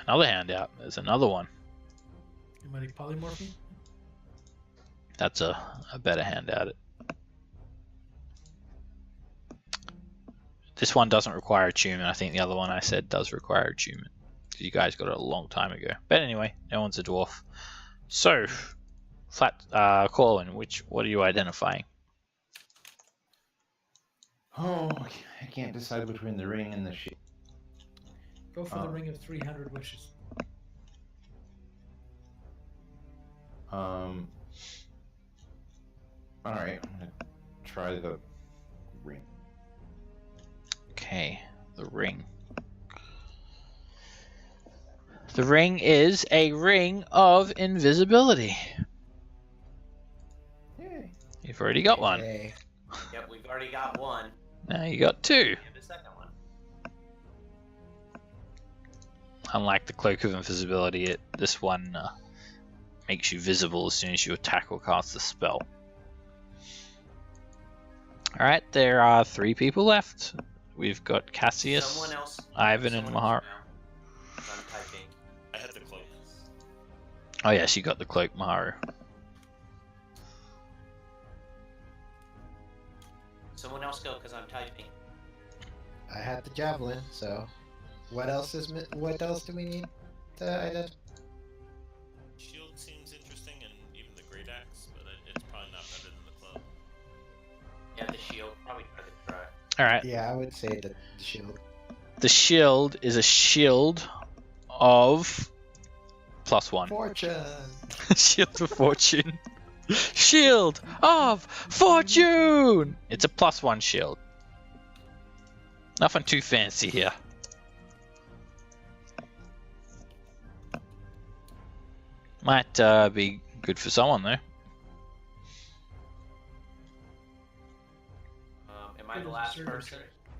Speaker 2: another handout. There's another one.
Speaker 5: Anybody polymorphing?
Speaker 2: That's a better handout. This one doesn't require attunement. I think the other one I said does require attunement. You guys got it a long time ago. But anyway, no one's a dwarf. So, Corwin, what are you identifying?
Speaker 8: Oh, I can't decide between the ring and the shield.
Speaker 5: Go for the
Speaker 8: Oh.
Speaker 5: ring of 300 wishes.
Speaker 8: All right, I'm gonna try the ring.
Speaker 2: Okay, the ring. The ring is a ring of invisibility.
Speaker 8: Yay!
Speaker 2: You've already got one.
Speaker 3: Okay.
Speaker 1: Yep, we've already got one.
Speaker 2: Now you got 2.
Speaker 1: We have the second one.
Speaker 2: Unlike the cloak of invisibility, this one makes you visible as soon as you attack or cast the spell. Alright, there are 3 people left. We've got Cassius,
Speaker 1: Someone else.
Speaker 2: Ivan, and
Speaker 1: someone
Speaker 2: Mahar.
Speaker 1: else now. I'm typing.
Speaker 6: I had the cloak.
Speaker 2: Oh yes, you got the cloak, Maharu.
Speaker 1: Someone else go, because I'm typing.
Speaker 3: I had the javelin, so what else do we need to identify?
Speaker 6: Shield seems interesting, and even the great axe, but it's probably not better than the club.
Speaker 1: Yeah, the shield. Probably try to try.
Speaker 2: Alright,
Speaker 3: Yeah, I would say the shield.
Speaker 2: the shield is a shield of +1.
Speaker 3: Fortune.
Speaker 2: Shield of Fortune. Shield of Fortune! It's a +1 shield. Nothing too fancy here. Might be good for someone though.
Speaker 1: I the last person?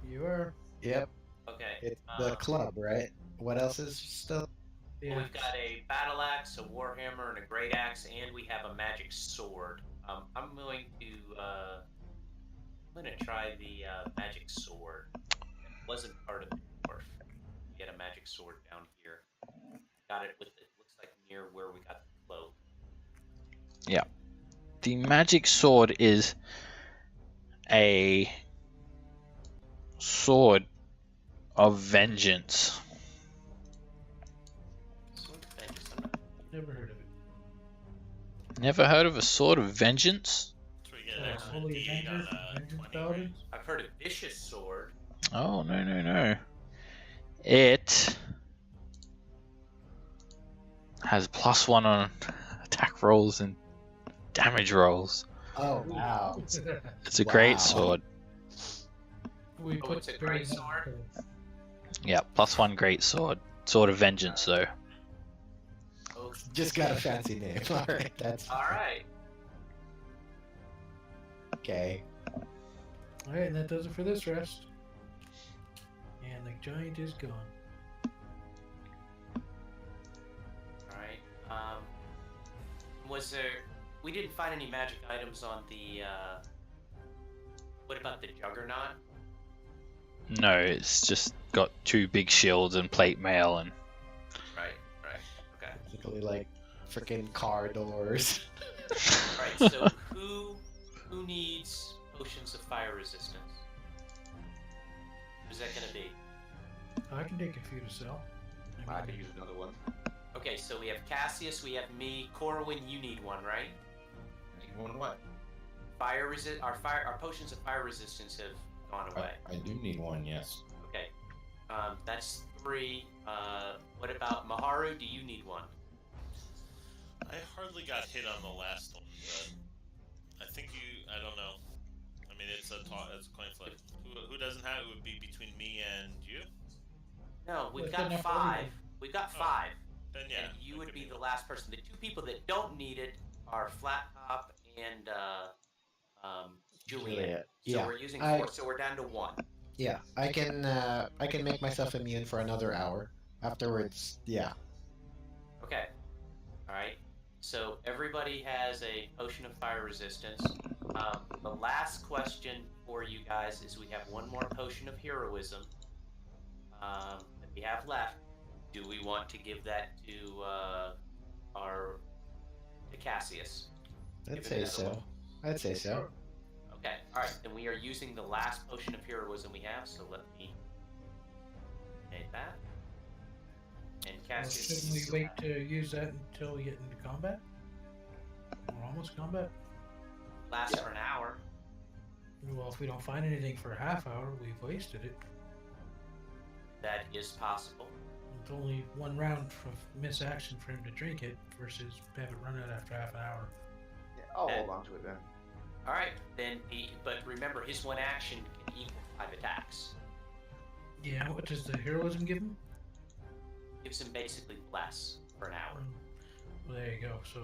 Speaker 5: You are.
Speaker 3: Yep.
Speaker 1: Okay.
Speaker 3: It's the club, right? What else is still?
Speaker 1: Well, we've got a battle axe, a warhammer, and a great axe, and we have a magic sword. I'm going to try the magic sword. It wasn't part of the dwarf. We had a magic sword down here. Got it with it looks like near where we got the cloak.
Speaker 2: Yeah. The magic sword is a sword of vengeance.
Speaker 1: Sword of vengeance. I'm not-
Speaker 5: Never heard of it.
Speaker 2: Never heard of a sword of vengeance?
Speaker 6: So we get an extra
Speaker 5: Holy
Speaker 6: D8 on
Speaker 5: Avengers,
Speaker 6: a
Speaker 5: Vengeance
Speaker 6: 20,
Speaker 5: Paladin.
Speaker 6: right?
Speaker 1: I've heard of vicious sword.
Speaker 2: Oh, no. It has +1 on attack rolls and damage rolls.
Speaker 3: Oh wow!
Speaker 2: It's a
Speaker 3: Wow.
Speaker 2: great sword.
Speaker 5: We
Speaker 1: Oh,
Speaker 5: put
Speaker 1: it's a great
Speaker 5: berries on
Speaker 1: sword?
Speaker 5: it.
Speaker 2: Yeah, +1 great sword. Sword of vengeance, though.
Speaker 1: Oh,
Speaker 3: Just got a fancy name. All right, that's
Speaker 1: all right.
Speaker 3: okay.
Speaker 5: All right, and that does it for this rest. And the giant is gone.
Speaker 1: All right. Was there? We didn't find any magic items on the. What about the Juggernaut?
Speaker 2: No, it's just got 2 big shields and plate mail and
Speaker 1: Right. Okay.
Speaker 3: Basically, like freaking car doors.
Speaker 1: All right. So who needs potions of fire resistance? Who's that gonna be?
Speaker 5: I can take a few to sell.
Speaker 4: I could use another one.
Speaker 1: Okay. So we have Cassius. We have me. Corwin, you need one, right?
Speaker 8: You want what?
Speaker 1: Our potions of fire resistance have gone away.
Speaker 8: I do need one, yes.
Speaker 1: Okay. That's 3. What about Maharu? Do you need one?
Speaker 6: I hardly got hit on the last one, but I think I don't know. I mean, it's a coin flip. Who doesn't have it would be between me and you?
Speaker 1: No, we've
Speaker 5: Well,
Speaker 1: got
Speaker 5: then
Speaker 1: 5. We've got 5.
Speaker 6: Then yeah.
Speaker 1: And you
Speaker 6: that
Speaker 1: would
Speaker 6: could
Speaker 1: be the last person. The 2 people that don't need it are Flat Top and Juliet.
Speaker 3: Juliet.
Speaker 1: So
Speaker 3: Yeah.
Speaker 1: we're using
Speaker 3: I-
Speaker 1: 4, so we're down to 1.
Speaker 3: Yeah, I can make myself immune for another hour. Afterwards, yeah.
Speaker 1: Okay. Alright. So everybody has a potion of fire resistance. The last question for you guys is we have one more potion of heroism that we have left. Do we want to give that to Cassius?
Speaker 3: I'd
Speaker 1: Give it
Speaker 3: say
Speaker 1: another
Speaker 3: so.
Speaker 1: one.
Speaker 3: I'd say so.
Speaker 1: Okay, alright, then we are using the last potion of heroism we have, so let me make that. And
Speaker 5: Well,
Speaker 1: Cassius.
Speaker 5: shouldn't we wait to use that until we get into combat? We're almost combat.
Speaker 1: Lasts for an hour.
Speaker 5: Well, if we don't find anything for a half hour, we've wasted it.
Speaker 1: That is possible.
Speaker 5: It's only 1 round of miss action for him to drink it versus have it run out after half an hour.
Speaker 4: Yeah, I'll hold on to it then.
Speaker 1: Alright, then but remember his 1 action can equal 5 attacks.
Speaker 5: Yeah, what does the heroism give him?
Speaker 1: Gives him basically less for an hour.
Speaker 5: Well, there you go. So,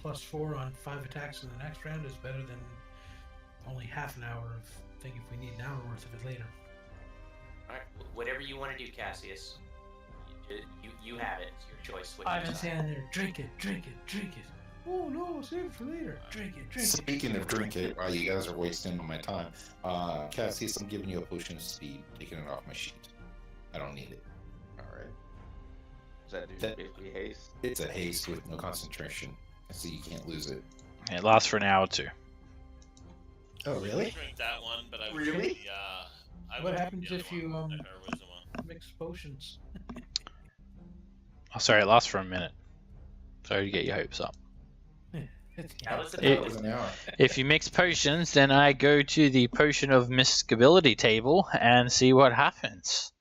Speaker 5: +4 on 5 attacks in the next round is better than only half an hour of thing if we need an hour worth of it later.
Speaker 1: Alright, whatever you want to do, Cassius. You have it. It's your choice. What you
Speaker 5: I'm
Speaker 1: decide.
Speaker 5: standing there, drink it, drink it, drink it. Oh no, save it for later. Drink it, drink it.
Speaker 8: Speaking of drink it, while you guys are wasting my time, Cassius, I'm giving you a potion of speed, taking it off my sheet. I don't need it.
Speaker 4: Alright. Does that do
Speaker 8: That-
Speaker 4: basically haste?
Speaker 8: It's a haste with no concentration, so you can't lose it.
Speaker 2: it lasts for an hour or 2.
Speaker 3: Oh,
Speaker 6: I
Speaker 3: really?
Speaker 6: drink that one, but I would
Speaker 4: Really?
Speaker 6: drink I
Speaker 5: What
Speaker 6: would drink
Speaker 5: happens
Speaker 6: the other
Speaker 5: if you,
Speaker 6: one, the heroism one.
Speaker 5: Mix potions.
Speaker 2: Oh, sorry, it lasts for a minute. Sorry to get your hopes up.
Speaker 1: That was the
Speaker 2: It-
Speaker 8: That was an hour.
Speaker 2: If you mix potions, then I go to the potion of miscability table and see what happens.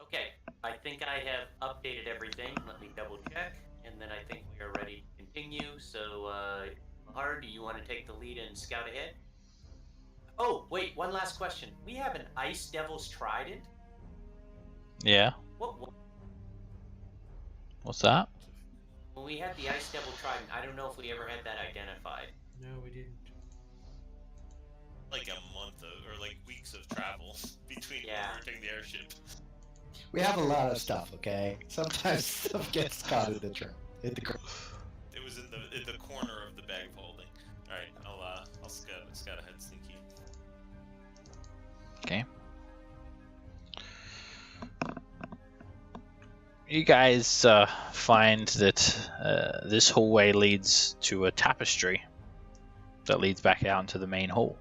Speaker 1: Okay, I think I have updated everything. Let me double check, and then I think we are ready to continue. So, Mahar, do you want to take the lead and scout ahead? Oh, wait, one last question. We have an Ice Devil's Trident?
Speaker 2: Yeah,
Speaker 1: What?
Speaker 2: what's that?
Speaker 1: When we had the Ice Devil Trident, I don't know if we ever had that identified.
Speaker 5: No, we didn't.
Speaker 6: like a month or like weeks of travel between
Speaker 1: Yeah.
Speaker 6: converting the airship.
Speaker 3: We have a lot of stuff, okay? Sometimes stuff gets caught in the trip.
Speaker 6: It was in the corner of the bag of holding. All right, I'll scout ahead, sneaky.
Speaker 2: Okay. You guys find that this hallway leads to a tapestry that leads back out into the main hall.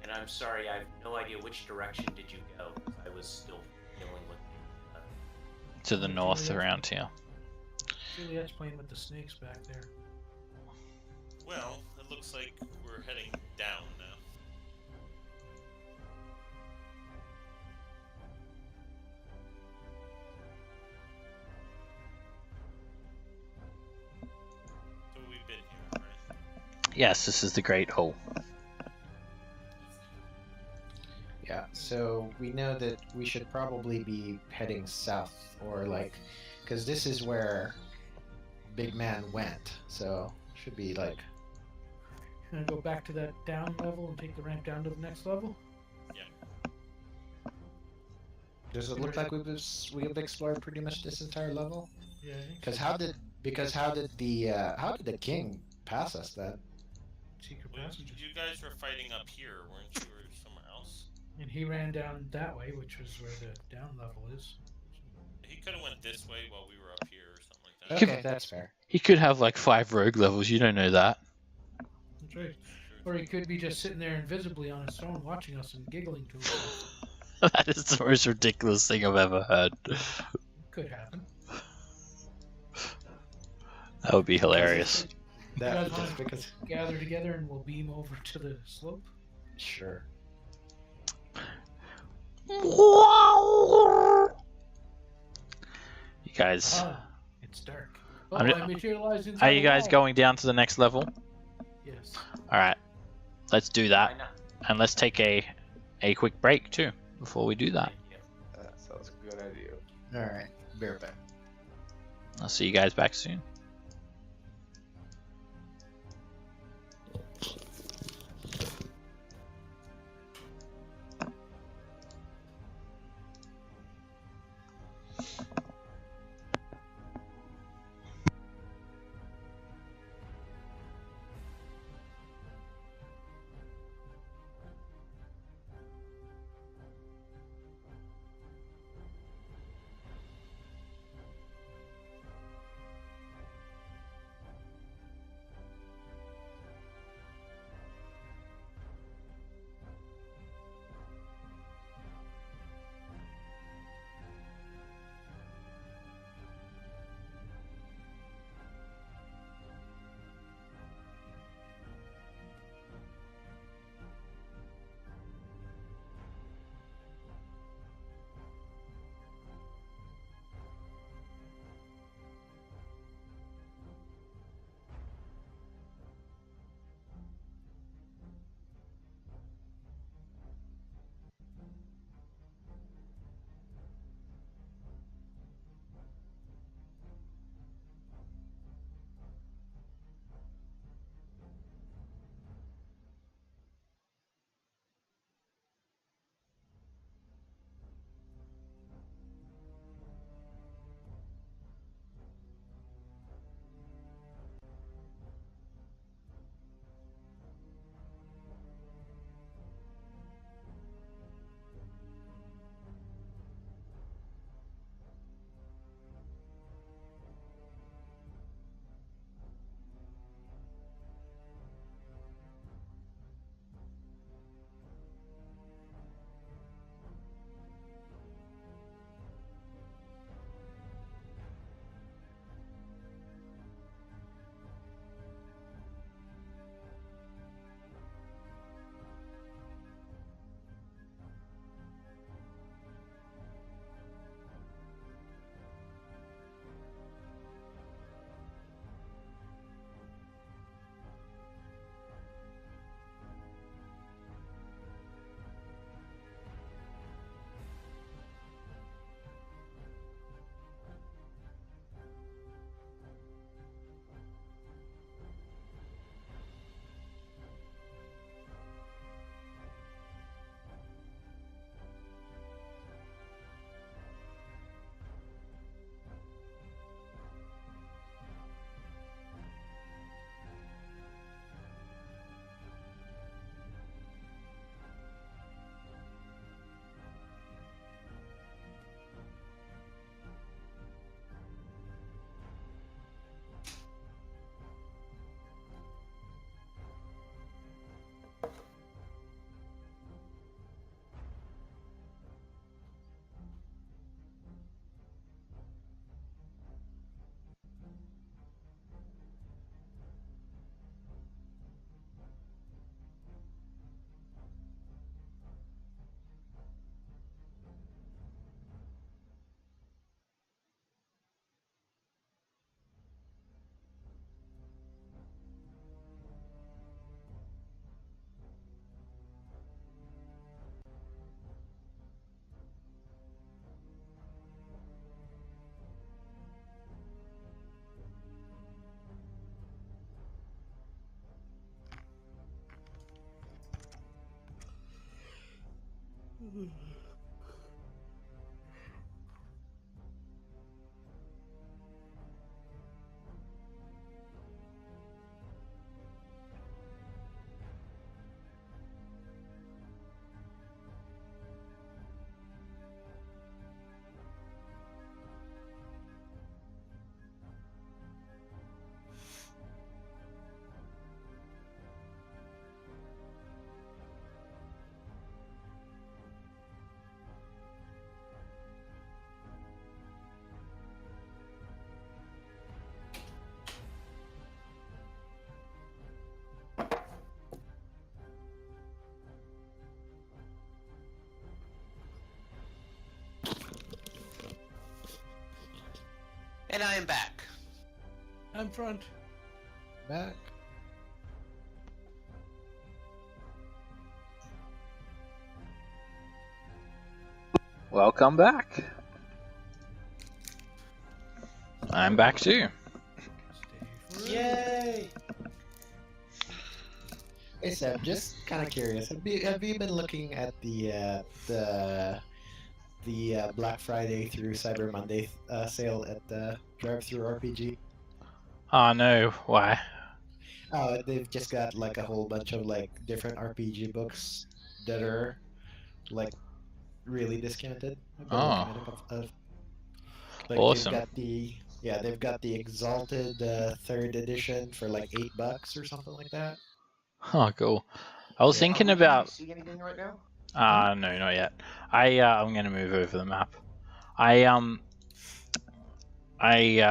Speaker 1: And I'm sorry, I have no idea which direction did you go. I was still dealing with.
Speaker 2: To the north around here.
Speaker 5: Juliet's playing with the snakes back there.
Speaker 6: Well, it looks like we're heading down now. So we've been here, right?
Speaker 2: Yes, this is the Great Hall.
Speaker 3: Yeah, so we know that we should probably be heading south, or like, because this is where Big Man went, so should be like,
Speaker 5: Gonna go back to that down level and take the ramp down to the next level.
Speaker 3: does it look like we've explored pretty much this entire level?
Speaker 5: Yeah. I think
Speaker 3: Because
Speaker 5: so.
Speaker 3: how did the king pass us that?
Speaker 5: Secret
Speaker 6: Well,
Speaker 5: passages.
Speaker 6: you guys were fighting up here, weren't you, or somewhere else?
Speaker 5: And he ran down that way, which was where the down level is.
Speaker 6: He could have went this way while we were up here, or something like that.
Speaker 3: Okay, that's fair.
Speaker 2: He could have like 5 rogue levels, you don't know that.
Speaker 5: That's right. Or he could be just sitting there invisibly on his throne watching us and giggling to himself.
Speaker 2: That is the most ridiculous thing I've ever heard.
Speaker 5: Could happen.
Speaker 2: That would be hilarious.
Speaker 3: That
Speaker 5: You guys
Speaker 3: just
Speaker 5: wanna-
Speaker 3: because
Speaker 5: Gather together and we'll beam over to the slope.
Speaker 3: sure.
Speaker 2: You guys,
Speaker 5: Ah, it's dark. Oh,
Speaker 2: I'm ju-
Speaker 5: I materialized inside
Speaker 2: are you
Speaker 5: the
Speaker 2: guys
Speaker 5: wall.
Speaker 2: going down to the next level?
Speaker 5: Yes.
Speaker 2: Alright, let's do
Speaker 1: Why
Speaker 2: that.
Speaker 1: not?
Speaker 2: And let's take a quick break too, before we do that.
Speaker 1: Thank you.
Speaker 8: That sounds a good idea.
Speaker 3: All right, bear back.
Speaker 2: I'll see you guys back soon.
Speaker 1: And I am back.
Speaker 5: I'm front.
Speaker 3: Back.
Speaker 2: Welcome back. I'm back too.
Speaker 3: Yay! Hey Sam, just kind of curious. Have you been looking at the Black Friday through Cyber Monday sale at the Drive-Thru RPG?
Speaker 2: Oh no, why?
Speaker 3: Oh, they've just got like a whole bunch of like different RPG books that are like really discounted. I've been looking at a couple of, like
Speaker 2: Awesome.
Speaker 3: they've got the Exalted 3rd edition for like $8 or something like that.
Speaker 2: Oh, cool. I was
Speaker 3: Yeah.
Speaker 2: thinking
Speaker 4: Can you
Speaker 2: about.
Speaker 4: see anything right now?
Speaker 2: No, not yet. I'm gonna move over the map. I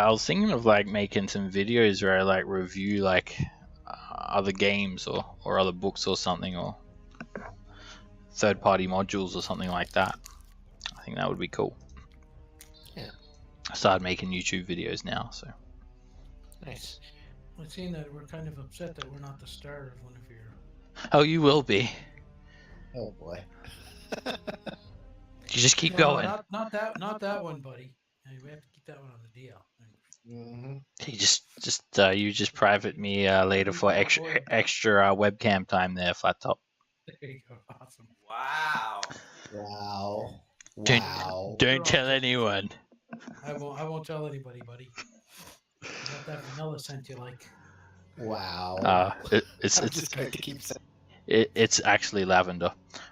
Speaker 2: was thinking of like making some videos where I like review like other games or other books or something, or third-party modules or something like that. I think that would be cool.
Speaker 3: Yeah.
Speaker 2: I started making YouTube videos now, so.
Speaker 3: Nice.
Speaker 5: I've seen that we're kind of upset that we're not the star of one of your.
Speaker 2: Oh, you will be.
Speaker 3: Oh boy.
Speaker 2: You just keep
Speaker 5: No,
Speaker 2: going.
Speaker 5: not that one, buddy. We have to keep that one on the DL.
Speaker 3: Mm-hmm.
Speaker 2: You just private me later for extra webcam time there, Flat Top.
Speaker 5: There you go. Awesome.
Speaker 1: Wow.
Speaker 3: Wow.
Speaker 2: Don't-
Speaker 3: Wow.
Speaker 2: Don't tell anyone.
Speaker 5: I won't tell anybody, buddy. Got that vanilla scent you like.
Speaker 3: Wow.
Speaker 2: It's
Speaker 3: I'm just going to keep saying.
Speaker 2: it's actually lavender.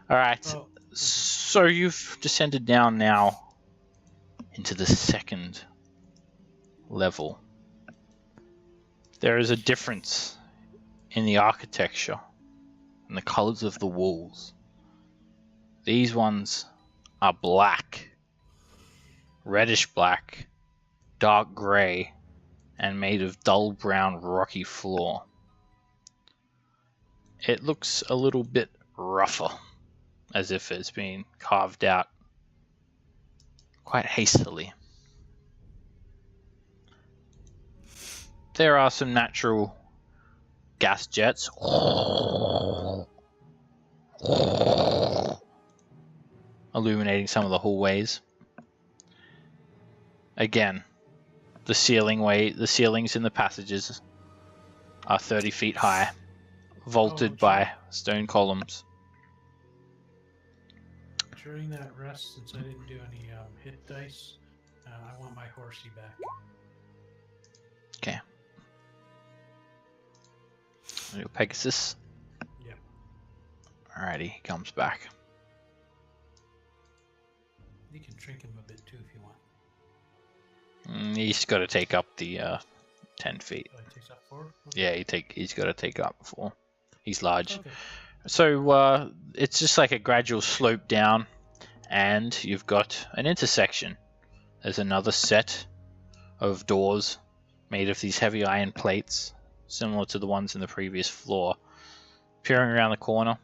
Speaker 2: All right.
Speaker 5: Oh,
Speaker 2: So you've descended down now into the second level. There is a difference in the architecture and the colors of the walls. These ones are black, reddish black, dark gray, and made of dull brown rocky floor. It looks a little bit rougher, as if it's been carved out quite hastily. There are some natural gas jets illuminating some of the hallways. Again, the ceilings in the passages are 30 feet high, vaulted by stone columns.
Speaker 5: during that rest, since I didn't do any hit dice, I want my horsey back.
Speaker 2: Okay. Little Pegasus.
Speaker 5: Yep.
Speaker 2: Alrighty, he comes back.
Speaker 5: You can shrink him a bit too if you want.
Speaker 2: He's got to take up the 10 feet.
Speaker 5: Oh, he takes up 4?
Speaker 2: Yeah, he's got to take up 4. He's large.
Speaker 5: Okay.
Speaker 2: So it's just like a gradual slope down, and you've got an intersection. There's another set of doors made of these heavy iron plates, similar to the ones in the previous floor. Peering around the corner,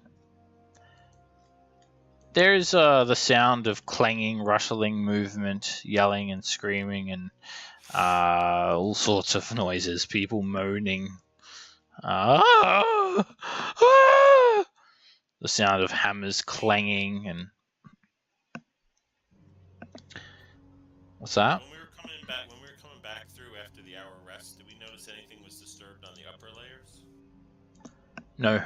Speaker 2: there's the sound of clanging, rustling movement, yelling and screaming, and all sorts of noises. People moaning. The sound of hammers clanging and what's that?
Speaker 6: When we were coming back through after the hour rest, did we notice anything was disturbed on the upper layers?
Speaker 2: No.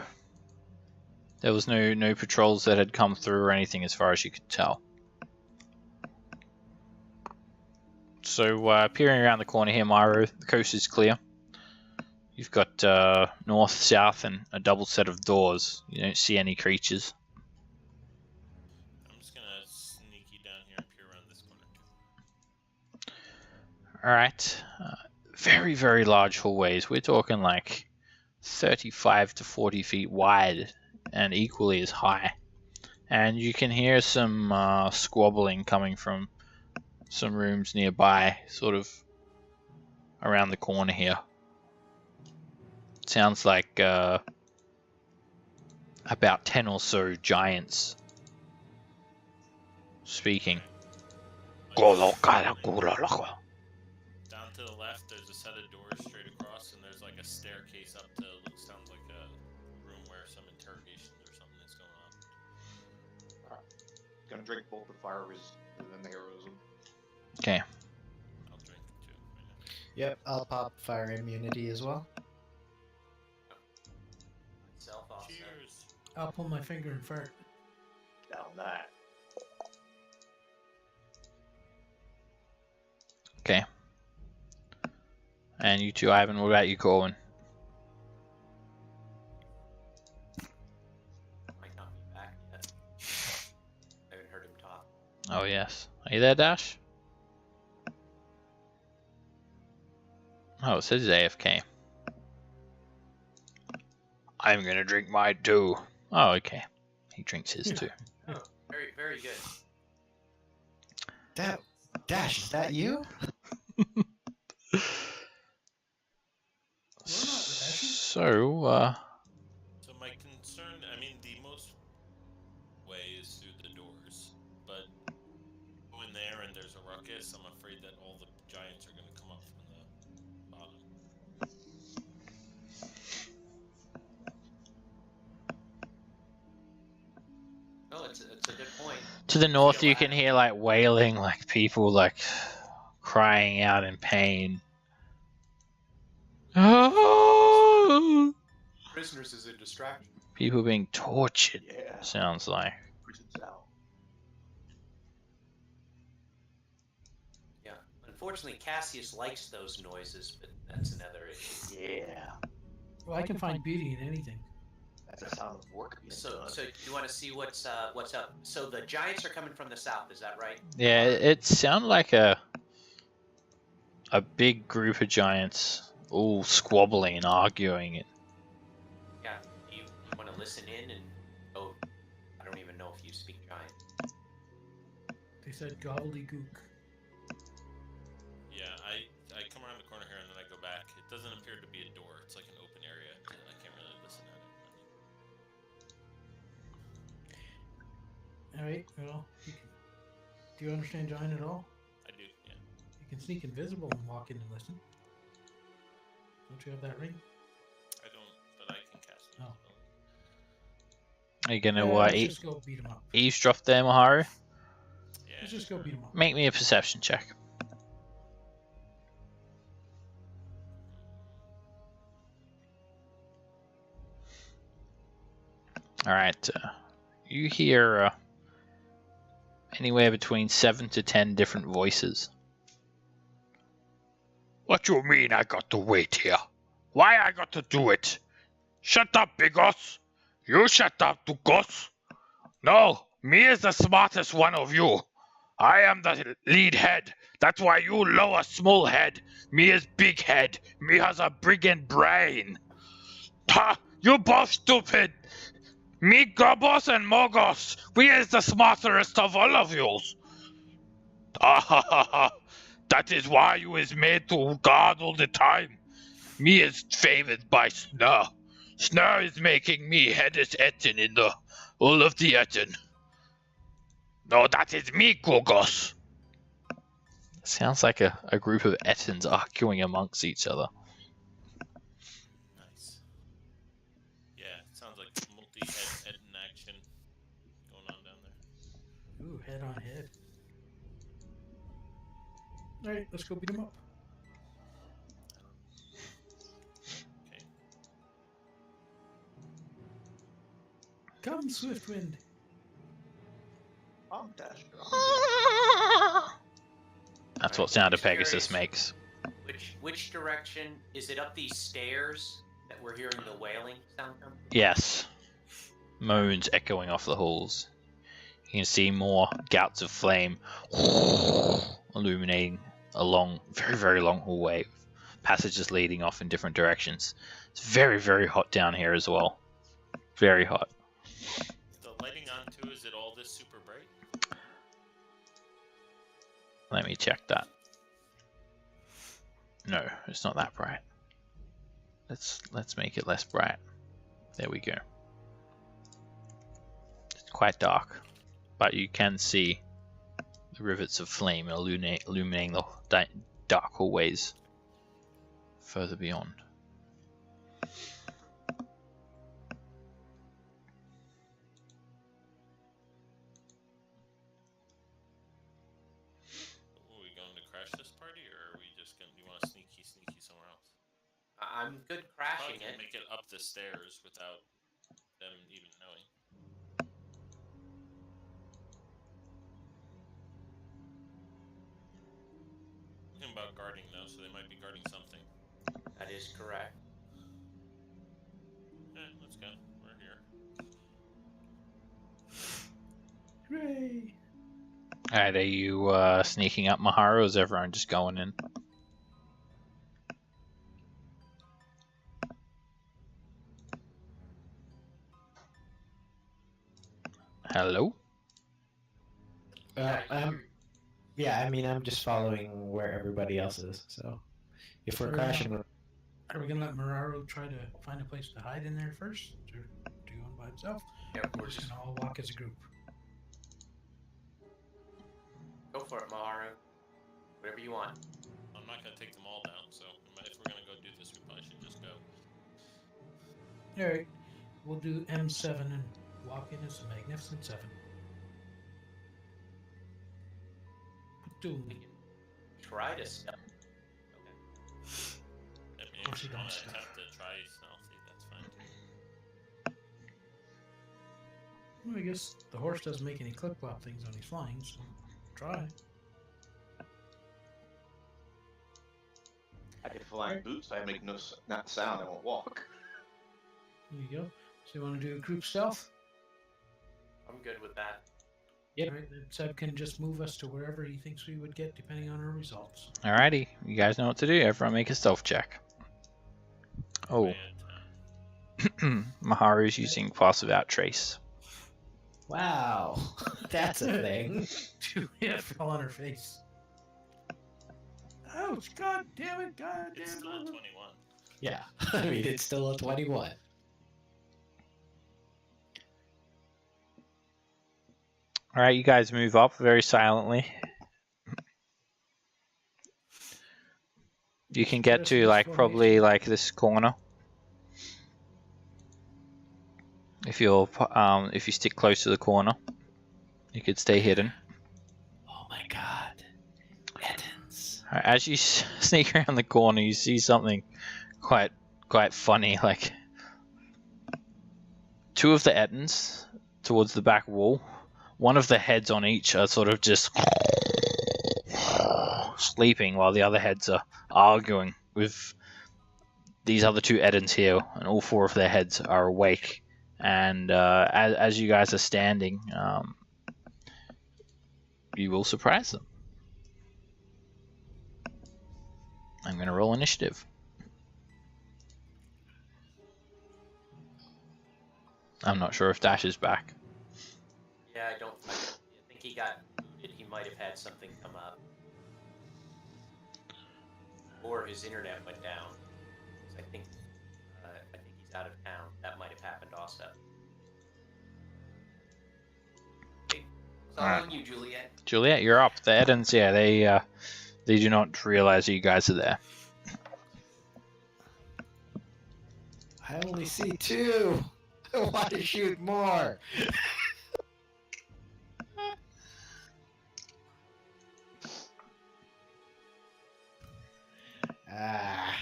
Speaker 2: There was no patrols that had come through or anything as far as you could tell. So peering around the corner here, Myro, the coast is clear. You've got north, south, and a double set of doors. You don't see any creatures.
Speaker 6: I'm just gonna sneaky down here and peer around this corner too.
Speaker 2: Alright. Very, very large hallways. We're talking like 35 to 40 feet wide and equally as high. And you can hear some squabbling coming from some rooms nearby, sort of around the corner here. Sounds like about 10 or so giants speaking.
Speaker 6: Down to the left, there's a set of doors straight across, and there's like a staircase up to what sounds like a room where some interrogation or something is going on.
Speaker 4: Gonna drink both the fire resist and then the heroism.
Speaker 2: Okay.
Speaker 6: I'll drink too.
Speaker 3: Yep, I'll pop fire immunity as well.
Speaker 1: Myself also.
Speaker 6: Cheers.
Speaker 5: I'll pull my finger and fart.
Speaker 4: Down that.
Speaker 2: Okay. And you two, Ivan, what about you, Corwin?
Speaker 1: Might not be back yet. I haven't heard him talk.
Speaker 2: Oh, yes. Are you there, Dash? Oh, it says AFK. I'm gonna drink mine too. Oh, okay. He drinks his too.
Speaker 1: Oh, very, very good.
Speaker 3: Dash, is that you?
Speaker 2: So,
Speaker 6: So my concern, I mean, the most way is through the doors, but go in there and there's a ruckus, I'm afraid that all the giants are going to come up from the bottom.
Speaker 1: Oh, it's a good point.
Speaker 2: to the north you can hear like wailing, like people like crying out in pain. Oh!
Speaker 7: Prisoners is a distraction.
Speaker 2: People being tortured,
Speaker 4: Yeah.
Speaker 2: sounds like.
Speaker 4: Prison cell.
Speaker 1: Yeah. Unfortunately, Cassius likes those noises, but that's another issue.
Speaker 4: Yeah.
Speaker 5: Well, I can find beauty in anything.
Speaker 4: That's a sound of work being
Speaker 1: So,
Speaker 4: done.
Speaker 1: so you want to see what's up? So the giants are coming from the south. Is that right?
Speaker 2: Yeah, it sounded like a big group of giants all squabbling and arguing.
Speaker 1: Yeah. You want to listen in and oh, I don't even know if you speak giant.
Speaker 5: They said gobbledygook.
Speaker 6: Yeah, I come around the corner here and then I go back. It doesn't appear to be a door. It's like an open area. And I can't really listen at it.
Speaker 5: All right. Well, do you understand giant at all?
Speaker 6: I do, yeah.
Speaker 5: You can sneak invisible and walk in and listen. Don't you have that ring?
Speaker 6: I don't, but I can cast it.
Speaker 5: Oh.
Speaker 2: Are you gonna
Speaker 5: Let's just go beat him up.
Speaker 2: eavesdrop there, Maharu?
Speaker 6: Yeah.
Speaker 5: Let's just go beat him up.
Speaker 2: Make me a perception check. Alright, you hear anywhere between 7 to 10 different voices. What you mean I got to wait here? Why I got to do it? Shut up, Bigos! You shut up, Dukos! No, me is the smartest one of you. I am the lead head. That's why you lower small head. Me is big head. Me has a brigand brain. Ha! You both stupid. Me Gobos and Mogos. We is the smartest of all of yous. Ah ha ha ha. That is why you is made to guard all the time. Me is favored by Snur. Snur is making me headest Etten in the all of the Etten. No, that is me, Gorgos. Sounds like a group of Ettins arguing amongst each other.
Speaker 6: Nice. Yeah, it sounds like multi-head in action going on down there.
Speaker 5: Ooh, head on head. All right, let's go beat him up.
Speaker 6: Okay.
Speaker 5: Come, Swiftwind.
Speaker 4: I'm Dasher.
Speaker 2: That's
Speaker 1: Alright,
Speaker 2: what sound a
Speaker 1: just curious.
Speaker 2: Pegasus makes.
Speaker 1: Which direction is it? Up these stairs that we're hearing the wailing sound from?
Speaker 2: Yes. Moans echoing off the halls. You can see more gouts of flame illuminating a long, very, very long hallway. Passages leading off in different directions. It's very, very hot down here as well. Very hot.
Speaker 6: The lighting on too, is it all this super bright?
Speaker 2: Let me check that. No, it's not that bright. Let's make it less bright. There we go. It's quite dark, but you can see the rivets of flame illuminating the dark hallways further beyond.
Speaker 6: Are we going to crash this party, or are we just going? You want to sneaky somewhere else?
Speaker 1: I'm good
Speaker 6: Probably
Speaker 1: crashing
Speaker 6: can
Speaker 1: it.
Speaker 6: make it up the stairs without them even knowing. Thinking about guarding though, so they might be guarding something.
Speaker 1: That is correct.
Speaker 6: Let's go. We're here.
Speaker 5: Hooray!
Speaker 2: Alright, are you sneaking up, Maharu, or is everyone just going in? Hello?
Speaker 3: Yeah, I mean, I'm just following where everybody else is. So, if we're
Speaker 5: Sure.
Speaker 3: crashing,
Speaker 5: Are we gonna let Muraro try to find a place to hide in there first, or do one by himself?
Speaker 1: Yeah,
Speaker 5: We're just gonna all walk as a group.
Speaker 1: Go for it, Maharu. Whatever you want.
Speaker 6: I'm not gonna take them all down, so if we're gonna go do this, we probably should just go.
Speaker 5: All right, we'll do M7 and walk in as a Magnificent Seven. Boom.
Speaker 1: We can try to stealth.
Speaker 6: I mean,
Speaker 5: course
Speaker 6: if
Speaker 5: you
Speaker 6: you
Speaker 5: don't
Speaker 6: want to
Speaker 5: stealth.
Speaker 6: attempt to try stealthy, that's fine too.
Speaker 5: Well, I guess the horse doesn't make any clip-clop things when he's flying, so try.
Speaker 4: I get flying boots. I make not sound. I won't walk.
Speaker 5: There you go. So you want to do a group stealth?
Speaker 1: I'm good with that.
Speaker 5: All right, then Seb can just move us to wherever he thinks we would get, depending on our results.
Speaker 2: Alrighty, you guys know what to do. Everyone make a stealth check. Oh,
Speaker 6: And,
Speaker 2: Maharu's using Pass Without Trace.
Speaker 3: wow, that's a thing.
Speaker 5: Yeah, it fell on her face. Ouch! God damn it! God damn
Speaker 6: it's
Speaker 5: it!
Speaker 6: still a 21.
Speaker 3: Yeah, I mean, it's still a 21.
Speaker 2: Alright, you guys move up very silently. You can get to like probably like this corner. If you stick close to the corner, you could stay hidden.
Speaker 3: Oh my God, Ettins.
Speaker 2: Alright, as you sneak around the corner, you see something quite funny. Like two of the Ettins towards the back wall. One of the heads on each are sort of just sleeping while the other heads are arguing with these other two Ettins here, and all four of their heads are awake. And as you guys are standing, you will surprise them. I'm going to roll initiative. I'm not sure if Dash is back.
Speaker 1: Yeah, I think he got booted. He might have had something come up. Or his internet went down. I think he's out of town. That might have happened also. Okay. It's all
Speaker 2: Alright.
Speaker 1: on you, Juliet.
Speaker 2: Juliet, you're up. The Ettins, yeah, they do not realize that you guys are there.
Speaker 3: I only see two. I want to shoot more. Ah.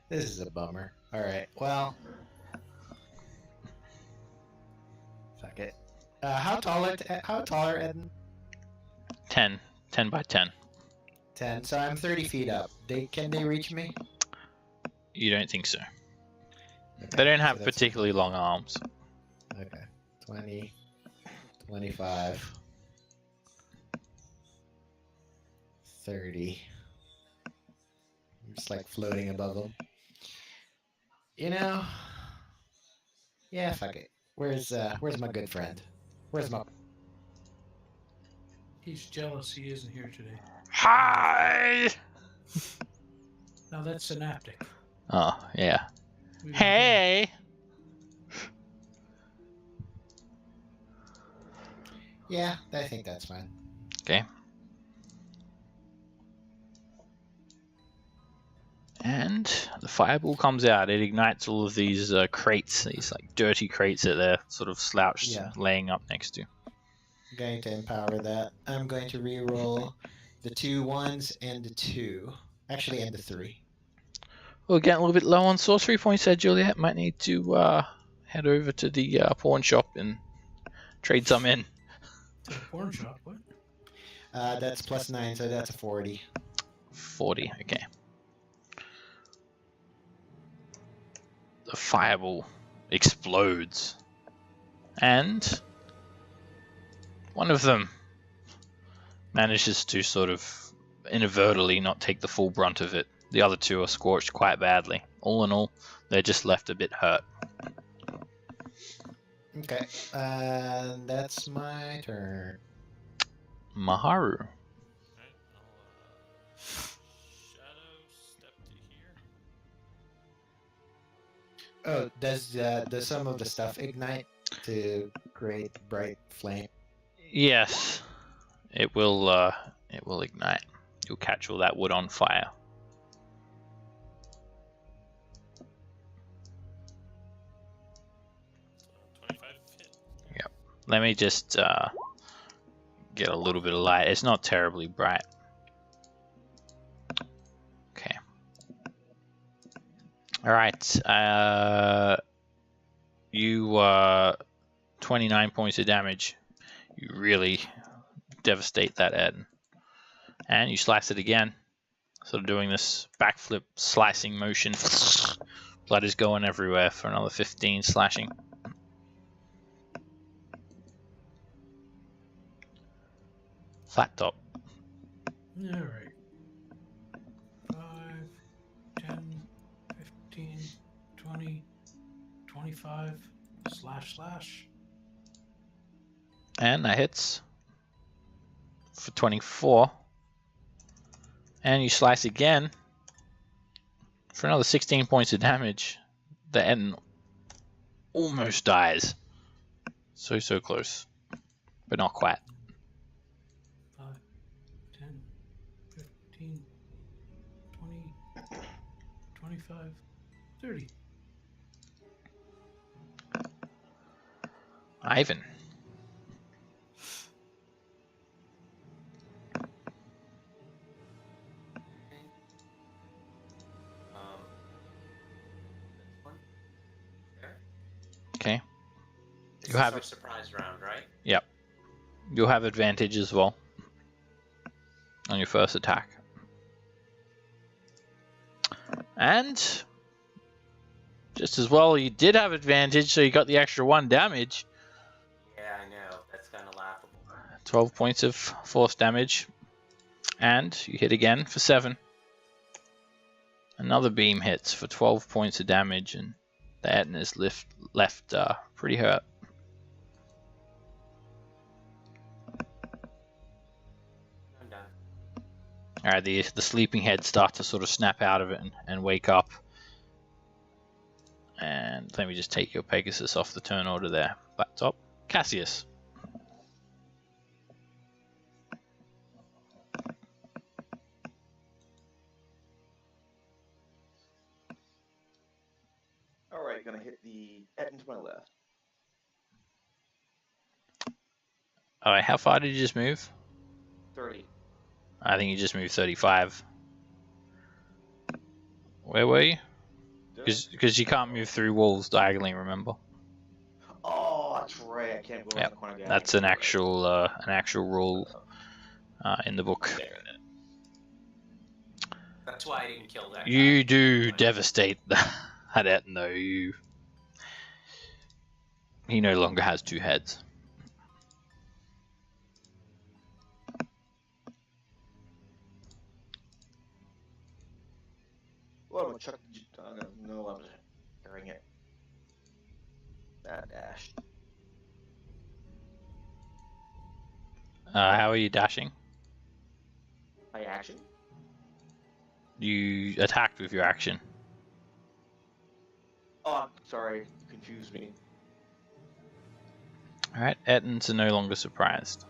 Speaker 3: This is a bummer. Alright, well, How tall are Eden?
Speaker 2: 10 by 10.
Speaker 3: 10. So I'm 30 feet up. Can they reach me?
Speaker 2: You don't think so?
Speaker 3: Okay,
Speaker 2: They don't
Speaker 3: so
Speaker 2: have
Speaker 3: that's-
Speaker 2: particularly long arms.
Speaker 3: Okay. 20, 25, 30. I'm just like floating above them. You know? Yeah, fuck it. Where's my good friend? Where's my...
Speaker 5: He's jealous he isn't here today.
Speaker 2: Hi!
Speaker 5: Now that's synaptic.
Speaker 2: Oh, yeah.
Speaker 5: We-
Speaker 2: Hey!
Speaker 3: Yeah, I think that's fine.
Speaker 2: Okay. And the fireball comes out. It ignites all of these crates, these like dirty crates that they're sort of slouched,
Speaker 3: Yeah.
Speaker 2: laying up next to.
Speaker 3: I'm going to empower that. I'm going to re-roll the 2 1s and the 2. Actually, and the 3.
Speaker 2: We're getting a little bit low on sorcery points there, Juliet. Might need to head over to the pawn shop and trade some in.
Speaker 5: To the porn shop, what?
Speaker 3: That's plus 9, so that's a 40.
Speaker 2: 40, okay. The fireball explodes. And one of them manages to sort of inadvertently not take the full brunt of it. The other 2 are scorched quite badly. All in all, they're just left a bit hurt.
Speaker 3: Okay, that's my turn.
Speaker 2: Maharu.
Speaker 6: Alright, I'll shadow step to here.
Speaker 3: Oh, does some of the stuff ignite to create bright flame?
Speaker 2: Yes, it will ignite. You'll catch all that wood on fire.
Speaker 6: So 25 hit.
Speaker 2: Let me just get a little bit of light. It's not terribly bright. Okay. All right. You 29 points of damage. You really devastate that Eden. And you slice it again. Sort of doing this backflip slicing motion. Blood is going everywhere for another 15 slashing. Flat top.
Speaker 5: Alright. 5, 10, 15, 20, 25, slash.
Speaker 2: And that hits for 24. And you slice again for another 16 points of damage. The Eden almost dies. So close. But not quite.
Speaker 5: 5, 10, 15, 20, 25, 30.
Speaker 2: Ivan.
Speaker 1: This one. There.
Speaker 2: Okay.
Speaker 1: This
Speaker 2: You
Speaker 1: is
Speaker 2: have
Speaker 1: our
Speaker 2: it.
Speaker 1: surprise round, right?
Speaker 2: You'll have advantage as well on your first attack. And just as well, you did have advantage, so you got the extra 1 damage.
Speaker 1: Yeah, I know. That's kind of laughable.
Speaker 2: 12 points of force damage. And you hit again for 7. Another beam hits for 12 points of damage, and the Eden is left pretty hurt.
Speaker 1: I'm done.
Speaker 2: Alright, the sleeping heads start to sort of snap out of it and wake up. And let me just take your Pegasus off the turn order there. Flat top. Cassius.
Speaker 4: Alright, gonna hit the Eden to my left.
Speaker 2: Alright, how far did you just move?
Speaker 4: 30.
Speaker 2: I think you just moved 35. Where were you? Because you can't move through walls diagonally, remember?
Speaker 4: Oh, that's right. right. I can't go
Speaker 2: Yep,
Speaker 4: around the corner. Yeah,
Speaker 2: That's an actual rule in the book.
Speaker 1: That's why I didn't kill that guy.
Speaker 2: You do
Speaker 1: Anyway.
Speaker 2: devastate Hadeton, though. He no longer has two heads.
Speaker 4: Well, I'm gonna chuck. No, I'm just carrying it. That dash.
Speaker 2: How are you dashing?
Speaker 4: My action.
Speaker 2: You attacked with your action.
Speaker 4: Oh, I'm sorry. You confused me.
Speaker 2: Alright, Ettins are no longer surprised.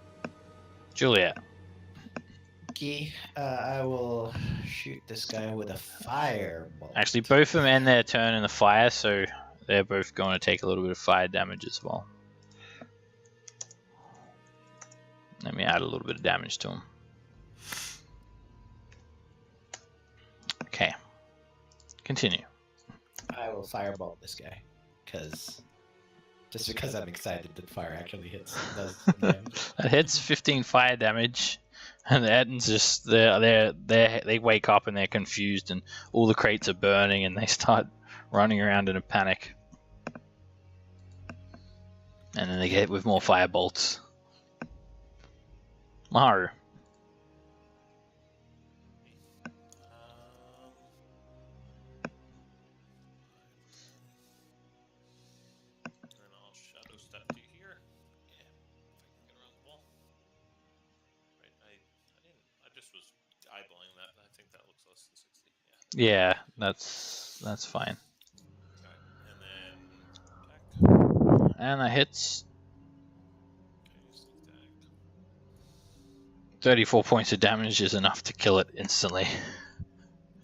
Speaker 2: Juliet.
Speaker 3: Okay, I will shoot this guy with a firebolt.
Speaker 2: Actually, both of them end their turn in the fire, so they're both going to take a little bit of fire damage as well. Let me add a little bit of damage to them. Okay. Continue.
Speaker 3: I will firebolt this guy, just because I'm excited that fire actually hits. Does damage.
Speaker 2: That hits 15 fire damage, and the Ettins just they wake up and they're confused, and all the crates are burning, and they start running around in a panic. And then they get hit with more fire bolts. Maharu.
Speaker 6: And I'll shadow step to here. Yeah, if I can get around the wall. Right, I just was eyeballing that, but I think that looks less than 60. Yeah.
Speaker 2: Yeah, that's fine.
Speaker 6: Okay. And then attack.
Speaker 2: And that hits.
Speaker 6: Okay, sneak attack.
Speaker 2: 34 points of damage is enough to kill it instantly.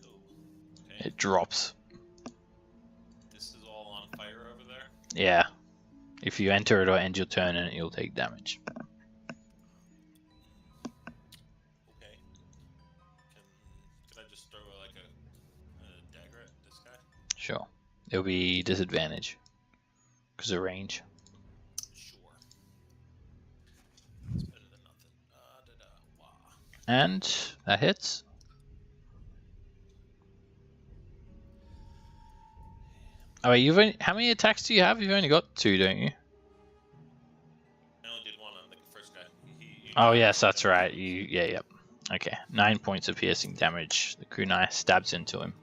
Speaker 6: Oh. Okay.
Speaker 2: It drops.
Speaker 6: This is all on fire over there.
Speaker 2: Yeah. If you enter it or end your turn in it, you'll take damage.
Speaker 6: Okay. Can I just throw like a dagger at this guy?
Speaker 2: Sure. It'll be disadvantage. Because of range.
Speaker 6: Sure. It's better than nothing. Wah.
Speaker 2: And that hits. Oh, wait, how many attacks do you have? You've only got 2, don't you?
Speaker 6: I only did one on the first guy.
Speaker 2: Oh, yes, that's right. Yep. Okay, 9 points of piercing damage. The kunai stabs into him.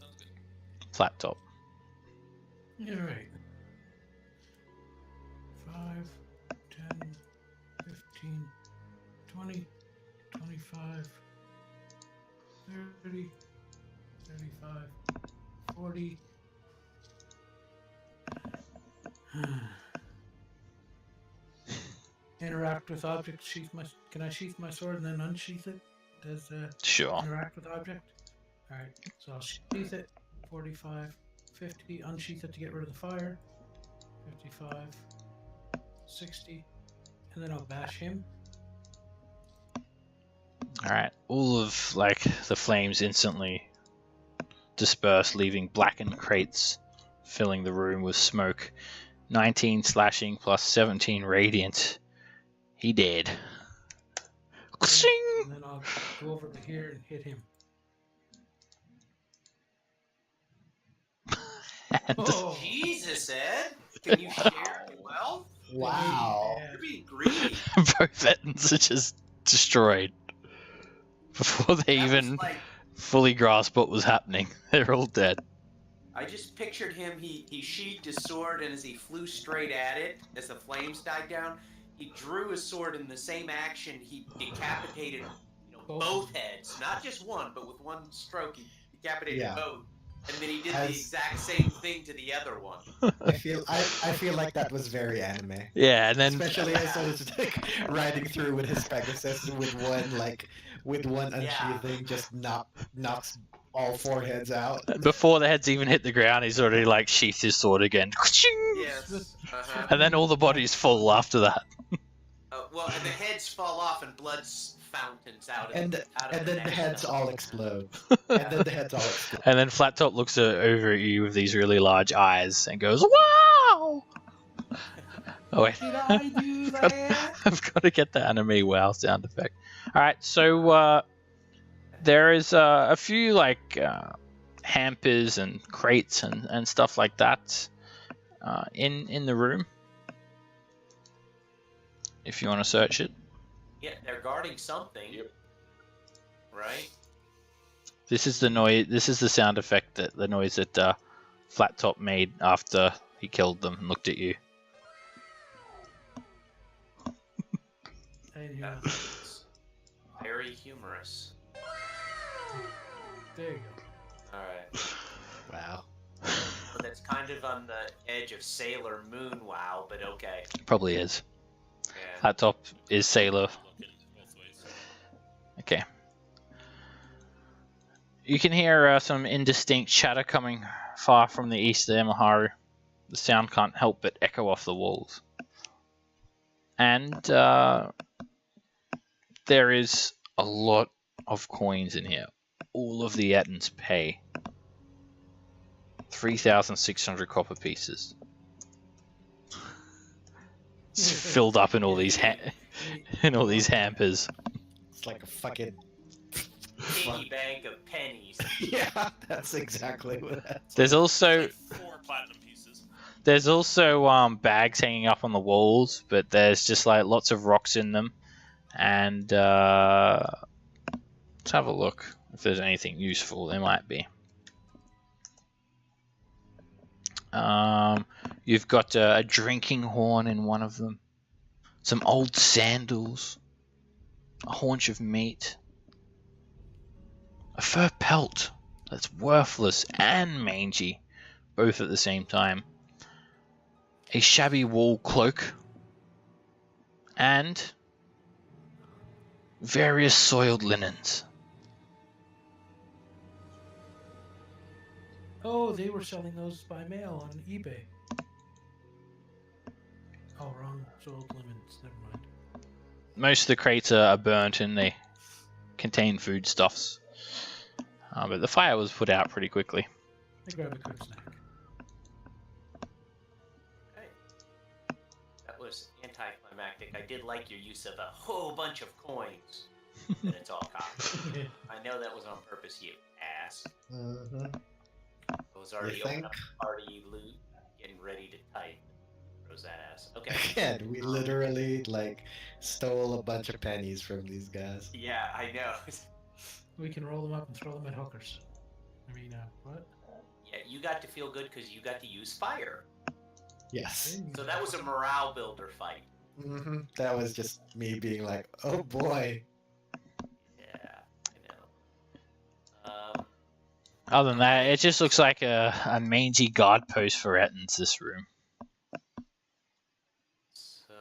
Speaker 6: Sounds good.
Speaker 2: Flat top.
Speaker 5: All right. 5, 10, 15, 20, 25, 30, 35, 40. Interact with object. Can I sheath my sword and then unsheath it? Does
Speaker 2: Sure.
Speaker 5: interact with object? All right. So I'll sheath it. 45, 50. Unsheath it to get rid of the fire. 55, 60, and then I'll bash him.
Speaker 2: Alright, all of the flames instantly disperse, leaving blackened crates filling the room with smoke. 19 slashing plus 17 radiant. He dead.
Speaker 5: And then I'll go over to here and hit him. Oh,
Speaker 1: Jesus, Ed! Can you share your wealth?
Speaker 3: Wow.
Speaker 1: You're being greedy.
Speaker 2: Both Ettins are just destroyed. Before they
Speaker 1: That was
Speaker 2: even
Speaker 1: like,
Speaker 2: fully grasp what was happening, they're all dead.
Speaker 1: I just pictured him, he sheathed his sword, and as he flew straight at it, as the flames died down, he drew his sword in the same action, he decapitated both heads. Not just one, but with one stroke, he decapitated
Speaker 3: Yeah.
Speaker 1: both. And then he did
Speaker 3: As-
Speaker 1: the exact same thing to the other one.
Speaker 3: I feel like that was very anime.
Speaker 2: Yeah, and then
Speaker 3: Especially as I was riding through with his Pegasus with one unsheathing, just knocks all 4 heads out.
Speaker 2: before the heads even hit the ground, he's already sheathed his sword again.
Speaker 1: Yes. Uh-huh.
Speaker 2: And then all the bodies fall after that.
Speaker 1: Well, and the heads fall off and blood fountains out of
Speaker 3: And
Speaker 1: the, out of
Speaker 3: and then the
Speaker 1: neck
Speaker 3: heads
Speaker 1: of
Speaker 3: all explode. And then the heads all explode.
Speaker 2: And then Flat Top looks over at you with these really large eyes and goes, "Wow!" Oh wait,
Speaker 5: Did I do that?
Speaker 2: I've got to get the anime wow sound effect. All right, so there is a few like hampers and crates and stuff like that in the room. If you want to search it,
Speaker 1: Yeah, they're guarding something.
Speaker 7: Yep.
Speaker 1: Right?
Speaker 2: this is the noise. This is the sound effect that the noise that Flat Top made after he killed them and looked at you.
Speaker 5: And
Speaker 1: That was very humorous.
Speaker 5: there you go.
Speaker 1: Alright.
Speaker 3: Wow.
Speaker 1: Well, that's kind of on the edge of Sailor Moon wow, but okay.
Speaker 2: Probably is.
Speaker 1: Yeah.
Speaker 2: Flat Top is Sailor.
Speaker 6: Looking both ways.
Speaker 2: Okay. You can hear some indistinct chatter coming far from the east of Emaharu. The sound can't help but echo off the walls. And there is a lot of coins in here. All of the Ettins pay 3,600 copper pieces. It's filled up in all these in all these hampers.
Speaker 3: It's like a fucking.
Speaker 1: Piggy bank of pennies.
Speaker 3: Yeah, that's exactly what that's.
Speaker 2: There's also
Speaker 6: Like 4 platinum pieces.
Speaker 2: There's also bags hanging up on the walls, but there's just like lots of rocks in them. And let's have a look if there's anything useful. There might be. You've got a drinking horn in one of them, some old sandals, a haunch of meat, a fur pelt that's worthless and mangy, both at the same time, a shabby wool cloak, and various soiled linens.
Speaker 5: Oh, they were selling those by mail on eBay. Oh, wrong. Sold lemons. Never mind.
Speaker 2: Most of the crates are burnt and they contain foodstuffs. But the fire was put out pretty quickly.
Speaker 5: I grab a quick snack.
Speaker 1: Okay. That was anticlimactic. I did like your use of a whole bunch of coins. And it's all copper. I know that was on purpose, you ass.
Speaker 3: Mm-hmm.
Speaker 1: I was already
Speaker 3: You
Speaker 1: opening
Speaker 3: think?
Speaker 1: up the party loot, getting ready to type. Throws that ass. Okay.
Speaker 3: And we literally like stole a bunch of pennies from these guys.
Speaker 1: Yeah, I know.
Speaker 5: We can roll them up and throw them at hookers. I mean, what?
Speaker 1: Yeah, you got to feel good because you got to use fire.
Speaker 3: Yes.
Speaker 1: So that was a morale builder fight.
Speaker 3: Mm-hmm. That was just me being like, oh boy.
Speaker 1: Yeah, I know.
Speaker 2: Other than that, it just looks like a mangy guard post for Ettins, this room.
Speaker 1: So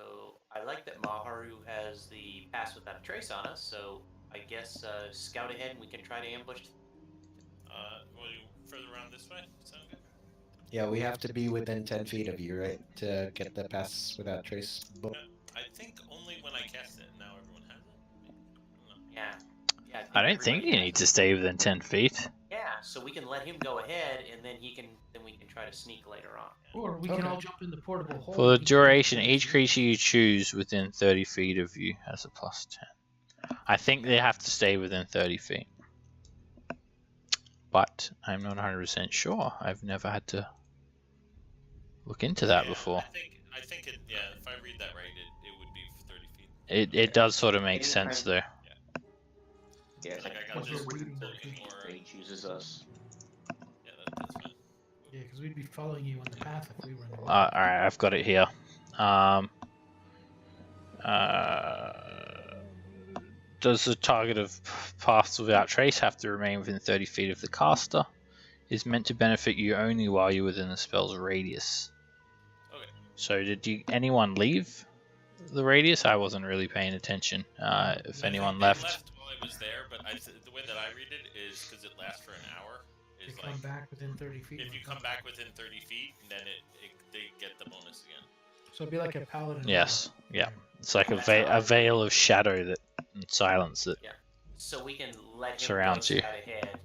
Speaker 1: I like that Maharu has the pass without a trace on us. So I guess scout ahead and we can try to ambush.
Speaker 6: Well, you further around this way? Sound good?
Speaker 3: Yeah, we have to be within 10 feet of you, right? To get the pass without trace book.
Speaker 6: I think only when I cast it. Now everyone has it. I don't know.
Speaker 1: Yeah. Yeah.
Speaker 2: I don't think
Speaker 1: everybody
Speaker 2: you
Speaker 1: has
Speaker 2: need
Speaker 1: it.
Speaker 2: to stay within 10 feet.
Speaker 1: Yeah, so we can let him go ahead, and then we can try to sneak later on.
Speaker 5: Or we can
Speaker 3: Okay.
Speaker 5: all jump in the portable hole.
Speaker 2: For the
Speaker 5: We can-
Speaker 2: duration, each creature you choose within 30 feet of you has a plus 10. I think they have to stay within 30 feet. But I'm not 100% sure. I've never had to look into that
Speaker 6: Yeah,
Speaker 2: before.
Speaker 6: I think it. Yeah, if I read that right, it would be 30 feet.
Speaker 2: It does sort of make sense though.
Speaker 4: Yeah, it's
Speaker 6: Like
Speaker 4: like
Speaker 6: I got
Speaker 5: What's
Speaker 6: this
Speaker 5: your reading
Speaker 6: looking
Speaker 5: location?
Speaker 6: more.
Speaker 4: he chooses us.
Speaker 6: Yeah, that's fine.
Speaker 5: Yeah, because we'd be following you on the path if we were in the
Speaker 2: Alright, I've got it here. Does the target of paths without trace have to remain within 30 feet of the caster? Is meant to benefit you only while you're within the spell's radius.
Speaker 6: Okay.
Speaker 2: So did anyone leave the radius? I wasn't really paying attention. If
Speaker 6: I think
Speaker 2: anyone
Speaker 6: they
Speaker 2: left.
Speaker 6: while I was there, but the way that I read it is because it lasts for an hour.
Speaker 5: They
Speaker 6: Is
Speaker 5: come
Speaker 6: like
Speaker 5: back within 30 feet.
Speaker 6: if you come back within 30 feet, then they get the bonus again.
Speaker 5: So it'd be like a paladin.
Speaker 2: Yes, yeah. It's like a veil of shadow that and silence that
Speaker 1: So we can let him
Speaker 2: surrounds
Speaker 1: go
Speaker 2: you.
Speaker 1: scout ahead.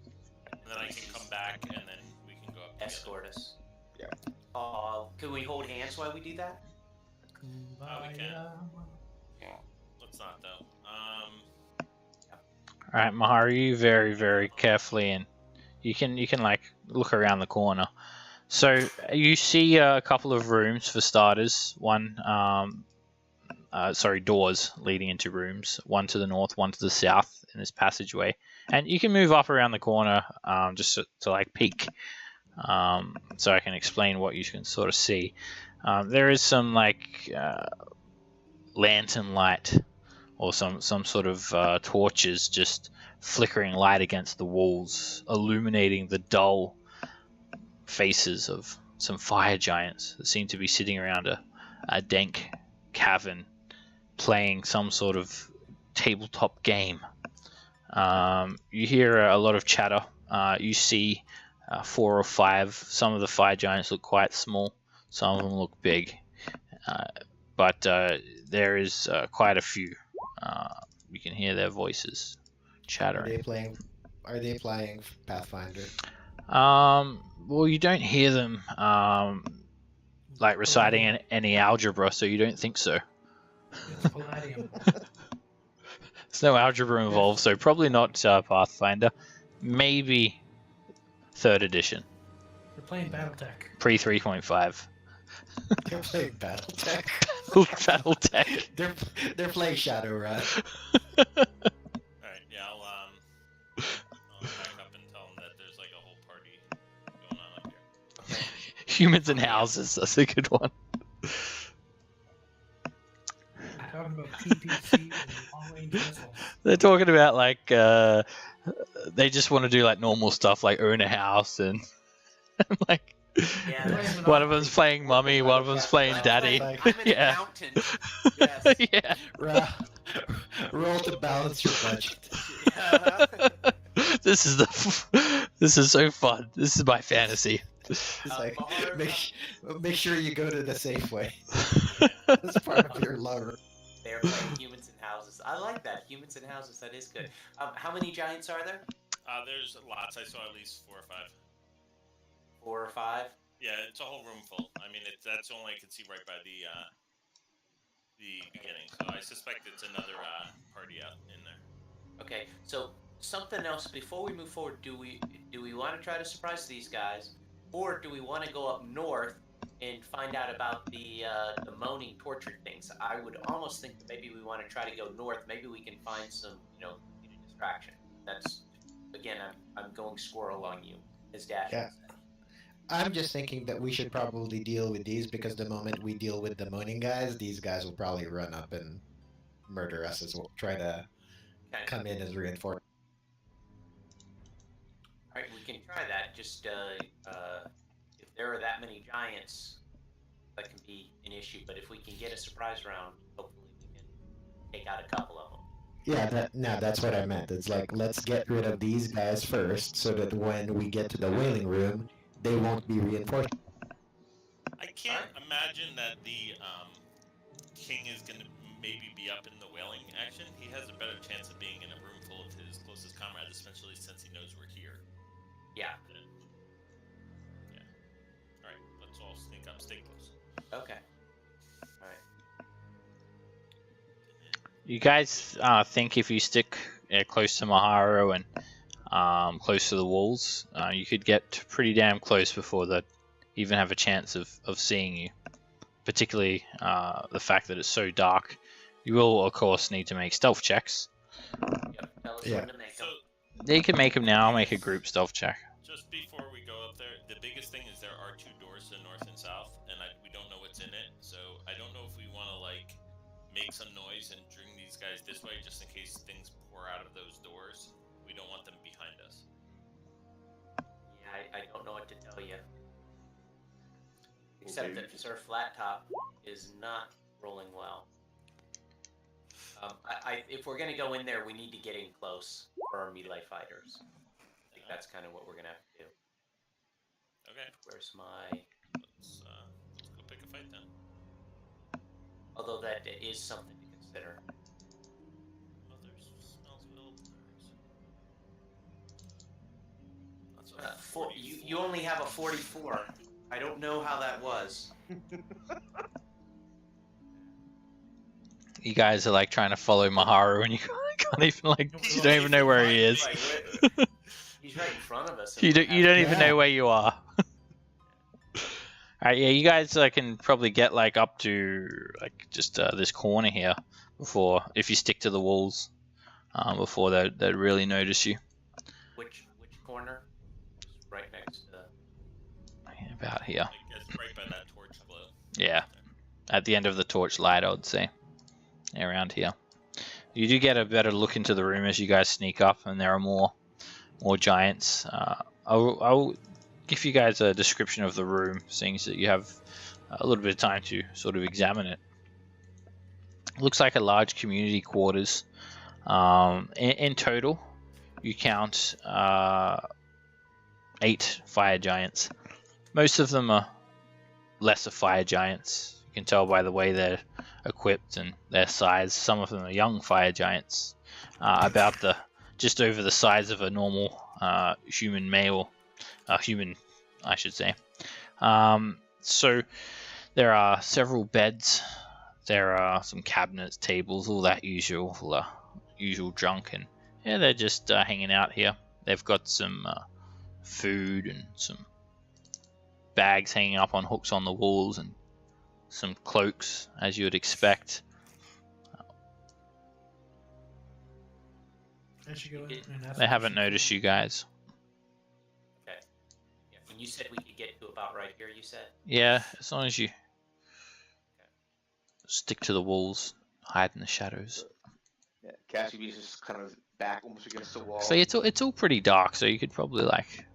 Speaker 6: And then I can come back, and then we can go up. together.
Speaker 1: Escort us.
Speaker 4: Yeah.
Speaker 1: Can we hold hands while we do that?
Speaker 6: we can. Let's not though.
Speaker 2: All right, Maharu, you very, very carefully, and you can like look around the corner. So you see a couple of rooms for starters. Doors leading into rooms. One to the north, one to the south in this passageway, and you can move up around the corner just to like peek. So I can explain what you can sort of see. There is some like lantern light or some sort of torches just flickering light against the walls, illuminating the dull faces of some fire giants that seem to be sitting around a dank cavern playing some sort of tabletop game. You hear a lot of chatter. You see 4 or 5. Some of the fire giants look quite small. Some of them look big. But there is quite a few. You can hear their voices chattering.
Speaker 3: Are they playing Pathfinder?
Speaker 2: Well, you don't hear them like reciting any algebra, so you don't think so.
Speaker 5: It's Palladium.
Speaker 2: There's no algebra involved, so probably not Pathfinder. Maybe 3rd edition,
Speaker 5: They're playing BattleTech.
Speaker 2: pre 3.5.
Speaker 3: They're playing BattleTech.
Speaker 2: BattleTech.
Speaker 3: They're playing Shadowrun.
Speaker 6: Alright, yeah, I'll back up and tell them that there's like a whole party going on up here.
Speaker 2: Humans and houses. That's a good one.
Speaker 5: We're talking about PPC and long-range missiles.
Speaker 2: They're talking about like they just want to do like normal stuff, like own a house and like.
Speaker 1: Yeah.
Speaker 2: One of them's playing mummy, one of them's playing daddy.
Speaker 1: I'm an
Speaker 2: Yeah.
Speaker 1: accountant. Yes.
Speaker 2: Yeah.
Speaker 3: Roll to balance your budget.
Speaker 2: This is so fun. This is my fantasy.
Speaker 3: It's like
Speaker 1: Maharu,
Speaker 3: make sure you go to the Safeway. That's part of your lover.
Speaker 1: They're playing humans and houses. I like that. Humans and houses. That is good. How many giants are there?
Speaker 6: There's lots. I saw at least 4 or 5.
Speaker 1: 4 or 5.
Speaker 6: Yeah, it's a whole room full. I mean, that's only I can see right by the beginning. So I suspect it's another party out in there.
Speaker 1: Okay. So something else before we move forward. Do we want to try to surprise these guys, or do we want to go up north and find out about the moaning torture things? I would almost think that maybe we want to try to go north. Maybe we can find some distraction. That's again, I'm going squirrel on you, as Dash
Speaker 3: Yeah.
Speaker 1: would say.
Speaker 3: I'm just thinking that we should probably deal with these because the moment we deal with the moaning guys, these guys will probably run up and murder us as well. Try to
Speaker 1: Okay.
Speaker 3: come in as reinforcement.
Speaker 1: All right, we can try that. Just if there are that many giants, that can be an issue. But if we can get a surprise round, hopefully we can take out a couple of them.
Speaker 3: Yeah, that's what I meant. It's like, let's get rid of these guys first so that when we get to the wailing room, they won't be reinforced.
Speaker 6: I can't imagine that the king is going to maybe be up in the whaling action. He has a better chance of being in a room full of his closest comrades, especially since he knows we're here.
Speaker 1: Yeah.
Speaker 6: Yeah. All right, let's all sneak up, stay close.
Speaker 1: Okay. All right.
Speaker 2: You guys think if you stick close to Maharu and close to the walls, you could get pretty damn close before they even have a chance of seeing you. Particularly the fact that it's so dark. You will, of course, need to make stealth checks.
Speaker 1: Yep. Tell us
Speaker 3: Yeah.
Speaker 1: when to make
Speaker 6: So,
Speaker 1: them.
Speaker 2: You can make them now. Make a group stealth check.
Speaker 6: just before we go up there, the biggest thing is there are 2 doors to the north and south, and we don't know what's in it. So I don't know if we want to like make some noise and bring these guys this way, just in case things pour out of those doors. We don't want them behind us.
Speaker 1: Yeah, I don't know what to tell you. Except
Speaker 4: Okay.
Speaker 1: that Sir Flattop is not rolling well. If we're gonna go in there, we need to get in close for our melee fighters. I think that's kind of what we're gonna have to do.
Speaker 6: Okay,
Speaker 1: Where's my?
Speaker 6: let's go pick a fight then.
Speaker 1: Although that is something to consider.
Speaker 6: Well, there's
Speaker 1: You only have a 44. I don't know how that was.
Speaker 2: You guys are like trying to follow Maharu, and you can't even like you don't even know where he is.
Speaker 1: He's right in front of us.
Speaker 2: You don't even know where you are. Alright, yeah, you guys can probably get like up to like just this corner here before, if you stick to the walls, before they'd really notice you.
Speaker 1: Which corner? Right next to.
Speaker 2: About here.
Speaker 6: I guess right by that torch glow.
Speaker 2: Yeah, at the end of the torch light, I would say. Around here. You do get a better look into the room as you guys sneak up, and there are more giants. I'll give you guys a description of the room, seeing that you have a little bit of time to sort of examine it. It looks like a large community quarters. In total, you count 8 fire giants. Most of them are lesser fire giants. You can tell by the way they're equipped and their size. Some of them are young fire giants, just over the size of a normal human male, human, I should say. So there are several beds. There are some cabinets, tables, all that usual junk, and yeah, they're just hanging out here. They've got some food and some bags hanging up on hooks on the walls, and some cloaks, as you would expect.
Speaker 5: I should go in and ask
Speaker 2: They
Speaker 5: him
Speaker 2: haven't
Speaker 5: if
Speaker 2: noticed you guys.
Speaker 1: Okay. Yeah, when you said we could get to about right here, you said.
Speaker 2: Yeah, as long as you stick to the walls, hide in the shadows.
Speaker 4: Yeah, Cassie's just kind of back almost against the wall.
Speaker 2: So it's all pretty dark, so you could probably like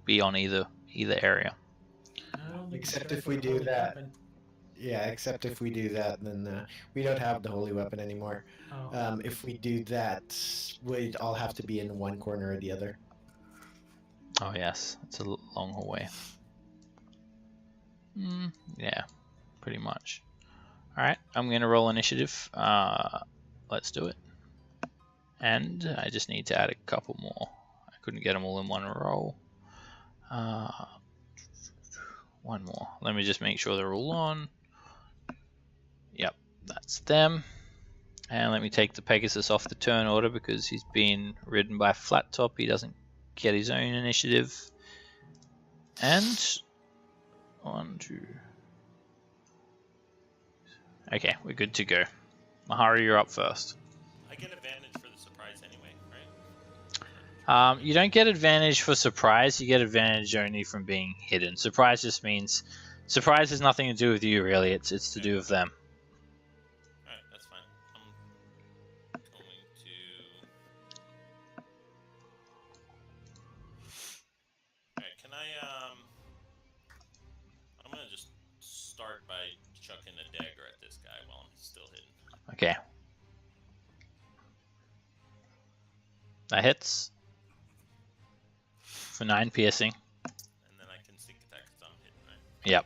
Speaker 2: be on either area.
Speaker 5: I don't think
Speaker 3: Except
Speaker 5: the
Speaker 3: if we
Speaker 5: guys
Speaker 3: do
Speaker 5: with the
Speaker 3: that.
Speaker 5: weapon-
Speaker 3: Yeah, except if we do that, then we don't have the holy weapon anymore.
Speaker 5: Oh.
Speaker 3: If we do that, we'd all have to be in one corner or the other.
Speaker 2: Oh yes, it's a long hallway. Yeah, pretty much. Alright, I'm going to roll initiative. Let's do it. And I just need to add a couple more. I couldn't get them all in one roll. One more. Let me just make sure they're all on. Yep, that's them. And let me take the Pegasus off the turn order because he's been ridden by Flat Top. He doesn't get his own initiative. And 1, 2. Okay, we're good to go. Maharu, you're up first.
Speaker 6: I get advantage for the surprise anyway, right?
Speaker 2: You don't get advantage for surprise. You get advantage only from being hidden. Surprise just means surprise has nothing to do with you, really. It's to do with them.
Speaker 6: Alright, that's fine. I'm going to... Alright, can I, I'm gonna just start by chucking a dagger at this guy while I'm still hidden.
Speaker 2: Okay. That hits. For 9 piercing.
Speaker 6: And then I can sneak attack because I'm hidden, right?
Speaker 2: Yep.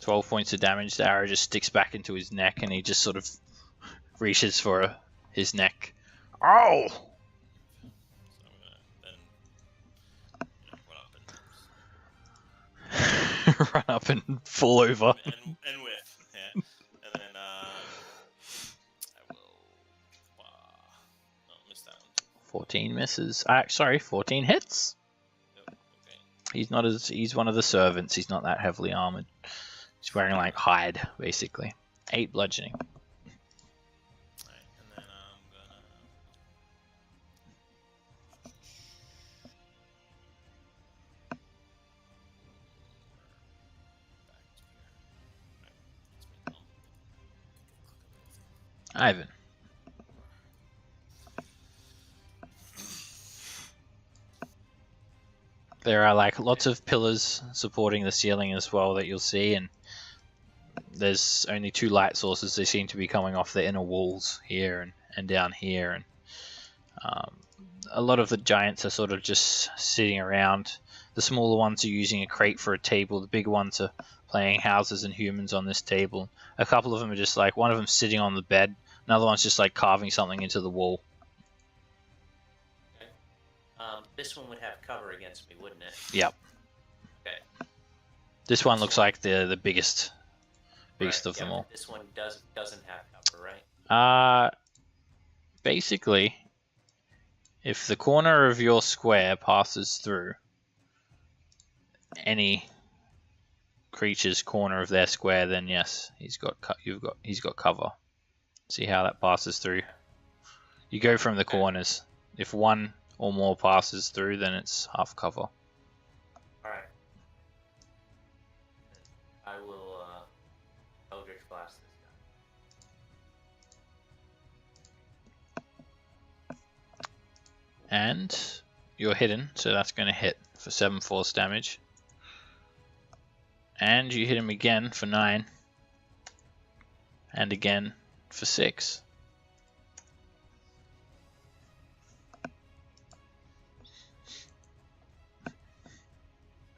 Speaker 2: 12 points of damage. The arrow just sticks back into his neck and he just sort of reaches for his neck. Ow!
Speaker 6: So I'm gonna then
Speaker 2: Run up and fall over.
Speaker 6: and whiff, yeah. And then I will miss that one.
Speaker 2: 14 misses. Sorry, 14 hits.
Speaker 6: Yep, okay.
Speaker 2: He's one of the servants. He's not that heavily armored. He's wearing like hide, basically. 8 bludgeoning.
Speaker 6: Alright, and then I'm gonna
Speaker 2: Ivan. There are like lots of pillars supporting the ceiling as well that you'll see, and there's only 2 light sources. They seem to be coming off the inner walls here and down here, and a lot of the giants are sort of just sitting around. The smaller ones are using a crate for a table. The big ones are playing houses and humans on this table. A couple of them are just like, one of them sitting on the bed, another one's just like carving something into the wall.
Speaker 1: This one would have cover against me, wouldn't it?
Speaker 2: Yep.
Speaker 1: Okay.
Speaker 2: This one looks like the biggest
Speaker 1: Right,
Speaker 2: of them
Speaker 1: yeah,
Speaker 2: all.
Speaker 1: but this one doesn't have cover, right?
Speaker 2: Basically, if the corner of your square passes through any creature's corner of their square, then yes, he's got cover. See how that passes through? You go from the corners. If one or more passes through, then it's half cover.
Speaker 1: All right. I will Eldritch Blast this guy.
Speaker 2: And you're hidden, so that's going to hit for 7 force damage. And you hit him again for 9. And again for 6.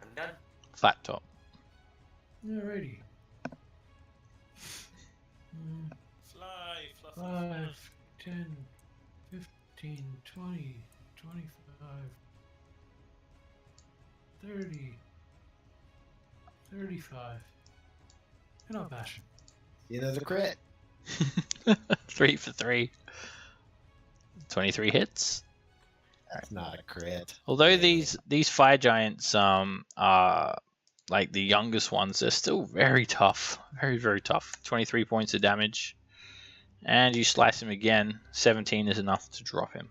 Speaker 1: I'm done.
Speaker 2: Flat top.
Speaker 5: Alrighty.
Speaker 6: Fly, fluffy.
Speaker 5: 5, 10, 15, 20, 25, 30, 35. And I'll bash him.
Speaker 3: You know the crit.
Speaker 2: 3 for 3. 23 hits.
Speaker 3: That's not a crit.
Speaker 2: Although
Speaker 3: Yeah.
Speaker 2: these fire giants are like the youngest ones, they're still very tough. Very, very tough. 23 points of damage. And you slice him again. 17 is enough to drop him.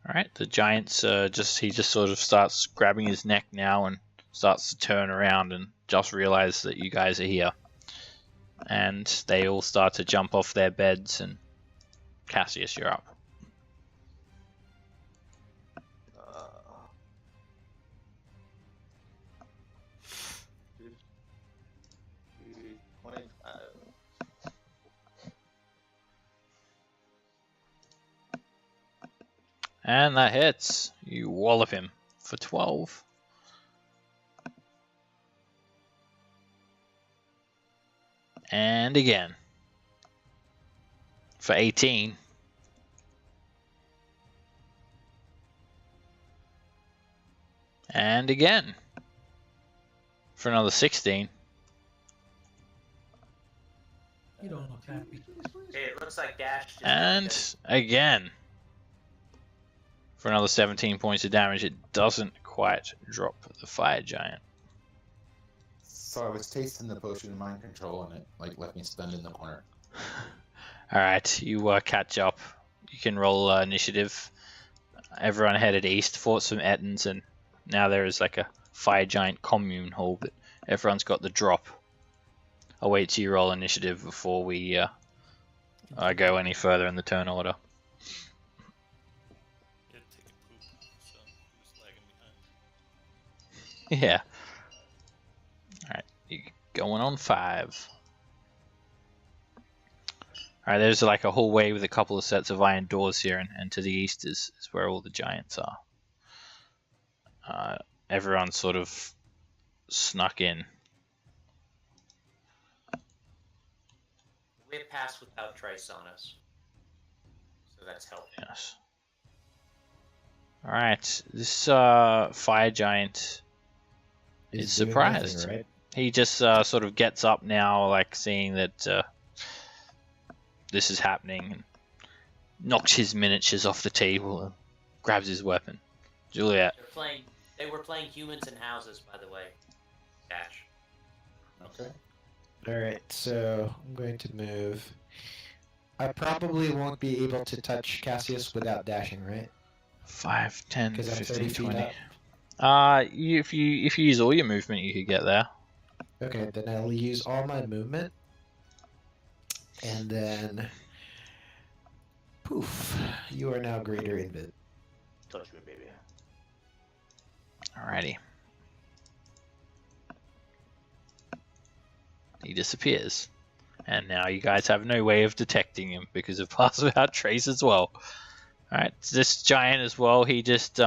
Speaker 2: Alright, the giants he just sort of starts grabbing his neck now and starts to turn around and just realize that you guys are here. And they all start to jump off their beds, and Cassius, you're up. And that hits. You wallop him for 12. And again. For 18. And again. For another 16.
Speaker 5: You don't look happy.
Speaker 1: Hey, it looks like Dash just
Speaker 2: And again. For another 17 points of damage. It doesn't quite drop the fire giant.
Speaker 8: So I was tasting the potion of mind control and it like left me stunned in the corner.
Speaker 2: Alright, you catch up. You can roll initiative. Everyone headed east, fought some Ettins, and now there is like a fire giant commune hall, but everyone's got the drop. I'll wait till you roll initiative before we go any further in the turn order.
Speaker 6: Yeah, take a poop, so who's lagging behind?
Speaker 2: Yeah. Alright, you going on 5. Alright, there's like a hallway with a couple of sets of iron doors here, and to the east is where all the giants are. Everyone sort of snuck in.
Speaker 1: We have passed without trace on us, so that's helping.
Speaker 2: Yes. Alright, this fire giant is
Speaker 3: He's doing
Speaker 2: surprised.
Speaker 3: nothing, right?
Speaker 2: He just sort of gets up now, like seeing that this is happening, and knocks his miniatures off the table and grabs his weapon. Juliet.
Speaker 1: They were playing humans in houses, by the way. Dash.
Speaker 8: Okay.
Speaker 3: Alright, so I'm going to move. I probably won't be able to touch Cassius without dashing, right?
Speaker 2: 5, 10,
Speaker 3: Because I'm
Speaker 2: 15,
Speaker 3: 30 feet
Speaker 2: 20.
Speaker 3: up.
Speaker 2: If you use all your movement, you could get there.
Speaker 3: Okay, then I'll use all my movement. And then... Poof. You are now greater invid.
Speaker 4: Touch me, baby.
Speaker 2: Alrighty. He disappears. And now you guys have no way of detecting him because of Pass Without Trace as well. Alright, this giant as well, he just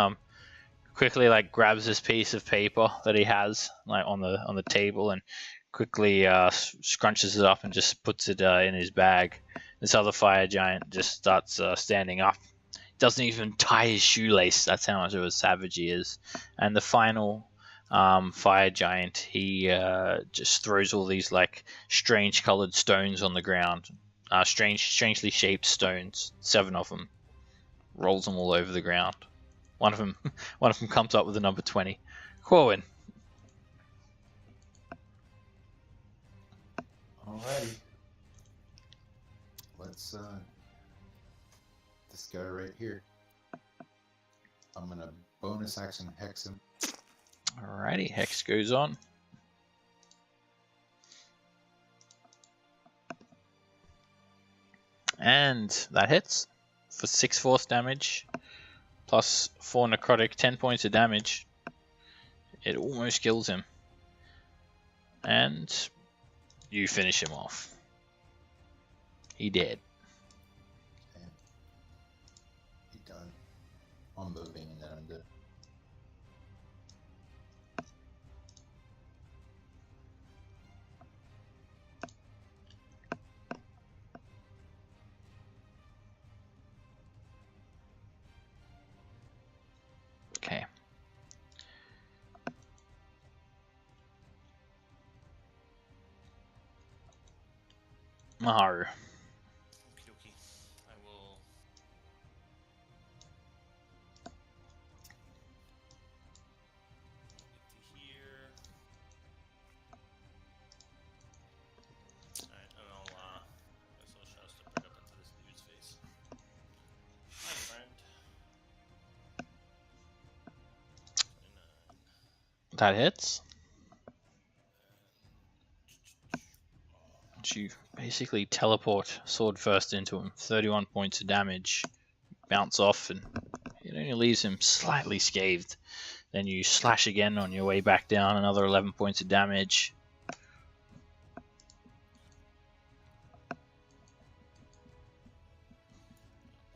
Speaker 2: quickly like grabs this piece of paper that he has like on the table and quickly scrunches it up and just puts it in his bag. This other fire giant just starts standing up. doesn't even tie his shoelace. That's how much of a savage he is. And the final fire giant, he just throws all these like strange colored stones on the ground. Strangely shaped stones, 7 of them. Rolls them all over the ground. One of them comes up with the number 20. Corwin.
Speaker 8: Alrighty. Let's this guy right here. I'm gonna bonus action hex him.
Speaker 2: Alrighty, hex goes on. And that hits for 6 force damage, plus 4 necrotic, 10 points of damage. It almost kills him. And you finish him off. He dead.
Speaker 8: Okay. Be done. I'm moving and then I'm done.
Speaker 2: Okay. Maharu.
Speaker 6: Okie dokie. I will. Get to here. Alright, and I'll, guess I'll try to step right up into this dude's face. Hi, friend. 29.
Speaker 2: That hits. You basically teleport sword first into him. 31 points of damage. Bounce off and it only leaves him slightly scathed. Then you slash again on your way back down. Another 11 points of damage.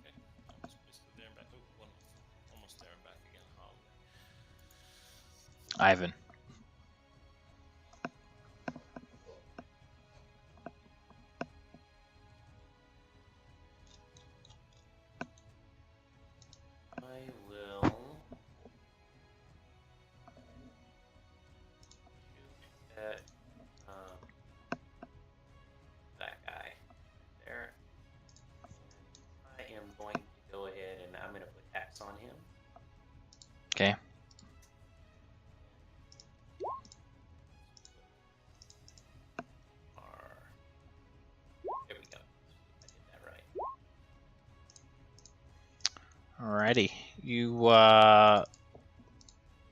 Speaker 6: Okay, almost basically there and back. Oh, almost there and back again.
Speaker 2: Ivan.
Speaker 1: I will shoot at that guy there. I am going to go ahead and I'm going to put X on him.
Speaker 2: Okay.
Speaker 1: There we go. I did that right.
Speaker 2: Alrighty. You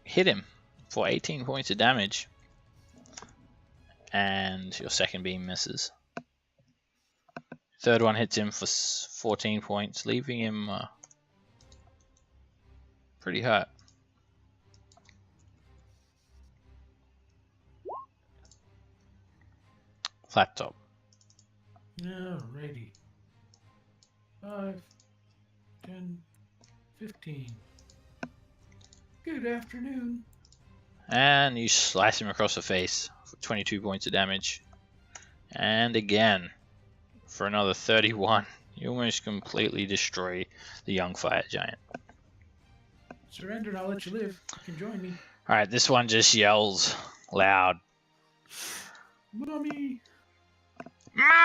Speaker 2: hit him for 18 points of damage. And your second beam misses. Third one hits him for 14 points, leaving him pretty hurt. Flat top.
Speaker 5: Alrighty. 5, 10, 15. Good afternoon.
Speaker 2: And you slice him across the face for 22 points of damage. And again, for another 31. You almost completely destroy the young fire giant.
Speaker 5: Surrender and I'll let you live. You can join me.
Speaker 2: Alright, this one just yells loud.
Speaker 5: Mommy!
Speaker 2: Mag!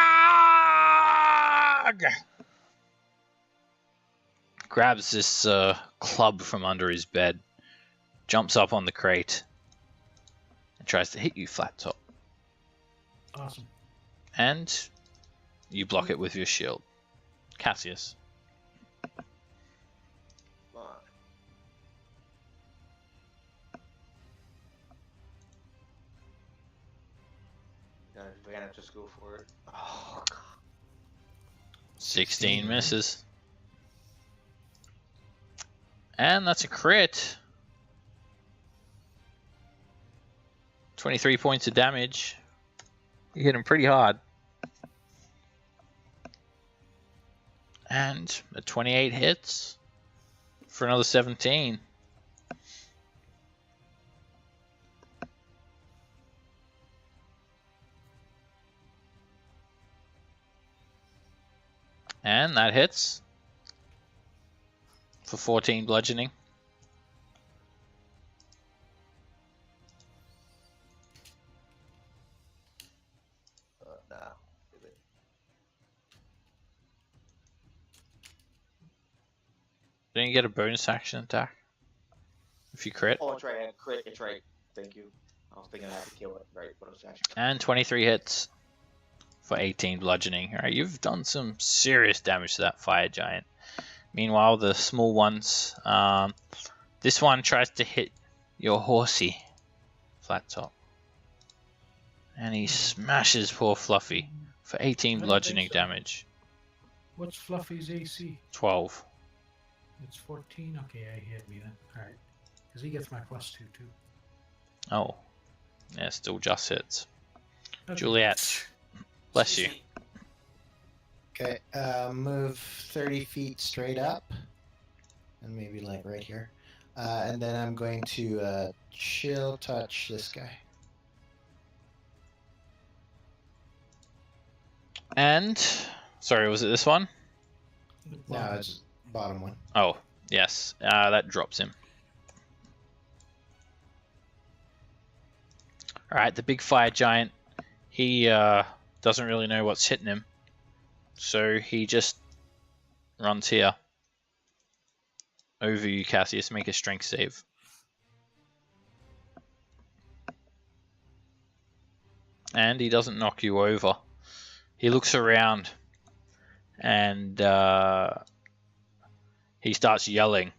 Speaker 2: Grabs this club from under his bed, jumps up on the crate, and tries to hit you flat top.
Speaker 5: Awesome.
Speaker 2: And you block it with your shield. Cassius.
Speaker 4: Do I just go for it? Oh, God.
Speaker 2: 16 misses. And that's a crit. 23 points of damage. You hit him pretty hard. And a 28 hits for another 17. And that hits for 14 bludgeoning.
Speaker 4: Nah. Leave it.
Speaker 2: Don't you get a bonus action attack if you crit?
Speaker 4: Oh, it's right. I had crit. It's right. Thank you. I was thinking I had to kill it. Right. But it's actually.
Speaker 2: And 23 hits for 18 bludgeoning. Alright, you've done some serious damage to that fire giant. Meanwhile, the small ones, this one tries to hit your horsey, Flat Top. And he smashes poor Fluffy for 18
Speaker 5: I don't
Speaker 2: bludgeoning
Speaker 5: think so.
Speaker 2: damage.
Speaker 5: What's Fluffy's AC?
Speaker 2: 12.
Speaker 5: It's 14. Okay, he hit me then. All right, because he gets my +2 too.
Speaker 2: Oh. Yeah, still just hits.
Speaker 5: Okay.
Speaker 2: Juliet, bless you.
Speaker 1: Excuse me.
Speaker 3: Okay, move 30 feet straight up, and maybe like right here, and then I'm going to chill touch this guy.
Speaker 2: And, sorry, was it this one?
Speaker 5: The
Speaker 3: No,
Speaker 5: bottom.
Speaker 3: it's bottom one.
Speaker 2: Oh, yes. That drops him. Alright, the big fire giant, he doesn't really know what's hitting him. So he just runs here. Over you, Cassius. Make a strength save. And he doesn't knock you over. He looks around and he starts yelling,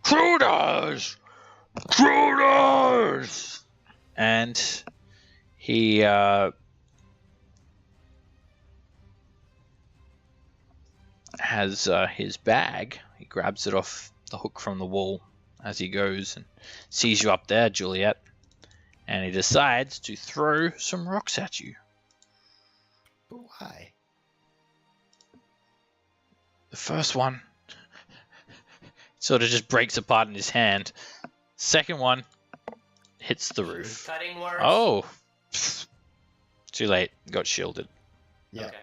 Speaker 2: "Cruders! Cruders!" And he has his bag. He grabs it off the hook from the wall as he goes and sees you up there, Juliet. And he decides to throw some rocks at you.
Speaker 3: But why?
Speaker 2: The first one sort of just breaks apart in his hand. Second one hits the roof.
Speaker 1: Cutting words.
Speaker 2: Oh! Too late. Got shielded.
Speaker 3: Yeah.
Speaker 1: Okay.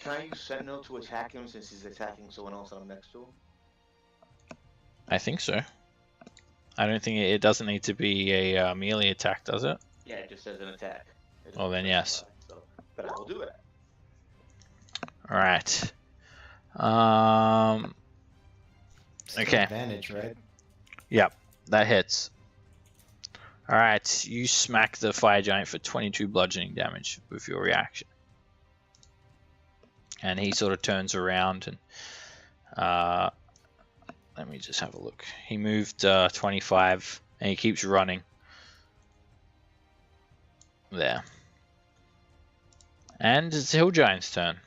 Speaker 4: Can I use Sentinel to attack him since he's attacking someone else I'm next to him?
Speaker 2: I think so. I don't think it doesn't need to be a melee attack, does it?
Speaker 4: Yeah, it just says an attack. It
Speaker 2: Well, then
Speaker 4: doesn't
Speaker 2: yes.
Speaker 4: specify, so, but I will do it.
Speaker 2: Alright.
Speaker 3: Still
Speaker 2: Okay.
Speaker 3: Advantage, right?
Speaker 2: Yep, that hits. Alright, you smack the fire giant for 22 bludgeoning damage with your reaction. And he sort of turns around and let me just have a look. He moved 25 and he keeps running. There. And it's Hill Giant's turn.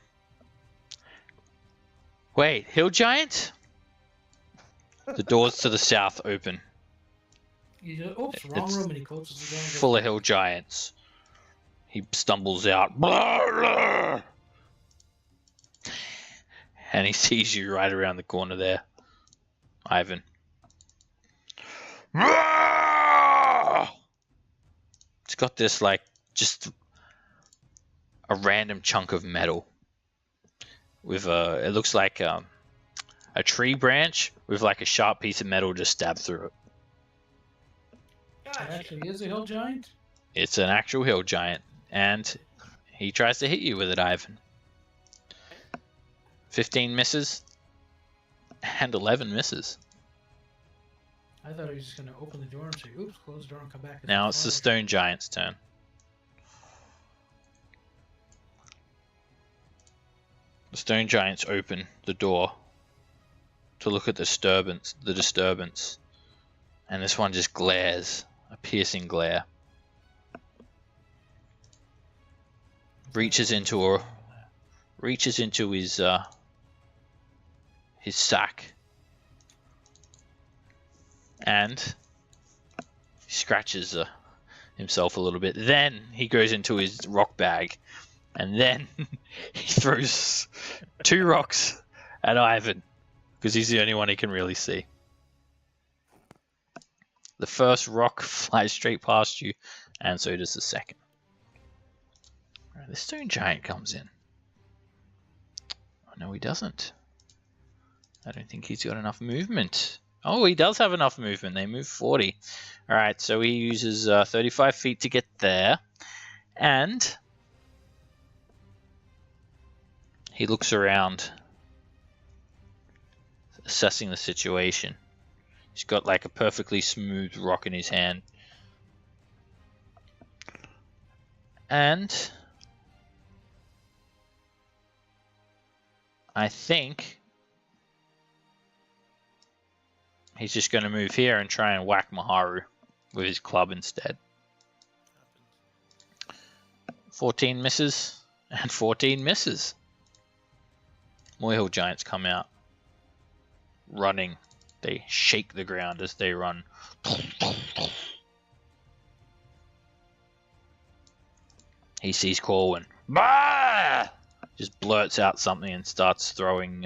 Speaker 2: Wait, Hill Giant? The doors to the south open.
Speaker 5: Oops, wrong
Speaker 2: It's
Speaker 5: room, and he closes the door. and goes
Speaker 2: Full of
Speaker 5: back.
Speaker 2: hill giants. He stumbles out. Blah, blah. And he sees you right around the corner there, Ivan. It's got this, like, just a random chunk of metal. With a, it looks like a tree branch with like a sharp piece of metal just stabbed through it.
Speaker 5: It actually is a hill giant.
Speaker 2: It's an actual hill giant, and he tries to hit you with it, Ivan. 15 misses, and 11 misses.
Speaker 5: I thought he was just gonna open the door and say, "Oops, close the door and come back."
Speaker 2: Now it's the stone giant's turn. The stone giants open the door to look at the disturbance, and this one just glares, a piercing glare. Reaches into his sack, and he scratches himself a little bit. Then he goes into his rock bag, and then he throws 2 rocks at Ivan, because he's the only one he can really see. The first rock flies straight past you, and so does the second. Right, the stone giant comes in. Oh, no, he doesn't. I don't think he's got enough movement. Oh, he does have enough movement. They move 40. All right, so he uses 35 feet to get there. And he looks around, assessing the situation. He's got like a perfectly smooth rock in his hand. And I think he's just going to move here and try and whack Maharu with his club instead. 14 misses and 14 misses. More hill giants come out running. They shake the ground as they run. He sees Corwin. Bah! Just blurts out something and starts throwing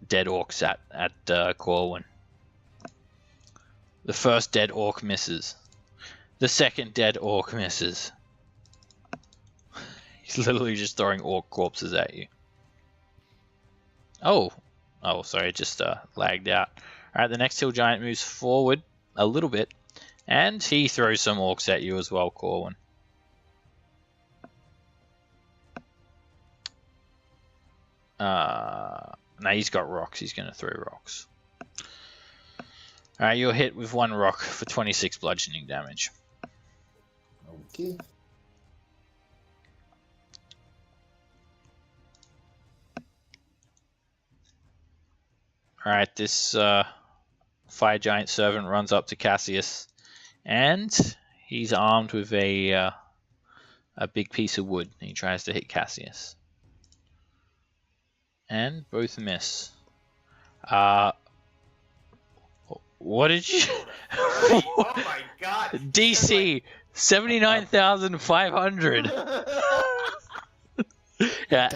Speaker 2: dead orcs at Corwin. The first dead orc misses. The second dead orc misses. He's literally just throwing orc corpses at you. Oh, sorry, it just lagged out. Alright, the next hill giant moves forward a little bit, and he throws some orcs at you as well, Corwin. No, he's got rocks. He's going to throw rocks. Alright, you're hit with one rock for 26 bludgeoning damage.
Speaker 8: Okay.
Speaker 2: Alright, this fire giant servant runs up to Cassius, and he's armed with a big piece of wood. He tries to hit Cassius. And both miss. What did you...
Speaker 7: Oh my god!
Speaker 2: DC 79,500. Yeah,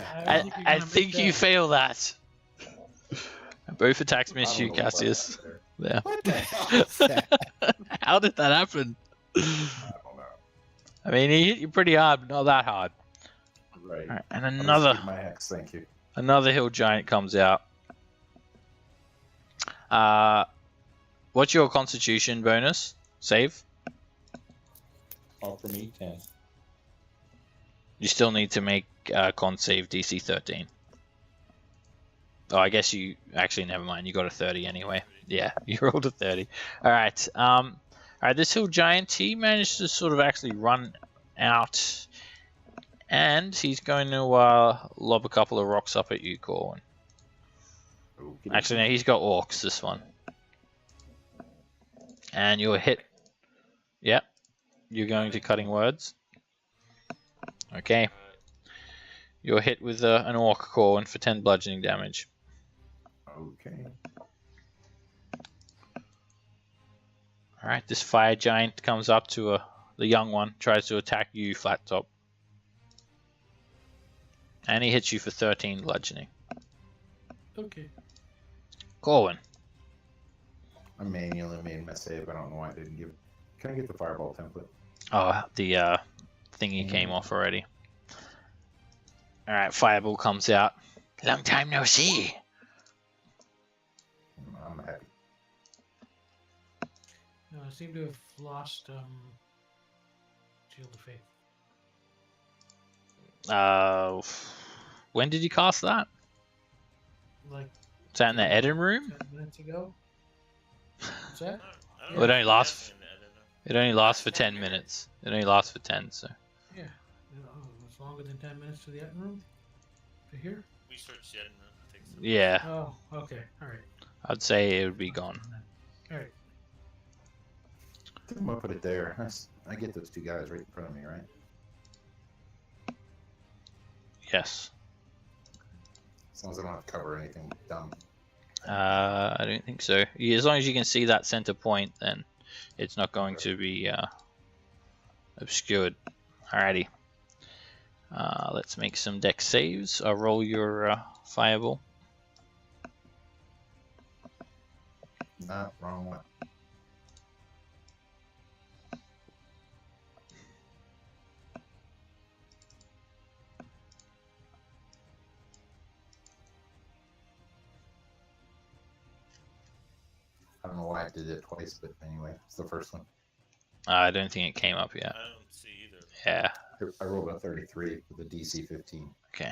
Speaker 2: I think you fail that. Both attacks miss you, Cassius. Yeah.
Speaker 3: What the hell is that?
Speaker 2: How did that happen?
Speaker 8: I don't know.
Speaker 2: I mean, he hit you pretty hard, but not that hard.
Speaker 8: Right.
Speaker 2: Alright, and
Speaker 8: I'll just
Speaker 2: another
Speaker 8: keep my hex, thank you.
Speaker 2: hill giant comes out. What's your constitution bonus? Save?
Speaker 8: All for me, 10.
Speaker 2: You still need to make con save DC 13. Oh, I guess you actually never mind. You got a 30 anyway. Yeah, you rolled a 30. All right. All right. This hill giant, he managed to sort of actually run out, and he's going to lob a couple of rocks up at you, Corwin.
Speaker 8: Okay.
Speaker 2: Actually, no, he's got orcs. This one, and you're hit. Yep. You're going to cutting words. Okay. You're hit with an orc, Corwin, for 10 bludgeoning damage.
Speaker 8: Okay.
Speaker 2: Alright, this fire giant comes up to the young one, tries to attack you, Flat Top. And he hits you for 13 bludgeoning.
Speaker 5: Okay.
Speaker 2: Corwin.
Speaker 8: I manually made my save. I don't know why I didn't give. Can I get the fireball template?
Speaker 2: Oh, the thingy came off already. Alright, Fireball comes out. Long time no see.
Speaker 8: I'm happy.
Speaker 5: No, I seem to have lost Shield of Faith.
Speaker 2: When did you cast that?
Speaker 5: Like
Speaker 2: Is that in the editing room?
Speaker 5: 10 minutes ago. What's that?
Speaker 6: I don't
Speaker 2: Well, it
Speaker 6: know
Speaker 2: only
Speaker 6: if
Speaker 2: lasts-
Speaker 6: that's in the editor.
Speaker 2: It only lasts for 10 minutes. It only lasts for 10, so.
Speaker 5: Yeah. It's longer than 10 minutes to the editing room? To here?
Speaker 6: We searched the editor. It takes some-
Speaker 2: Yeah,
Speaker 5: Oh, okay. Alright.
Speaker 2: I'd say it would be gone.
Speaker 5: Alright.
Speaker 8: I'm gonna put it there. I get those two guys right in front of me, right?
Speaker 2: Yes.
Speaker 8: As long as I don't have to cover anything dumb.
Speaker 2: I don't think so. As long as you can see that center point, then it's not going to be obscured. Alrighty. Let's make some dex saves. I'll roll your fireball.
Speaker 8: Nah, wrong one. did it twice, but anyway, it's the first one.
Speaker 2: I don't think it came up yet.
Speaker 6: I don't see either.
Speaker 2: Yeah.
Speaker 8: I rolled a 33 with a DC 15.
Speaker 2: Okay.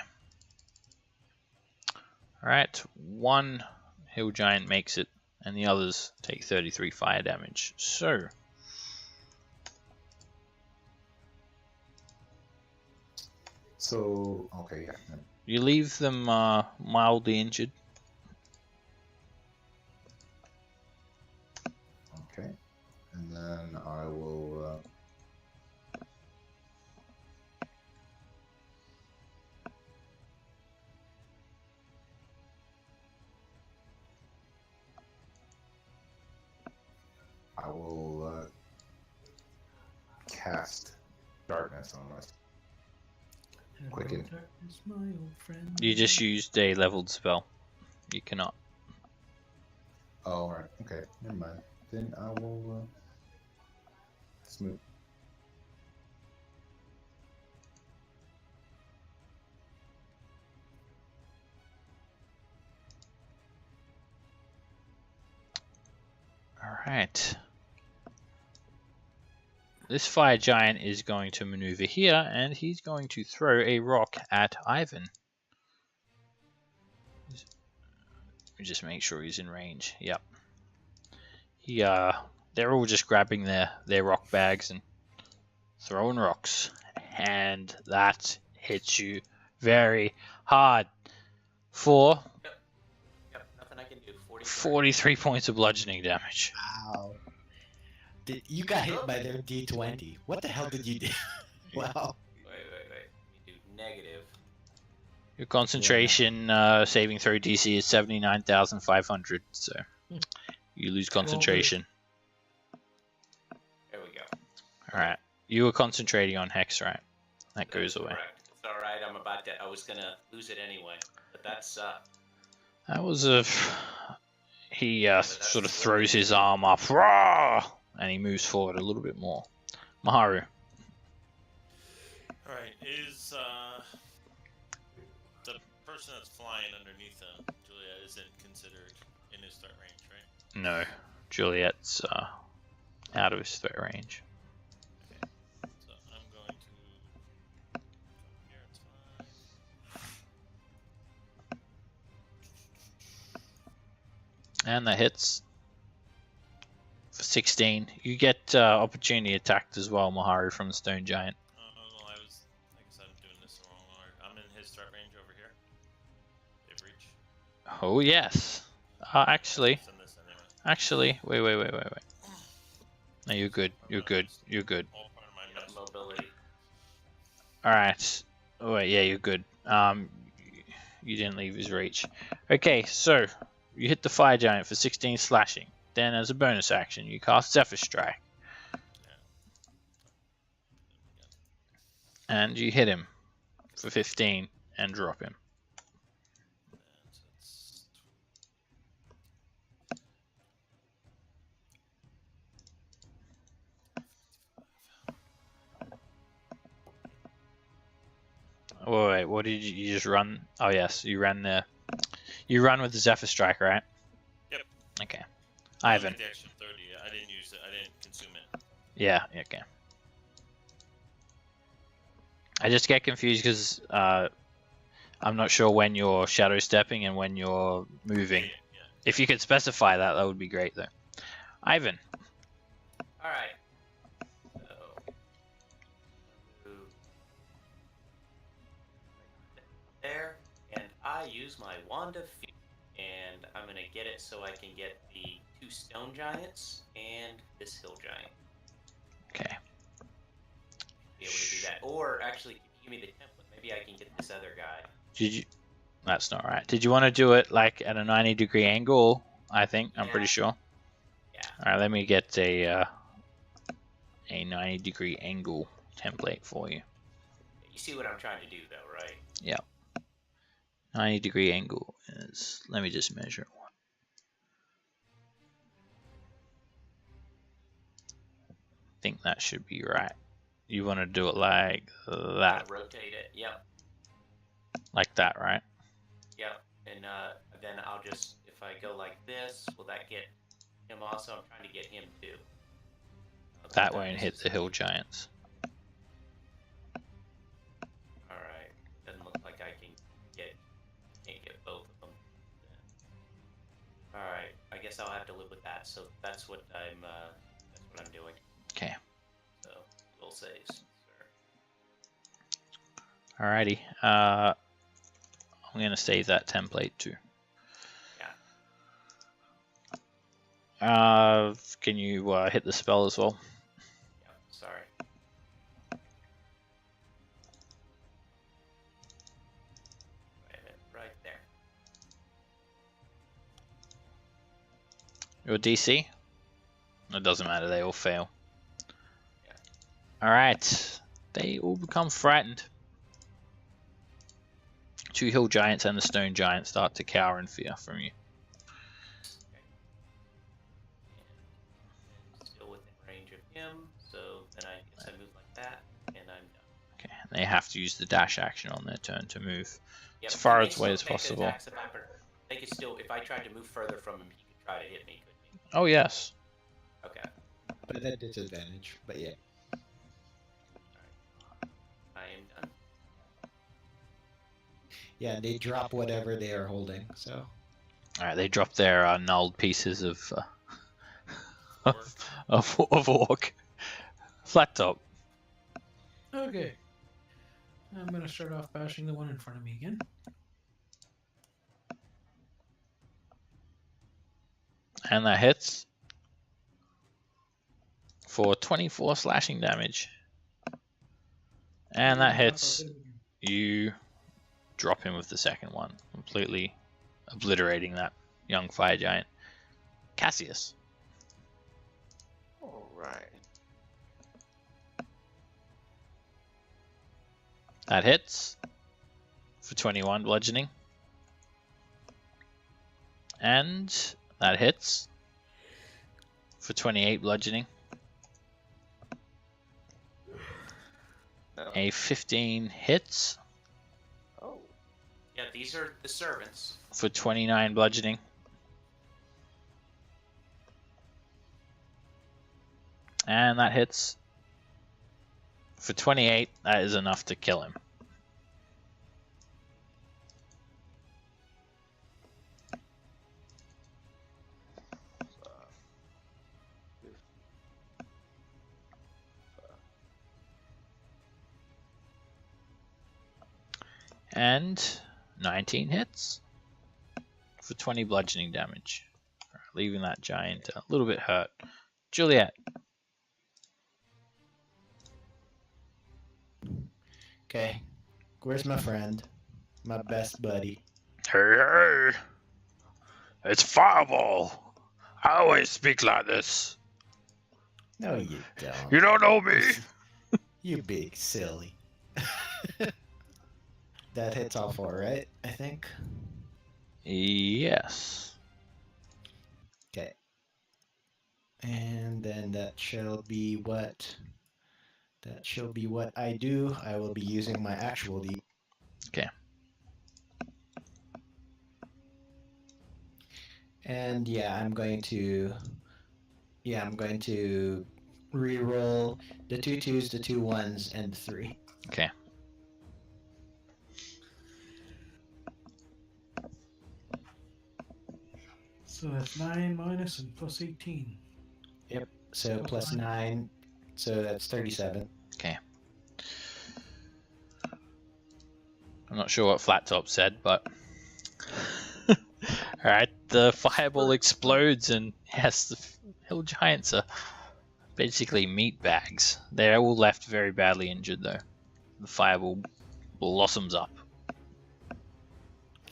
Speaker 2: Alright, one hill giant makes it, and the others take 33 fire damage. So,
Speaker 8: okay, yeah.
Speaker 2: you leave them mildly injured.
Speaker 8: Okay. And then I will. Cast darkness on us. Quicken.
Speaker 5: Darkness, my old friend.
Speaker 2: You just used a leveled spell. You cannot.
Speaker 8: Oh, alright. Okay, never mind. Then I will smooth.
Speaker 2: Alright. This fire giant is going to maneuver here, and he's going to throw a rock at Ivan. Let me just make sure he's in range. Yep. They're all just grabbing their rock bags and throwing rocks. And that hits you very hard for
Speaker 1: Yep, nothing I can do.
Speaker 2: 43 points of bludgeoning damage.
Speaker 3: Wow. You got hit by their D20. What the hell did you do? Wow.
Speaker 1: Wait. You do negative.
Speaker 2: Your concentration saving throw DC is 79,500, so you lose concentration.
Speaker 1: There we go.
Speaker 2: Alright. You were concentrating on Hex, right? That goes away.
Speaker 1: Correct. It's alright, I was gonna lose it anyway. But that's,
Speaker 2: That was a... He sort of throws his arm up, Rah! And he moves forward a little bit more. Maharu.
Speaker 6: Alright, is the person that's flying underneath him, Juliet, isn't considered in his threat range, right?
Speaker 2: No. Juliet's out of his threat range.
Speaker 6: Okay. So I'm going to come here, it's fine.
Speaker 2: And that hits. For 16. You get opportunity attacked as well, Maharu, from the Stone Giant.
Speaker 6: Well, I guess I'm doing this the wrong order. I'm in his threat range over here. They've reached.
Speaker 2: Oh, yes. Actually,
Speaker 6: Send this anyway.
Speaker 2: Actually, wait. No, you're good. You're good.
Speaker 6: All part of my mess.
Speaker 1: mobility.
Speaker 2: Alright. Oh, wait, yeah, you're good. You didn't leave his reach. Okay, so you hit the fire giant for 16 slashing. Then, as a bonus action, you cast Zephyr Strike. And you hit him for 15 and drop him. Oh, wait, what did you just run? Oh, yes, you ran there. You run with the Zephyr Strike, right?
Speaker 6: Yep.
Speaker 2: Okay. Ivan.
Speaker 6: The extra 30. I didn't use it. I didn't consume it.
Speaker 2: Yeah, okay. I just get confused because I'm not sure when you're shadow stepping and when you're moving.
Speaker 6: Yeah.
Speaker 2: If you could specify that, that would be great, though. Ivan.
Speaker 1: Alright. So, there, and I use my Wand of Fear, and I'm gonna get it so I can get the 2 stone giants and this hill giant.
Speaker 2: Okay.
Speaker 1: Be able to do that. Or actually, if you give me the template, maybe I can get this other guy.
Speaker 2: Did you? That's not right. Did you want to do it like at a 90-degree angle? I think I'm pretty sure.
Speaker 1: Yeah.
Speaker 2: All right, let me get a 90-degree angle template for you.
Speaker 1: You see what I'm trying to do, though, right?
Speaker 2: Yeah. 90-degree angle is. Let me just measure one. I think that should be right. You want to do it like that,
Speaker 1: Rotate it. Yep.
Speaker 2: like that, right?
Speaker 1: Yep. And then I'll just, if I go like this, will that get him also. I'm trying to get him too.
Speaker 2: That won't hit the hill giants.
Speaker 1: All right. Doesn't look like I can't get both of them. All right. I guess I'll have to live with that. So that's what I'm doing.
Speaker 2: Okay.
Speaker 1: So will saves, sir.
Speaker 2: Alrighty. I'm gonna save that template too.
Speaker 1: Yeah.
Speaker 2: Can you hit the spell as well?
Speaker 1: Yeah. Sorry. Right there.
Speaker 2: Your DC? It doesn't matter. They all fail.
Speaker 1: Yeah.
Speaker 2: All right. They all become frightened. 2 hill giants and the stone giant start to cower in fear from you.
Speaker 1: Still within range of him, so then I guess I move like that, and I'm done.
Speaker 2: Okay. And they have to use the dash action on their turn to move
Speaker 1: Yep,
Speaker 2: as far
Speaker 1: he may
Speaker 2: away as
Speaker 1: still take
Speaker 2: possible.
Speaker 1: attacks they could still, if I tried to move further from him, he could try to hit me, couldn't he?
Speaker 2: Oh yes.
Speaker 1: Okay.
Speaker 3: But at disadvantage. But yeah.
Speaker 1: I am done.
Speaker 3: Yeah, they drop whatever they are holding. So.
Speaker 2: All right. They drop their nulled pieces of of orc. Flat top.
Speaker 5: Okay. I'm gonna start off bashing the one in front of me again.
Speaker 2: And that hits for 24 slashing damage. And that hits. You drop him with the second one, completely obliterating that young fire giant. Cassius.
Speaker 4: Alright.
Speaker 2: That hits for 21 bludgeoning. And that hits for 28 bludgeoning.
Speaker 4: No.
Speaker 2: A 15 hits
Speaker 4: Oh.
Speaker 1: Yeah, these are the servants.
Speaker 2: for 29 bludgeoning. And that hits for 28. That is enough to kill him. And 19 hits for 20 bludgeoning damage, leaving that giant a little bit hurt. Juliet.
Speaker 3: Okay. Where's my friend? My best buddy.
Speaker 2: Hey, it's Fireball. I always speak like this.
Speaker 3: No, you don't.
Speaker 2: You don't know me.
Speaker 3: You big silly. That hits all 4, right? I think.
Speaker 2: Yes.
Speaker 3: Okay. And then that shall be what. That shall be what I do. I will be using my actual D.
Speaker 2: Okay.
Speaker 3: And yeah, I'm going to re-roll the 2 2s, the 2 1s, and the 3.
Speaker 2: Okay.
Speaker 5: So that's 9 minus and plus 18.
Speaker 3: So plus 9, so that's 37.
Speaker 2: Okay. I'm not sure what Flat Top said, but alright, the fireball explodes, and yes, the hill giants are basically meat bags. They're all left very badly injured, though. The fireball blossoms up.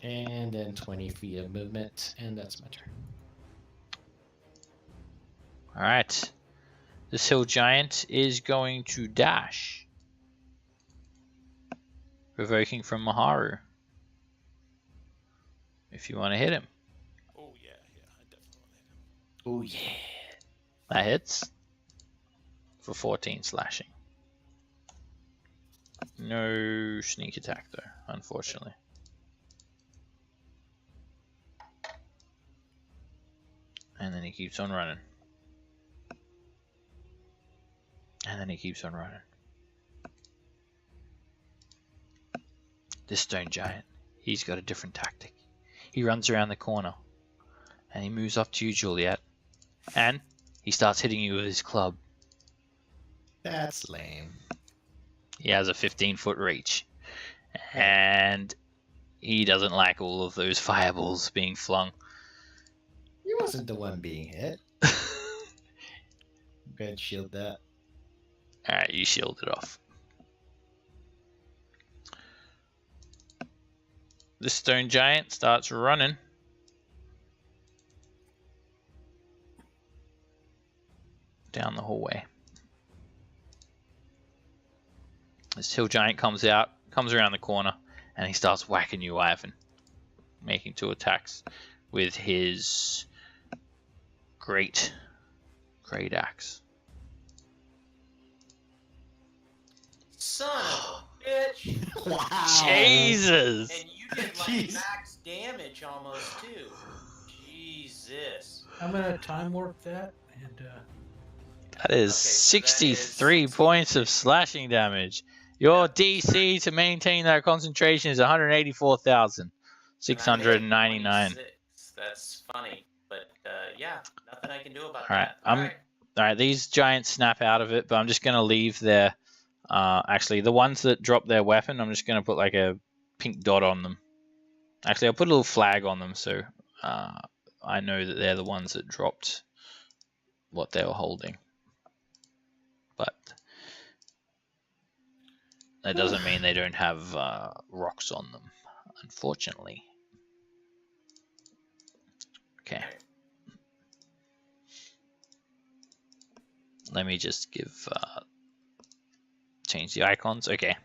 Speaker 3: And then 20 feet of movement, and that's my turn.
Speaker 2: Alright. This hill giant is going to dash. Provoking from Maharu. If you want to hit him.
Speaker 6: Oh yeah, I definitely want to hit him.
Speaker 3: Oh yeah.
Speaker 2: That hits. For 14 slashing. No sneak attack though, unfortunately. And then he keeps on running. And then he keeps on running. This stone giant, he's got a different tactic. He runs around the corner. And he moves up to you, Juliet. And he starts hitting you with his club.
Speaker 3: That's lame.
Speaker 2: He has a 15-foot reach. And he doesn't like all of those fireballs being flung.
Speaker 3: He wasn't the one being hit. Go ahead, shield that.
Speaker 2: Alright, you shield it off. The stone giant starts running. Down the hallway. This hill giant comes around the corner, and he starts whacking you, Ivan. Making 2 attacks with his great axe.
Speaker 1: Son of a bitch!
Speaker 3: Wow.
Speaker 2: Jesus!
Speaker 1: And you did like max damage almost too. Jesus.
Speaker 5: I'm gonna time warp that and
Speaker 2: That is
Speaker 1: Okay, so that
Speaker 2: 63
Speaker 1: is
Speaker 2: points of slashing damage. Your DC to maintain that concentration is 184,699.
Speaker 1: 26. That's funny, but yeah, nothing I can do about
Speaker 2: All right,
Speaker 1: that.
Speaker 2: Alright, these giants snap out of it, but I'm just going to leave their... actually, the ones that drop their weapon, I'm just going to put like a pink dot on them. Actually, I'll put a little flag on them so I know that they're the ones that dropped what they were holding. But that doesn't mean they don't have rocks on them, unfortunately. Okay. Let me just give change the icons. Okay.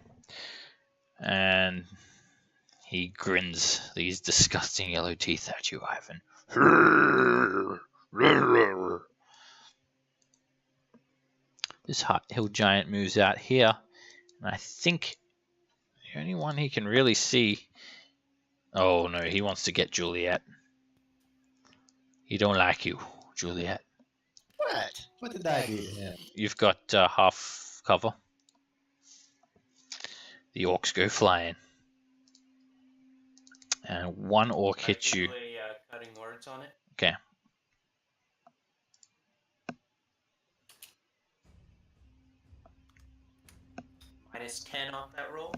Speaker 2: And he grins these disgusting yellow teeth at you, Ivan. This hill giant moves out here, and I think the only one he can really see... Oh no, he wants to get Juliet. He don't like you, Juliet.
Speaker 3: What? What did I do to him?
Speaker 2: You've got half cover. The orcs go flying. And one orc hits you.
Speaker 1: Cutting words on it.
Speaker 2: Okay.
Speaker 1: -10 off that roll.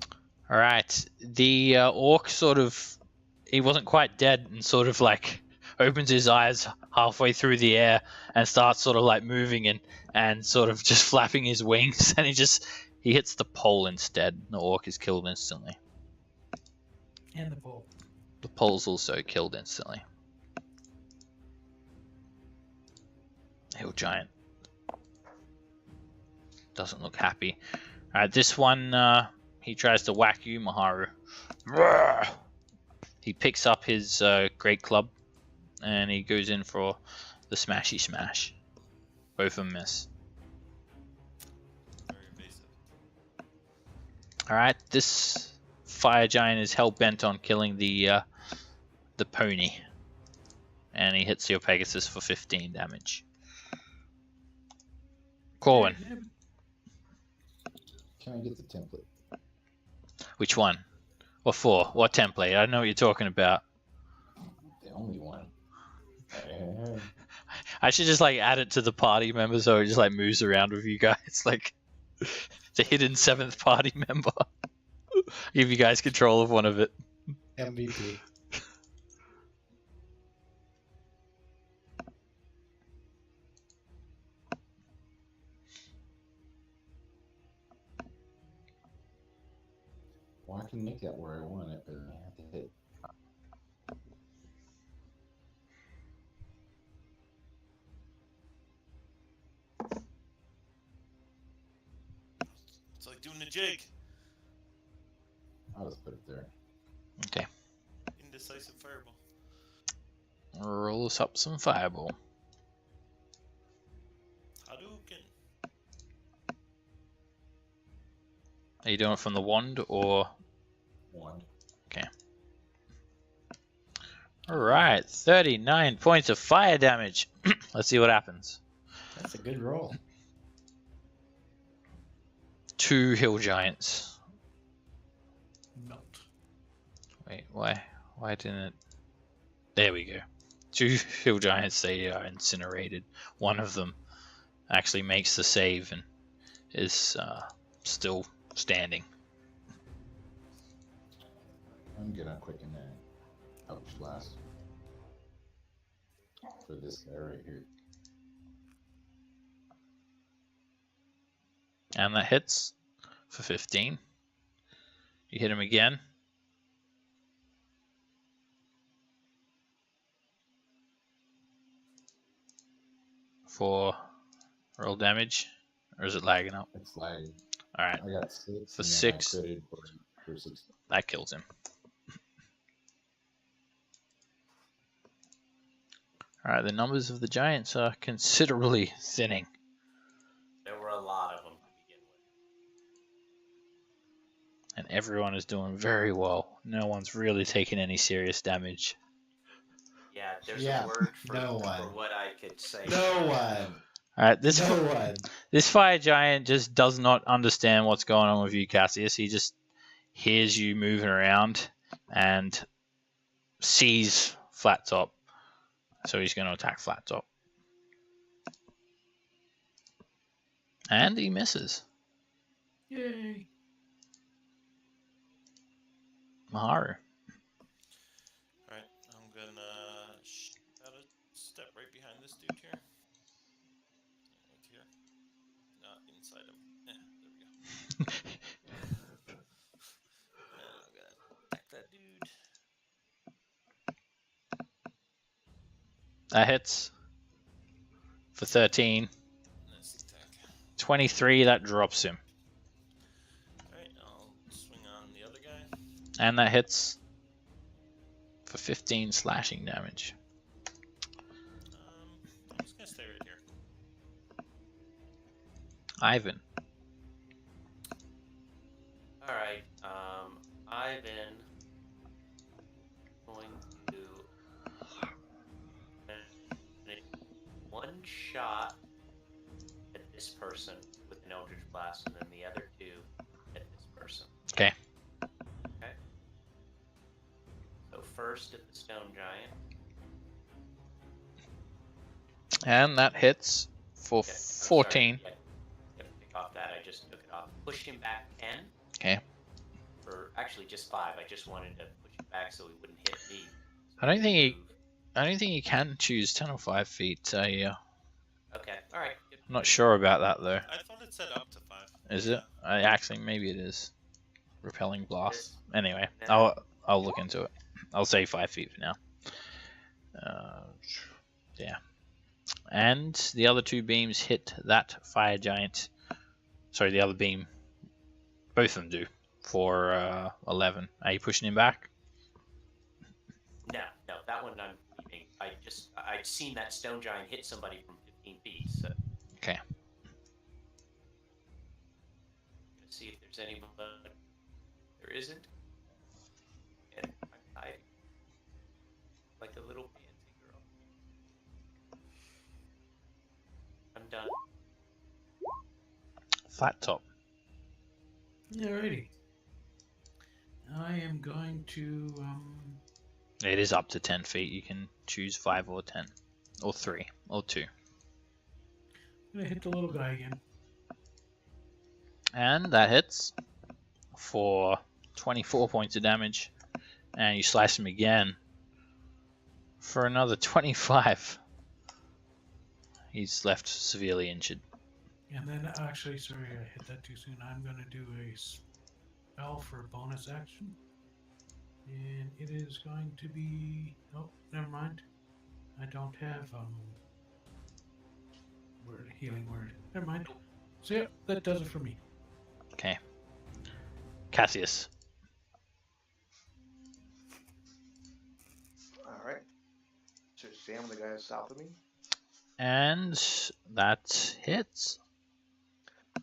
Speaker 2: Alright. The orc sort of... He wasn't quite dead and sort of like opens his eyes halfway through the air and starts sort of like moving and sort of just flapping his wings, and he hits the pole instead. The orc is killed instantly.
Speaker 5: and the bull.
Speaker 2: The pole's also killed instantly. Hill giant doesn't look happy. Alright, this one he tries to whack you, Maharu. He picks up his great club and he goes in for the smashy smash. Both of them miss.
Speaker 6: Very evasive.
Speaker 2: Alright, this fire giant is hell bent on killing the pony. And he hits your Pegasus for 15 damage. Corwin,
Speaker 8: Can I get the template?
Speaker 2: which one? What for? What template? I know what you're talking about.
Speaker 8: The only one.
Speaker 2: I should just like add it to the party member so it just like moves around with you guys, like the hidden 7th party member. Give you guys control of one of it.
Speaker 3: MVP.
Speaker 8: Well, I can make that where I want it, but I have to hit.
Speaker 6: It's like doing a jig.
Speaker 8: I'll just put it there.
Speaker 2: Okay.
Speaker 6: Indecisive fireball.
Speaker 2: Roll us up some fireball.
Speaker 6: Hadouken.
Speaker 2: Are you doing it from the wand or?
Speaker 8: One.
Speaker 2: All right, 39 points of fire damage. Let's see what happens.
Speaker 3: That's a good roll.
Speaker 2: 2 hill giants.
Speaker 5: Melt.
Speaker 2: Wait, why? Why didn't it? There we go. 2 hill giants. They are incinerated. One of them actually makes the save and is still standing.
Speaker 8: I'm gonna quicken that Eldritch Blast for this guy right here.
Speaker 2: And that hits for 15. You hit him again. For roll damage. Or is it lagging up?
Speaker 8: It's lagging.
Speaker 2: Alright,
Speaker 8: I got 6.
Speaker 2: For
Speaker 8: and then
Speaker 2: 6.
Speaker 8: I critted for 6.
Speaker 2: that kills him. Alright, the numbers of the giants are considerably thinning.
Speaker 1: There were a lot of them to begin with.
Speaker 2: And everyone is doing very well. No one's really taking any serious damage.
Speaker 1: Yeah, there's
Speaker 3: Yeah,
Speaker 1: a word for,
Speaker 3: no
Speaker 1: for
Speaker 3: one.
Speaker 1: what I could say.
Speaker 3: No one.
Speaker 2: Alright, this
Speaker 3: No one.
Speaker 2: this fire giant just does not understand what's going on with you, Cassius. He just hears you moving around and sees Flat Top. So he's going to attack Flat Top. And he misses.
Speaker 5: Yay.
Speaker 2: Maharu.
Speaker 6: Alright, I'm gonna shout a step right behind this dude here. Right here. Not inside him. There we go. And I'm gonna attack that dude.
Speaker 2: That hits for 13.
Speaker 6: Nice attack.
Speaker 2: 23, that drops him.
Speaker 6: Alright, I'll swing on the other guy.
Speaker 2: And that hits for 15 slashing damage.
Speaker 6: I'm just gonna stay right here.
Speaker 2: Ivan.
Speaker 1: Alright, Ivan going to one shot at this person with an Eldritch Blast, and then the other 2 at this person.
Speaker 2: Okay.
Speaker 1: Okay. So first at the stone giant.
Speaker 2: And that hits for
Speaker 1: Okay, I'm sorry.
Speaker 2: 14.
Speaker 1: Yep, pick off that. I just took it off. Pushed him back 10.
Speaker 2: Okay.
Speaker 1: Or actually just 5. I just wanted to push him back so he wouldn't hit me. So
Speaker 2: I don't think he-
Speaker 1: move.
Speaker 2: I don't think you can choose 10 or 5 feet.
Speaker 1: Okay. All right. Good.
Speaker 2: I'm not sure about that though.
Speaker 6: I thought it said up to 5.
Speaker 2: Is it? Actually, maybe it is. Repelling blast.
Speaker 1: Yes.
Speaker 2: Anyway,
Speaker 1: Yeah.
Speaker 2: I'll look into it. I'll say 5 feet for now. Yeah. And the other 2 beams hit that fire giant. Sorry, the other beam. Both of them do for 11. Are you pushing him back?
Speaker 1: No, that one I'm leaving. I'd seen that stone giant hit somebody from 15 feet. So.
Speaker 2: Okay.
Speaker 1: Let's see if there's anybody. There isn't. And I'm hiding like a little pansy girl. I'm done.
Speaker 2: Flat top.
Speaker 5: Alrighty. I am going to
Speaker 2: It is up to 10 feet. You can choose 5 or 10. Or 3. Or 2.
Speaker 5: I'm gonna hit the little guy again.
Speaker 2: And that hits for 24 points of damage. And you slice him again for another 25. He's left severely injured.
Speaker 5: And then actually, sorry, I hit that too soon. I'm gonna do a spell for a bonus action. And it is going to be oh, never mind. I don't have healing word. Never mind. So yeah, that does it for me.
Speaker 2: Okay. Cassius.
Speaker 4: Alright. So Sam, the guy south of me.
Speaker 2: And that hits.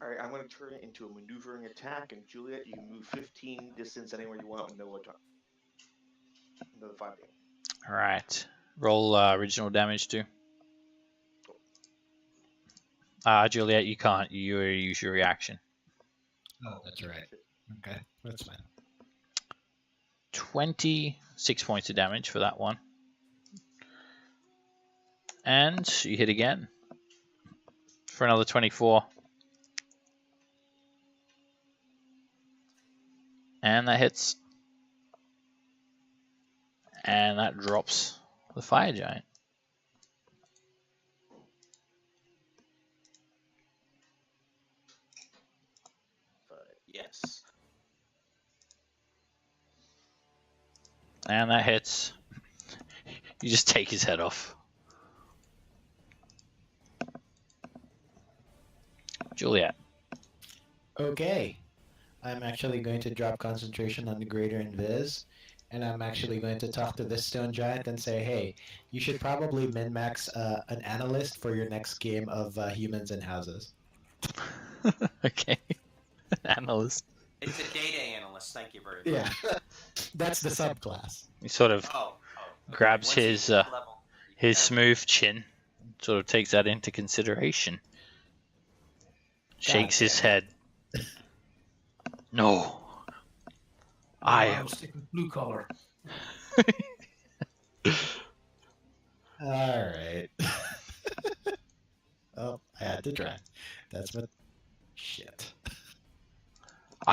Speaker 4: Alright, I'm going to turn it into a maneuvering attack, and Juliet, you can move 15 distance anywhere you want with no attack. Another 5 damage.
Speaker 2: All right. Roll original damage too. Juliet, you can't. You use your reaction.
Speaker 3: Oh, that's right. Okay, that's fine.
Speaker 2: 26 points of damage for that one. And you hit again for another 24. And that hits. And that drops the fire giant.
Speaker 1: Yes.
Speaker 2: And that hits. You just take his head off. Juliet.
Speaker 3: Okay. I'm actually going to drop concentration on the Greater Invis, and I'm actually going to talk to this stone giant and say, hey, you should probably min-max an analyst for your next game of humans and houses.
Speaker 2: Okay. Analyst.
Speaker 1: It's a data analyst. Thank you very much.
Speaker 3: Yeah, that's the subclass.
Speaker 2: He sort of
Speaker 1: Oh. Okay.
Speaker 2: grabs
Speaker 1: Once you
Speaker 2: his
Speaker 1: hit level,
Speaker 2: his smooth chin, sort of takes that into consideration. Shakes his head. No. I
Speaker 5: was sticking blue collar.
Speaker 3: All right. Oh, I had to try. That's what. Shit.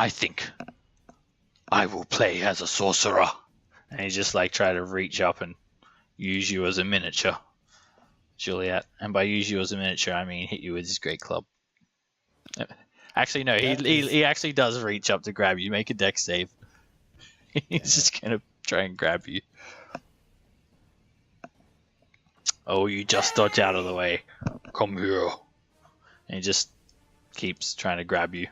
Speaker 2: think I will play as a sorcerer. And he just like try to reach up and use you as a miniature, Juliet. And by use you as a miniature, I mean hit you with his great club. Actually, no, he actually does reach up to grab you. Make a dex save. He's just gonna try and grab you. Oh, you just dodge out of the way. Come here. And he just keeps trying to grab you.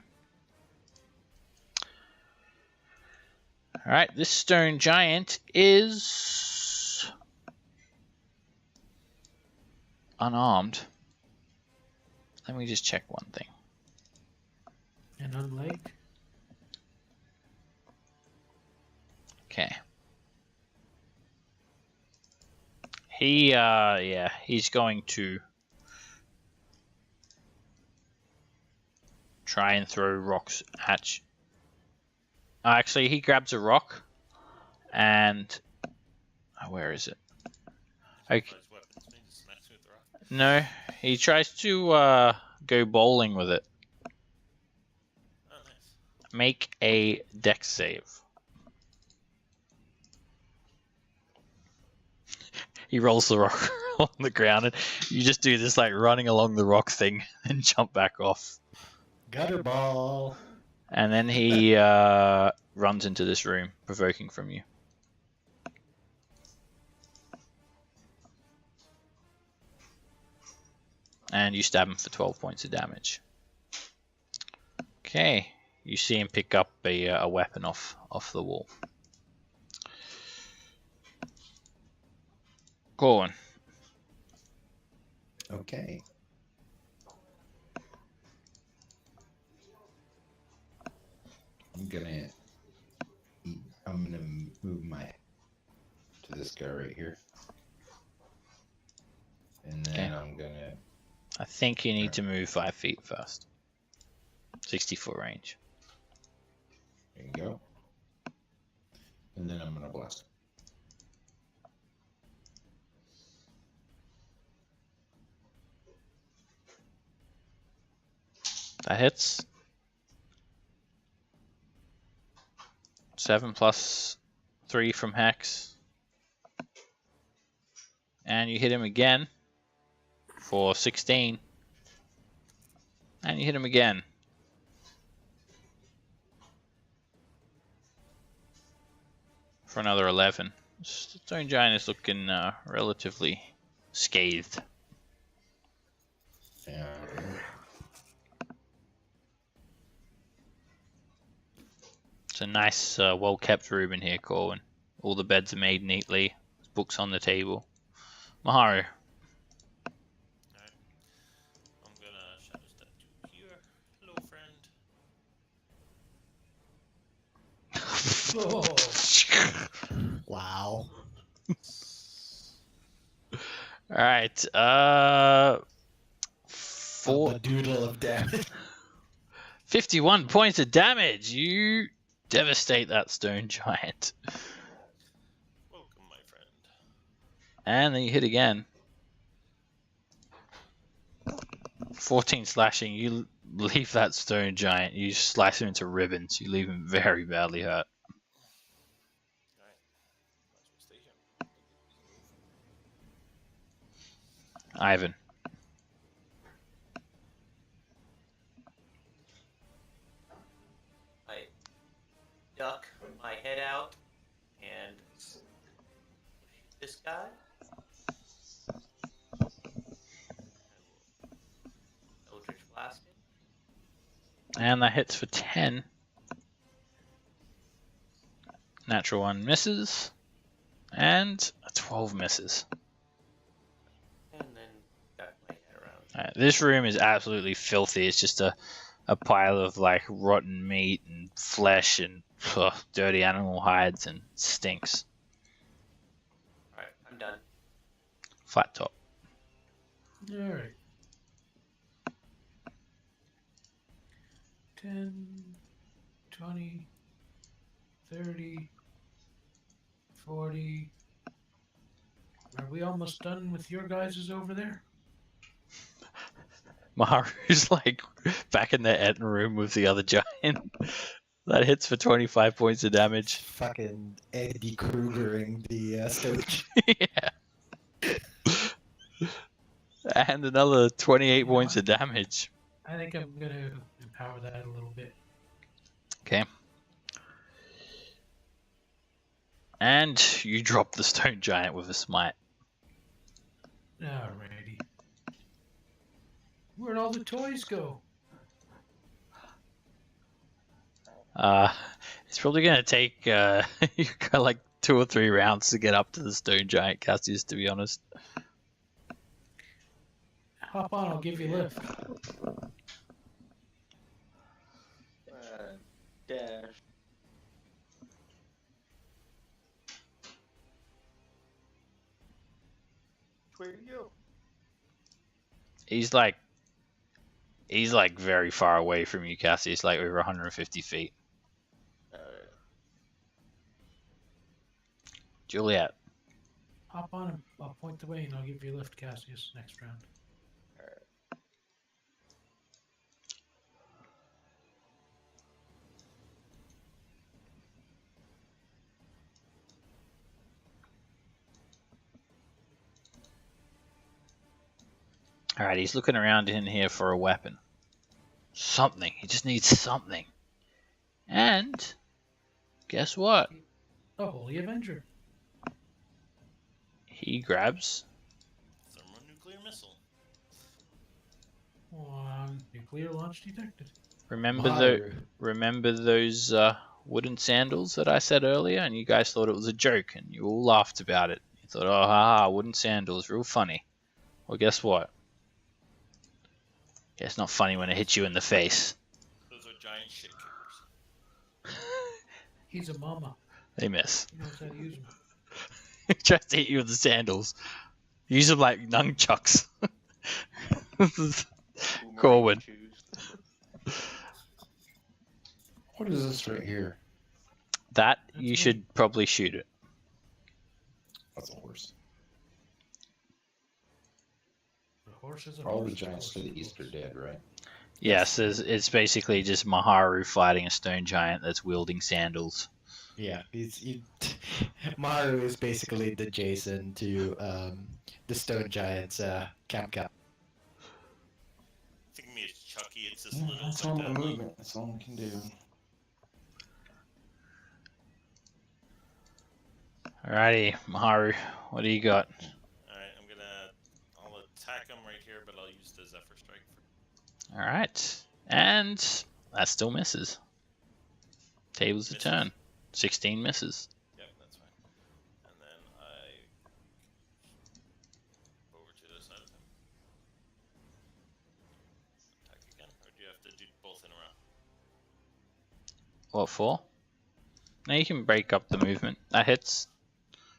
Speaker 2: Alright, this stone giant is unarmed. Let me just check one thing.
Speaker 5: And unlegged.
Speaker 2: Okay. He's going to try and throw rocks at you. Actually, he grabs a rock and where is it? Okay.
Speaker 6: Those weapons mean to smash with the rock.
Speaker 2: No, he tries to go bowling with it.
Speaker 6: Oh, nice.
Speaker 2: Make a dex save. He rolls the rock on the ground, and you just do this like running along the rock thing and jump back off.
Speaker 3: Gutter ball.
Speaker 2: And then he runs into this room, provoking from you. And you stab him for 12 points of damage. Okay, you see him pick up a weapon off the wall. Go on.
Speaker 8: Okay. I'm gonna move my to this guy right here, and then
Speaker 2: Okay.
Speaker 8: I'm gonna.
Speaker 2: I think you need to move 5 feet first. 60-foot range.
Speaker 8: There you go. And then I'm gonna blast.
Speaker 2: That hits. 7 plus 3 from Hex. And you hit him again for 16. And you hit him again. For another 11. Stone Giant is looking relatively scathed.
Speaker 8: Yeah.
Speaker 2: It's a nice, well-kept room in here, Corwin. All the beds are made neatly. There's books on the table. Maharu.
Speaker 6: Alright. I'm gonna shadow step to here. Hello, friend.
Speaker 5: Oh,
Speaker 3: Wow.
Speaker 2: All right.
Speaker 3: A
Speaker 2: Four.
Speaker 3: doodle of damage.
Speaker 2: 51 points of damage. You devastate that stone giant.
Speaker 6: Welcome, my friend.
Speaker 2: And then you hit again. 14 slashing. You leave that stone giant. You slice him into ribbons. You leave him very badly hurt.
Speaker 6: Alright. Might as well stay here.
Speaker 2: Ivan.
Speaker 1: I duck my head out and shoot this guy. Eldritch Blast him.
Speaker 2: And that hits for 10. Natural 1 misses. And a 12 misses.
Speaker 1: And then duck my head around.
Speaker 2: Alright, this room is absolutely filthy. It's just a pile of like rotten meat and flesh and dirty animal hides and stinks.
Speaker 1: Alright, I'm done.
Speaker 2: Flat top.
Speaker 5: Alright. 10, 20, 30, 40. Are we almost done with your guys' over there?
Speaker 2: Maharu's like back in the Etten room with the other giant. That hits for 25 points of damage.
Speaker 3: Fucking Eddie Krugering the Stoic.
Speaker 2: Yeah. And another 28 points of damage.
Speaker 5: I think I'm gonna empower that a little bit.
Speaker 2: Okay. And you drop the stone giant with a smite.
Speaker 5: Alrighty. Where'd all the toys go?
Speaker 2: It's probably gonna take you got like 2 or 3 rounds to get up to the stone giant, Cassius, to be honest.
Speaker 5: Hop on, I'll give you a lift.
Speaker 4: Dash. Where do you go?
Speaker 2: He's like very far away from you, Cassius, like over 150 feet. Juliet.
Speaker 5: Hop on and I'll point the way and I'll give you a lift, Cassius, next round.
Speaker 2: Alright, he's looking around in here for a weapon. Something. He just needs something. And guess what?
Speaker 5: The Holy Avenger.
Speaker 2: He grabs.
Speaker 6: Thermonuclear missile.
Speaker 5: Nuclear launch detected.
Speaker 2: Remember those wooden sandals that I said earlier, and you guys thought it was a joke, and you all laughed about it. You thought, oh, haha, wooden sandals, real funny. Well, guess what? Yeah, it's not funny when it hits you in the face.
Speaker 6: Those are giant shit kickers.
Speaker 5: He's a mama.
Speaker 2: They miss.
Speaker 5: He knows how to use them.
Speaker 2: He tries to hit you with the sandals. Use them like nunchucks. Corwin.
Speaker 8: What is this right here?
Speaker 2: That,
Speaker 5: That's
Speaker 2: you
Speaker 5: me.
Speaker 2: should probably shoot it.
Speaker 8: That's a horse.
Speaker 5: The horse is a
Speaker 8: All
Speaker 5: horse.
Speaker 8: the giants to the east are dead, right?
Speaker 2: Yes, it's basically just Maharu fighting a stone giant that's wielding sandals.
Speaker 3: Yeah, Maru is basically the Jason to the Stone Giant's Cap Cap.
Speaker 6: Think of me as Chucky. It's this
Speaker 8: Yeah,
Speaker 6: little.
Speaker 8: that's all my movement. That's all I can do.
Speaker 2: Alrighty, Maharu, what do you got?
Speaker 6: Alright, I'll attack him right here, but I'll use the Zephyr Strike.
Speaker 2: Alright, and that still misses. Tables a
Speaker 6: Misses.
Speaker 2: turn. 16 misses.
Speaker 6: Yep, that's fine. And then I over to the side of him. Attack again, or do you have to do both in a row?
Speaker 2: What for? Now you can break up the movement. That hits.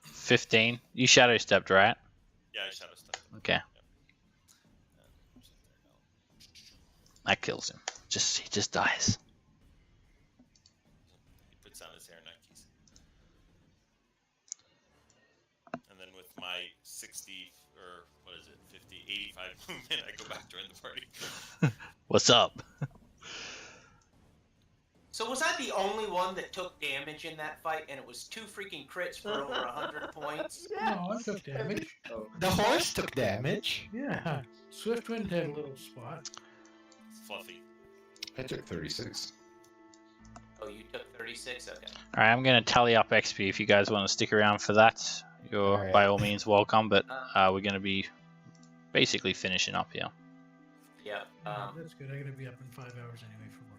Speaker 2: 15. You shadow stepped, right?
Speaker 6: Yeah, I shadow step.
Speaker 2: Okay, that kills him. He just dies.
Speaker 6: He puts on his hair Nikes. And then with my 60 or what is it, 50, 85 movement, I go back to join the party.
Speaker 2: What's up?
Speaker 7: So was I the only one that took damage in that fight, and it was 2 freaking crits for over 100 points?
Speaker 5: No, I took damage.
Speaker 3: The horse took damage.
Speaker 5: Yeah. Swiftwind had a little spot.
Speaker 6: Fluffy.
Speaker 8: I took 36.
Speaker 1: Oh, you took 36? Okay.
Speaker 2: All right, I'm gonna tally up XP. If you guys want to stick around for that, you're
Speaker 3: Alright.
Speaker 2: by all means welcome. But we're gonna be basically finishing up here.
Speaker 1: Yeah.
Speaker 5: That's good. I gotta be up in 5 hours anyway for work.